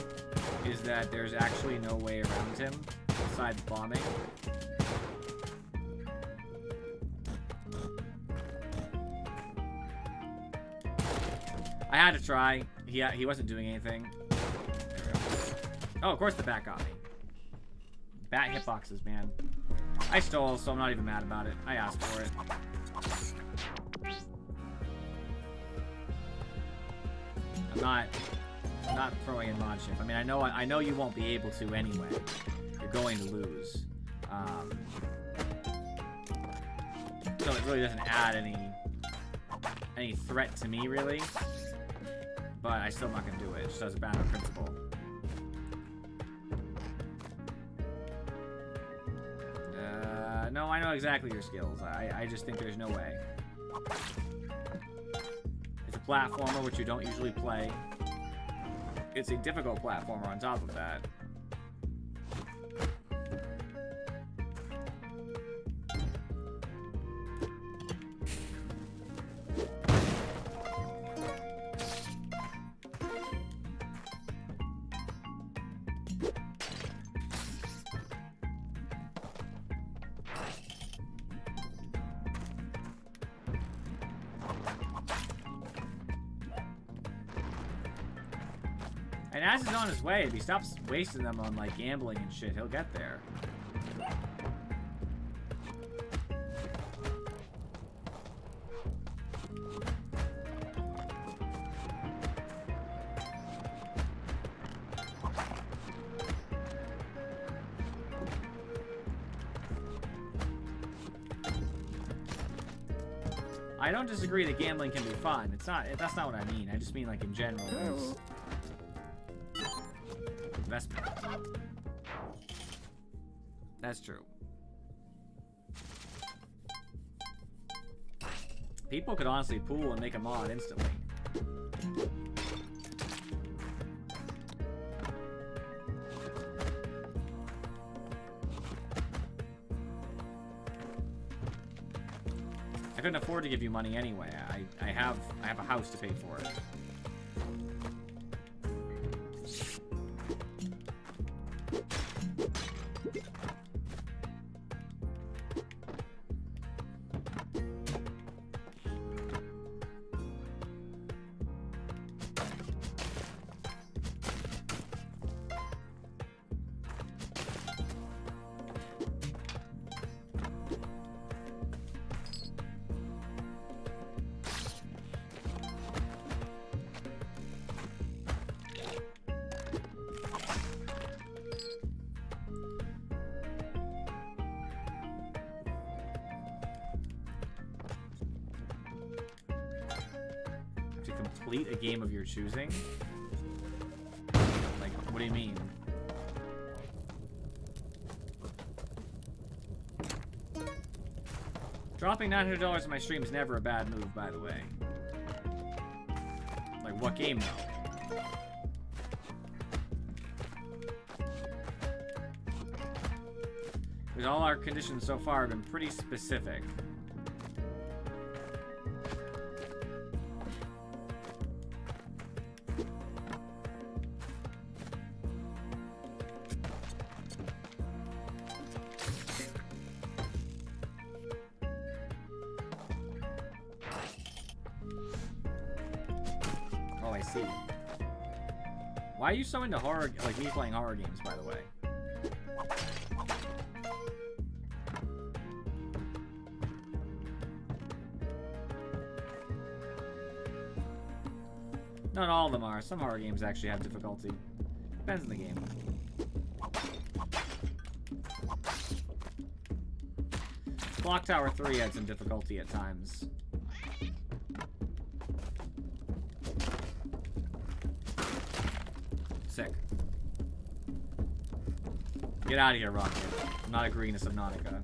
is that there's actually no way around him besides bombing. I had to try. He wasn't doing anything. There we go. Oh, of course the bat got me. Bat hitboxes, man. I stole, so I'm not even mad about it. I asked for it. I'm not throwing in mod shift. I mean, I know you won't be able to anyway. You're going to lose. So it really doesn't add any threat to me, really. But I still not gonna do it, just as a matter of principle. No, I know exactly your skills. I just think there's no way. It's a platformer, which you don't usually play. It's a difficult platformer on top of that. And as he's on his way, if he stops wasting them on, like, gambling and shit, he'll get there. I don't disagree that gambling can be fun. That's not what I mean. I just mean, like, in general. Investment. That's true. People could honestly pool and make a mod instantly. I couldn't afford to give you money anyway. I have a house to pay for it. Complete a game of your choosing? Like, what do you mean? Dropping $900 in my stream is never a bad move, by the way. Like, what game, though? Because all our conditions so far have been pretty specific. Why are you so into horror, like me playing horror games, by the way? Not all of them are. Some horror games actually have difficulty. Depends on the game. Clock Tower 3 had some difficulty at times. Sick. Get out of here, Rocket. I'm not agreeing to Subnautica.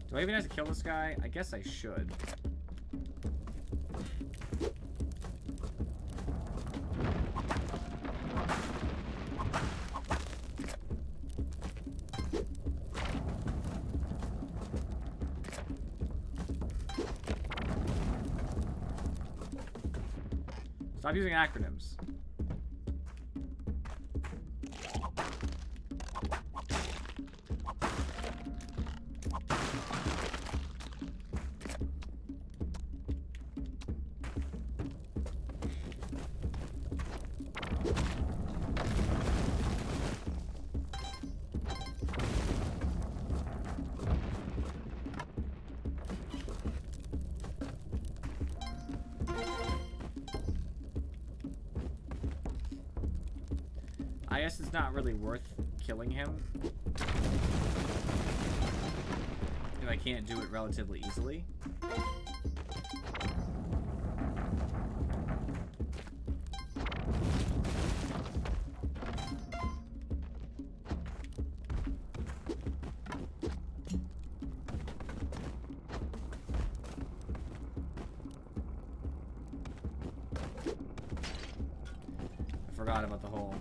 Do I even have to kill this guy? I guess I should. Stop using acronyms. I guess it's not really worth killing him if I can't do it relatively easily. I forgot about the whole...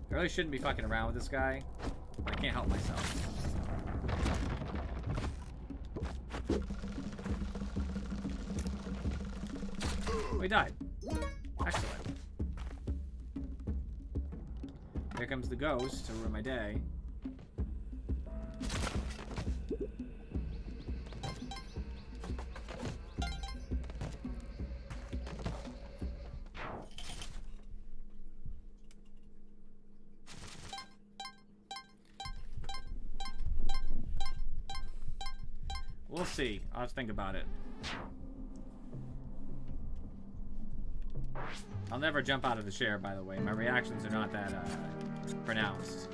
I really shouldn't be fucking around with this guy. I can't help myself. Oh, he died. Excellent. Here comes the ghost to ruin my day. We'll see. I'll have to think about it. I'll never jump out of the chair, by the way. My reactions are not that pronounced.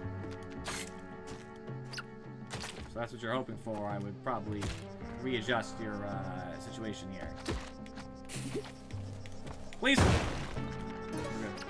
So that's what you're hoping for. I would probably readjust your situation here. Please! We're good.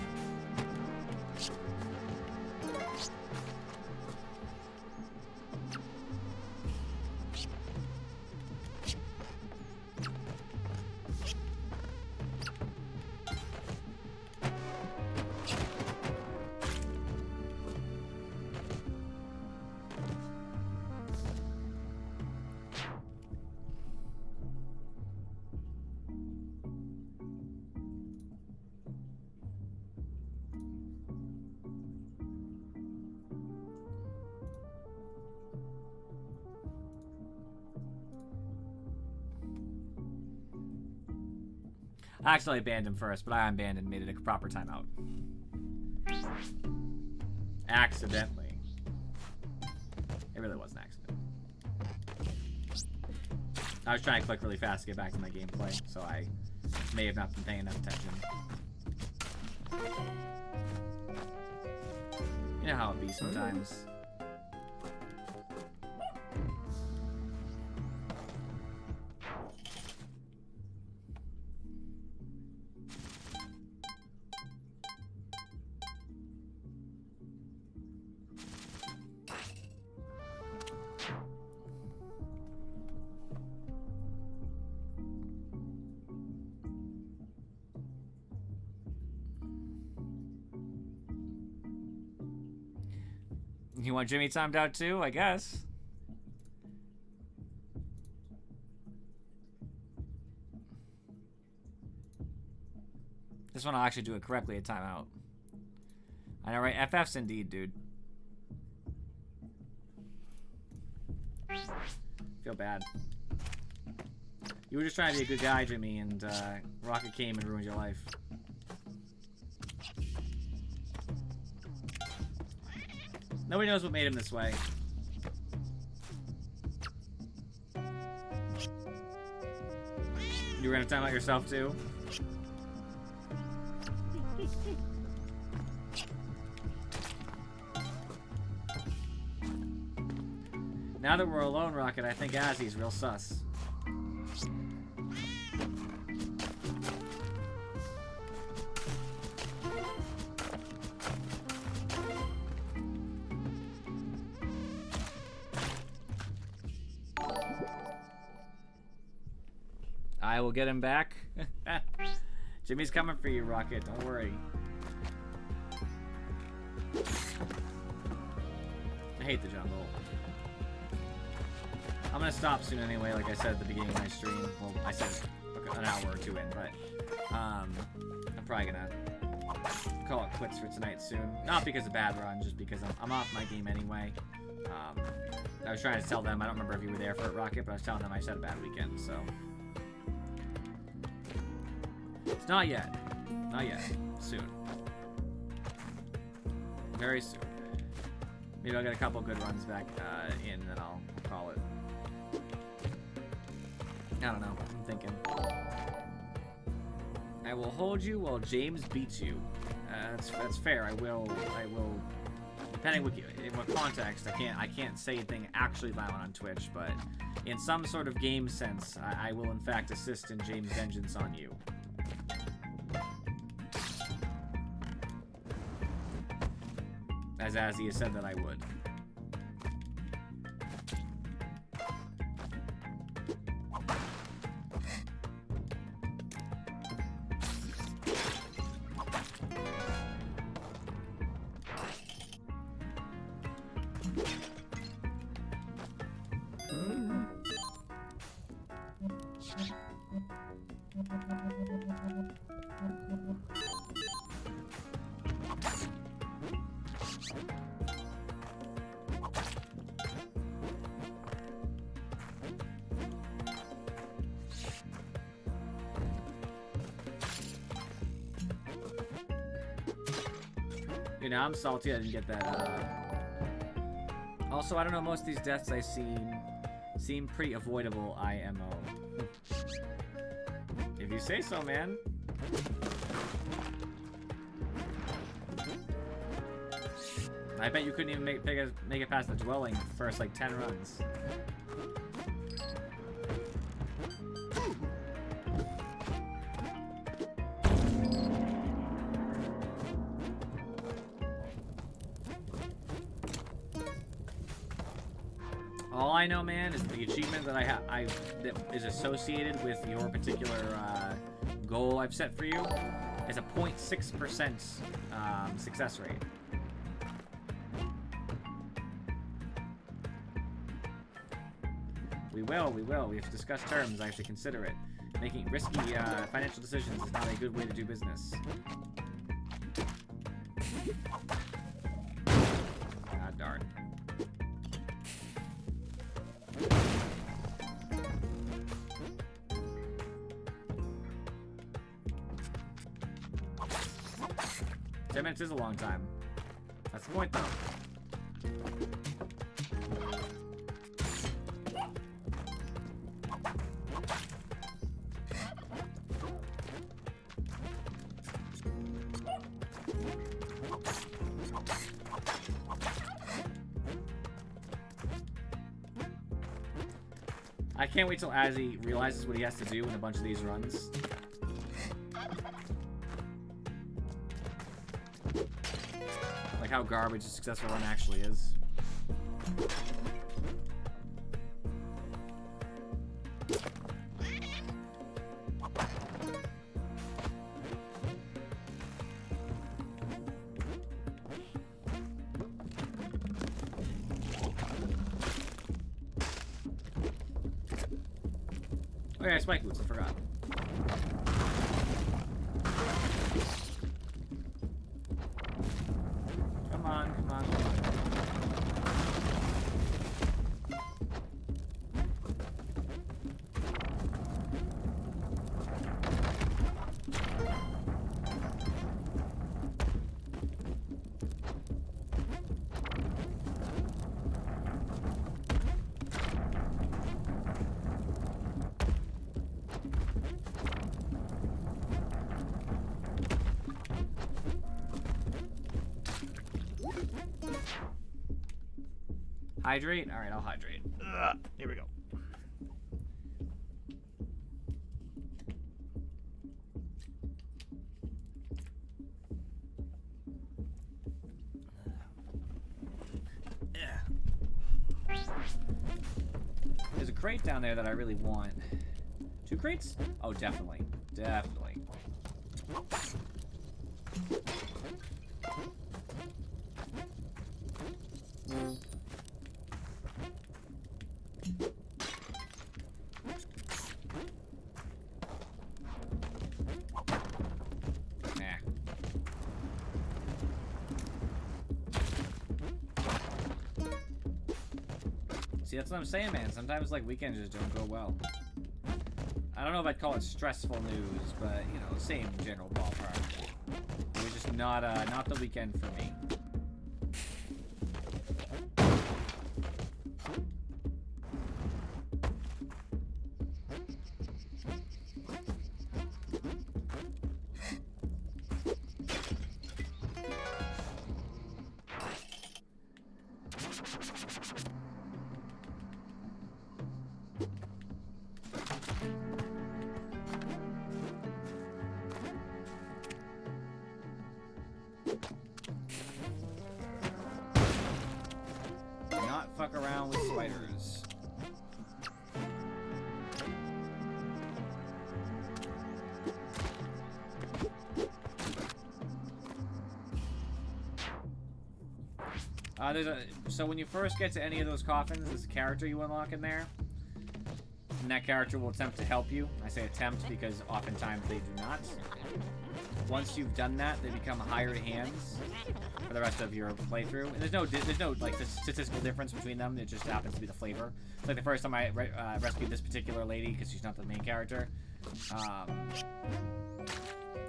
I accidentally banned him first, but I unbanned and made it a proper timeout. Accidentally. It really was an accident. I was trying to click really fast to get back to my gameplay, so I may have not been paying enough attention. You know how it be sometimes. You want Jimmy timed out too, I guess. This one I'll actually do it correctly at timeout. I know, right? FF's indeed, dude. Feel bad. You were just trying to be a good guy, Jimmy, and Rocket came and ruined your life. Nobody knows what made him this way. You were gonna time out yourself too? Now that we're alone, Rocket, I think Azzy's real sus. I will get him back. Jimmy's coming for you, Rocket. Don't worry. I hate the jungle. I'm gonna stop soon anyway, like I said at the beginning of my stream. Well, I said an hour or two in, but I'm probably gonna call it quits for tonight soon. Not because of bad run, just because I'm off my game anyway. I was trying to tell them, I don't remember if you were there for it, Rocket, but I was telling them I just had a bad weekend, so. It's not yet. Not yet. Soon. Very soon. Maybe I'll get a couple good runs back in, and then I'll call it. I don't know. I'm thinking. I will hold you while James beats you. That's fair. I will. Depending in what context, I can't say anything actually violent on Twitch, but in some sort of game sense, I will in fact assist in James' vengeance on you. As Azzy has said that I would. You know, I'm salty I didn't get that. Also, I don't know, most of these deaths I seem pretty avoidable IMO. If you say so, man. I bet you couldn't even make it past the dwelling the first like 10 runs. All I know, man, is the achievement that that is associated with your particular goal I've set for you is a 0.6% success rate. We will. We have to discuss terms. I have to consider it. Making risky financial decisions is not a good way to do business. God darn. Ten minutes is a long time. That's the point, though. I can't wait till Azzy realizes what he has to do in a bunch of these runs. Like how garbage a successful run actually is. Oh yeah, spike boots, I forgot. Come on, come on, come on. Hydrate? Alright, I'll hydrate. Here we go. There's a crate down there that I really want. 2 crates? Oh, definitely. Definitely. See, that's what I'm saying, man. Sometimes, like, weekends just don't go well. I don't know if I'd call it stressful news, but, you know, same general ballpark. It was just not the weekend for me. Fuck around with spiders. So when you first get to any of those coffins, there's a character you unlock in there, and that character will attempt to help you. I say attempt because oftentimes they do not. Once you've done that, they become hired hands for the rest of your playthrough. And there's no like statistical difference between them. It just happens to be the flavor. It's like the first time I rescued this particular lady because she's not the main character.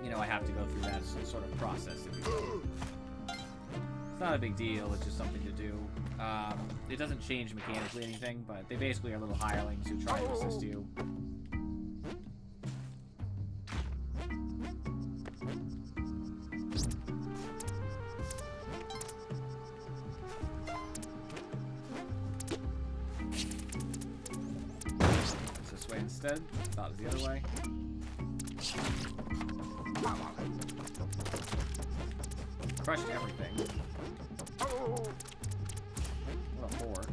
You know, I have to go through that sort of process. It's not a big deal. It's just something to do. It doesn't change mechanically anything, but they basically are little hirelings who try to assist you. instead. Thought it was the other way. Crushed everything. What a whore.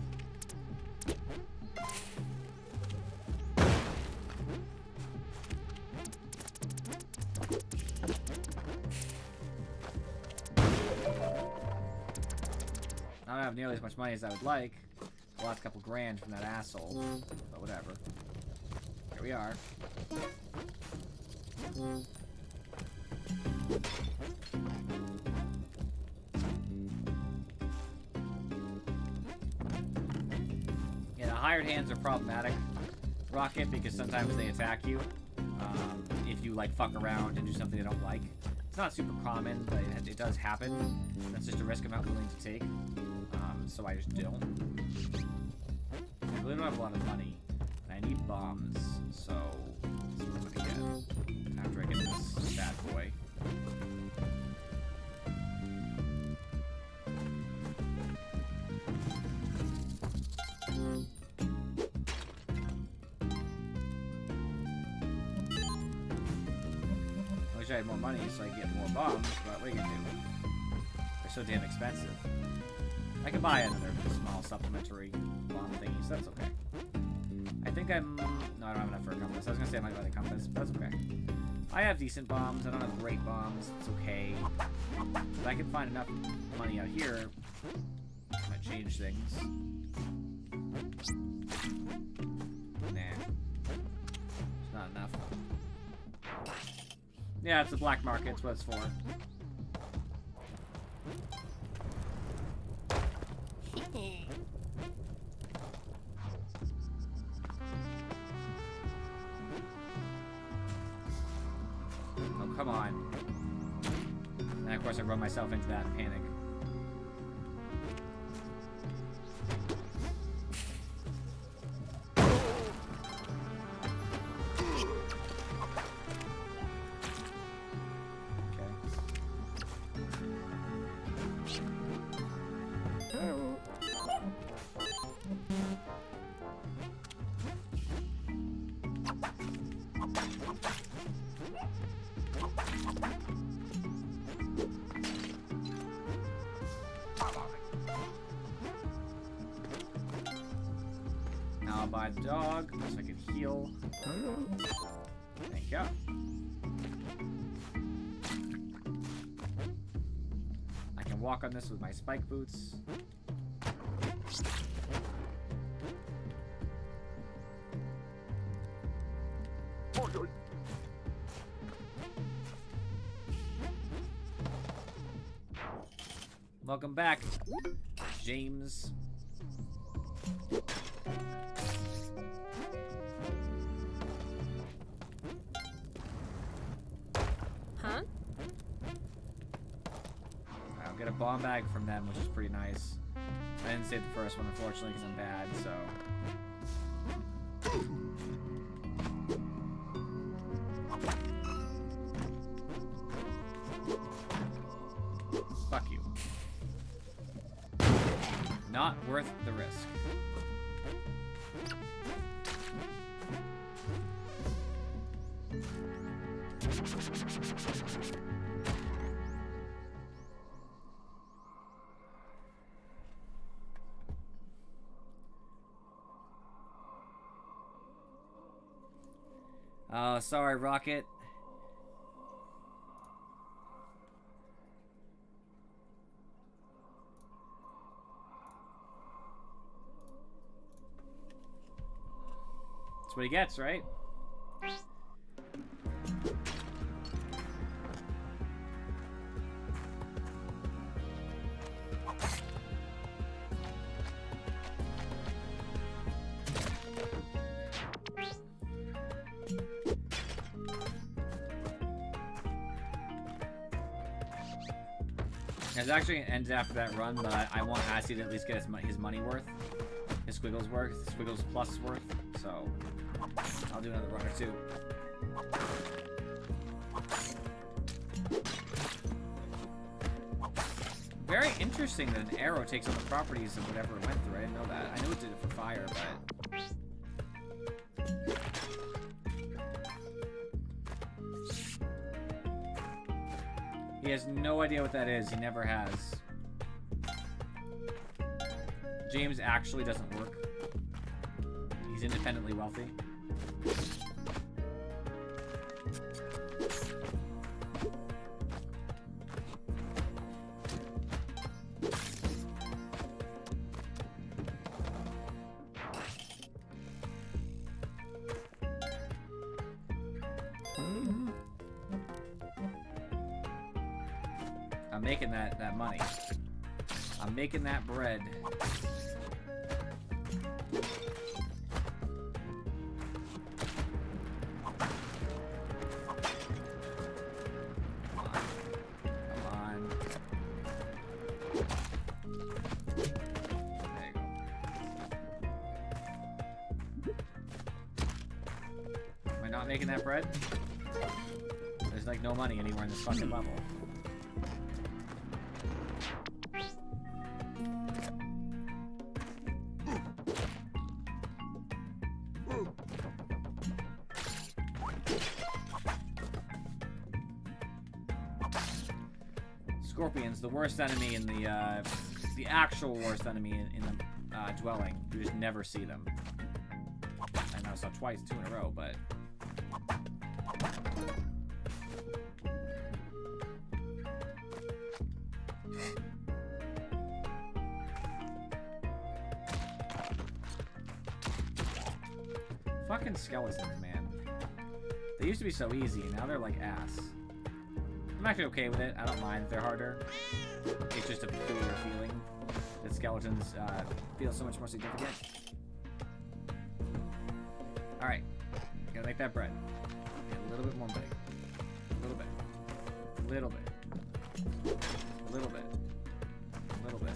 I don't have nearly as much money as I would like. I lost a couple grand from that asshole. But whatever. Here we are. Yeah, the hired hands are problematic, Rocket, because sometimes they attack you. If you, like, fuck around and do something they don't like. It's not super common, but it does happen. That's just a risk I'm not willing to take. So I just don't. I really don't have a lot of money. And I need bombs, so that's what I'm gonna get after I get this bad boy. I wish I had more money so I could get more bombs, but what are you gonna do? They're so damn expensive. I can buy another small supplementary bomb thingy, so that's okay. I think I'm... No, I don't have enough for a compass. I was gonna say I might buy the compass, but that's okay. I have decent bombs. I don't have great bombs. It's okay. If I can find enough money out here, it might change things. Nah. It's not enough. Yeah, it's the black market. It's what it's for. Oh, come on. And of course I run myself into that in panic. Now I'll buy the dog so I can heal. Thank you. I can walk on this with my spike boots. Welcome back, James. Huh? I'll get a bomb bag from them, which is pretty nice. I didn't save the first one, unfortunately, because I'm bad, so... Fuck you. Not worth the risk. Oh, sorry, Rocket. That's what he gets, right? It's actually ended after that run, but I want Assy to at least get his money worth. His Squiggles worth. Squiggles plus worth. So, I'll do another run or two. Very interesting that an arrow takes on the properties of whatever it went through. I didn't know that. I knew it did it for fire, but... He has no idea what that is. He never has. James actually doesn't work. He's independently wealthy. I'm making that money. I'm making that bread. Come on. There you go. Am I not making that bread? There's like no money anywhere in this fucking level. Scorpions, the worst enemy in the actual worst enemy in the dwelling. You just never see them. I know I saw twice, 2 in a row, but fucking skeletons, man. They used to be so easy, and now they're like ass. I'm actually okay with it. I don't mind if they're harder. It's just a peculiar feeling that skeletons feel so much more significant. Alright. Gotta make that bread. Get a little bit more money. A little bit. A little bit. A little bit. A little bit.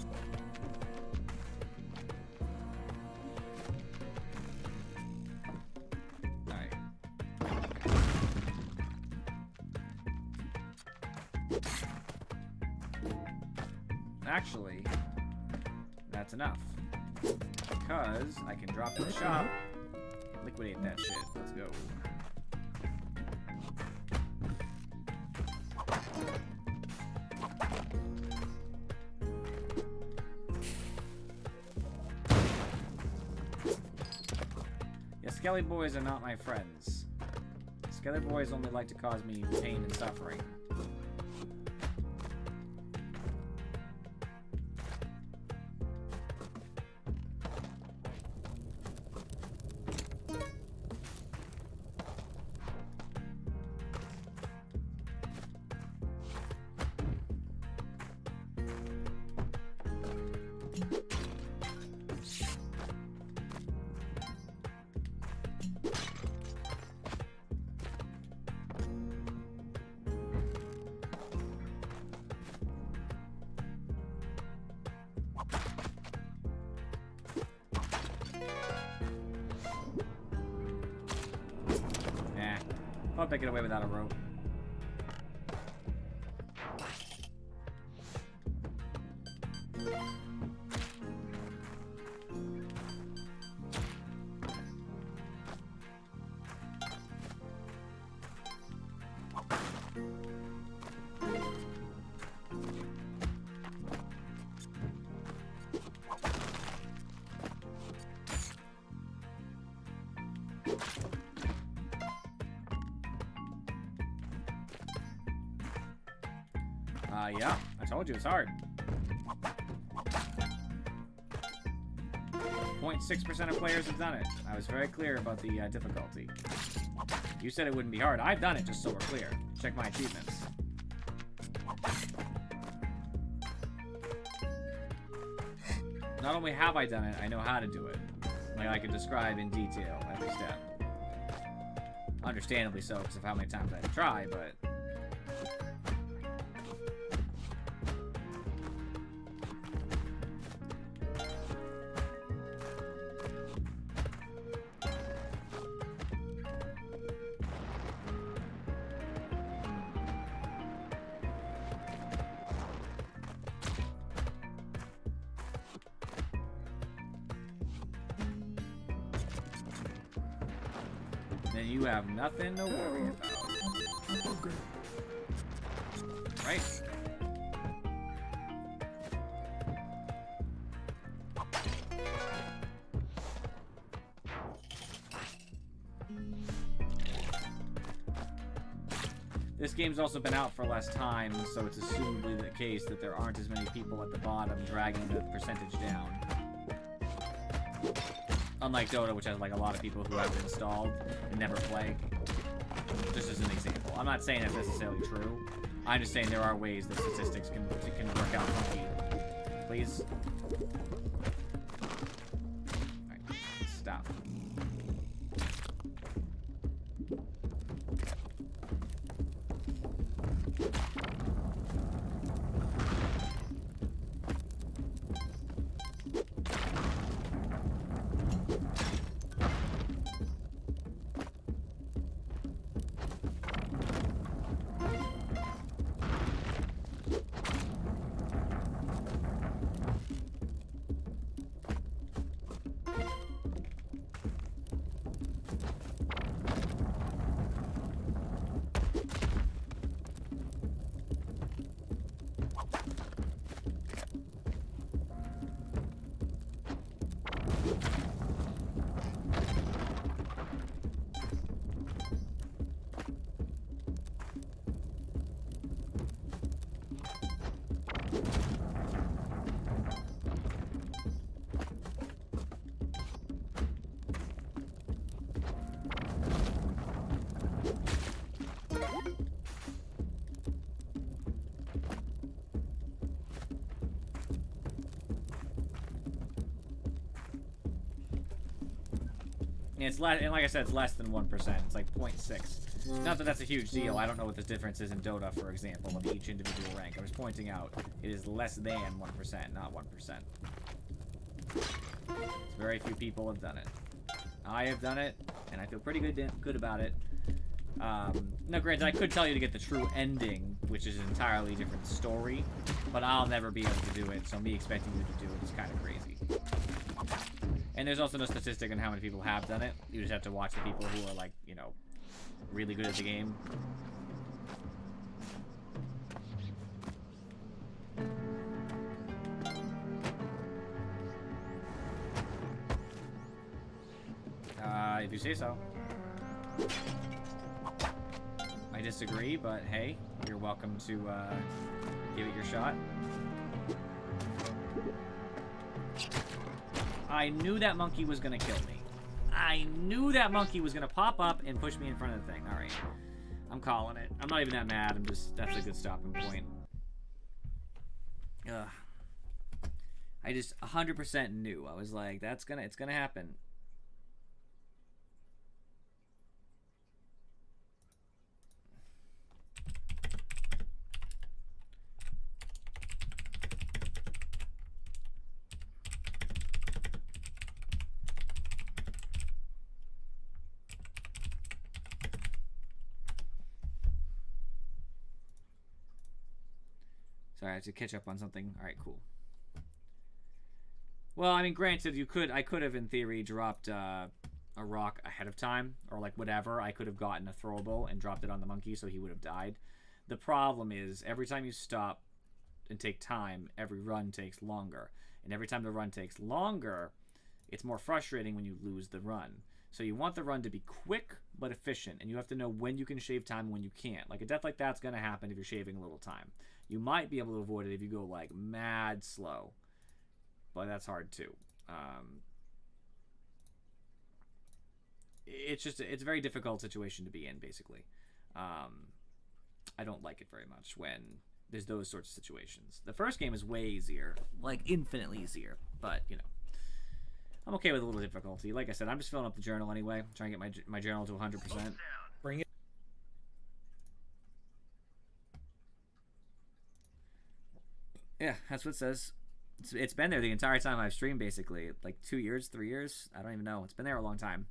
Actually, that's enough. Because I can drop in the shop and liquidate that shit. Let's go. Yeah, Skelly boys are not my friends. Skelly boys only like to cause me pain and suffering. Hope I get away without a rope. Yeah, I told you it's hard. 0.6% of players have done it. I was very clear about the difficulty. You said it wouldn't be hard. I've done it, just so we're clear. Check my achievements. Not only have I done it, I know how to do it. Like I can describe in detail every step. Understandably so, because of how many times I had to try, but... Then you have nothing to worry about. Okay. Right? This game's also been out for less time, so it's assumably the case that there aren't as many people at the bottom dragging the percentage down. Unlike Dota, which has like a lot of people who have it installed and never play. Just as an example. I'm not saying that's necessarily true. I'm just saying there are ways that statistics can work out funky. Please. Alright, stop. It's less, and like I said, it's less than 1%. It's like 0.6. Not that that's a huge deal. I don't know what the difference is in Dota, for example, of each individual rank. I was pointing out it is less than 1%, not 1%. Very few people have done it. I have done it, and I feel pretty good about it. Now, granted, I could tell you to get the true ending, which is an entirely different story, but I'll never be able to do it, so me expecting you to do it is kind of crazy. And there's also no statistic on how many people have done it. You just have to watch the people who are, like, you know, really good at the game. If you say so. I disagree, but hey, you're welcome to give it your shot. I knew that monkey was gonna kill me. I knew that monkey was gonna pop up and push me in front of the thing. Alright. I'm calling it. I'm not even that mad. I'm just, that's a good stopping point. Ugh. I just 100% knew. I was like, it's gonna happen. Sorry, I have to catch up on something. Alright, cool. Well, I mean, granted, I could have, in theory, dropped a rock ahead of time, or like whatever. I could have gotten a throwable and dropped it on the monkey so he would have died. The problem is, every time you stop and take time, every run takes longer. And every time the run takes longer, it's more frustrating when you lose the run. So you want the run to be quick, but efficient, and you have to know when you can shave time and when you can't. Like, a death like that's going to happen if you're shaving a little time. You might be able to avoid it if you go, like, mad slow. But that's hard, too. It's a very difficult situation to be in, basically. I don't like it very much when there's those sorts of situations. The first game is way easier. Like, infinitely easier. But, you know. I'm okay with a little difficulty. Like I said, I'm just filling up the journal anyway. Trying to get my journal to 100%. Bring it. Yeah, that's what it says. It's been there the entire time I've streamed, basically. Like 2 years, 3 years? I don't even know. It's been there a long time.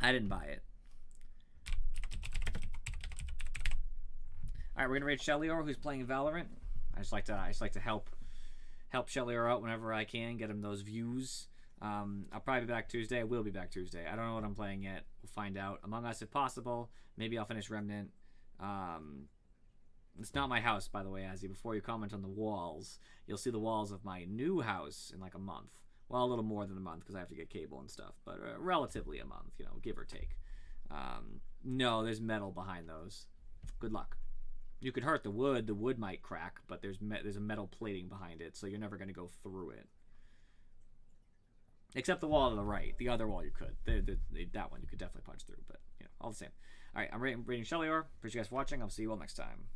I didn't buy it. Alright, we're gonna raid Shelior, who's playing Valorant. I just like to help Shelior out whenever I can, get him those views. I'll probably be back Tuesday. I will be back Tuesday. I don't know what I'm playing yet. We'll find out. Among Us if possible. Maybe I'll finish Remnant. It's not my house, by the way, Azzy. Before you comment on the walls, you'll see the walls of my new house in like a month. Well, a little more than a month because I have to get cable and stuff, but relatively a month, give or take. No, there's metal behind those. Good luck. You could hurt the wood. The wood might crack, but there's a metal plating behind it, so you're never going to go through it. Except the wall to the right. The other wall you could. That one you could definitely punch through, but, all the same. All right, I'm rating Shellior. Appreciate you guys for watching. I'll see you all next time.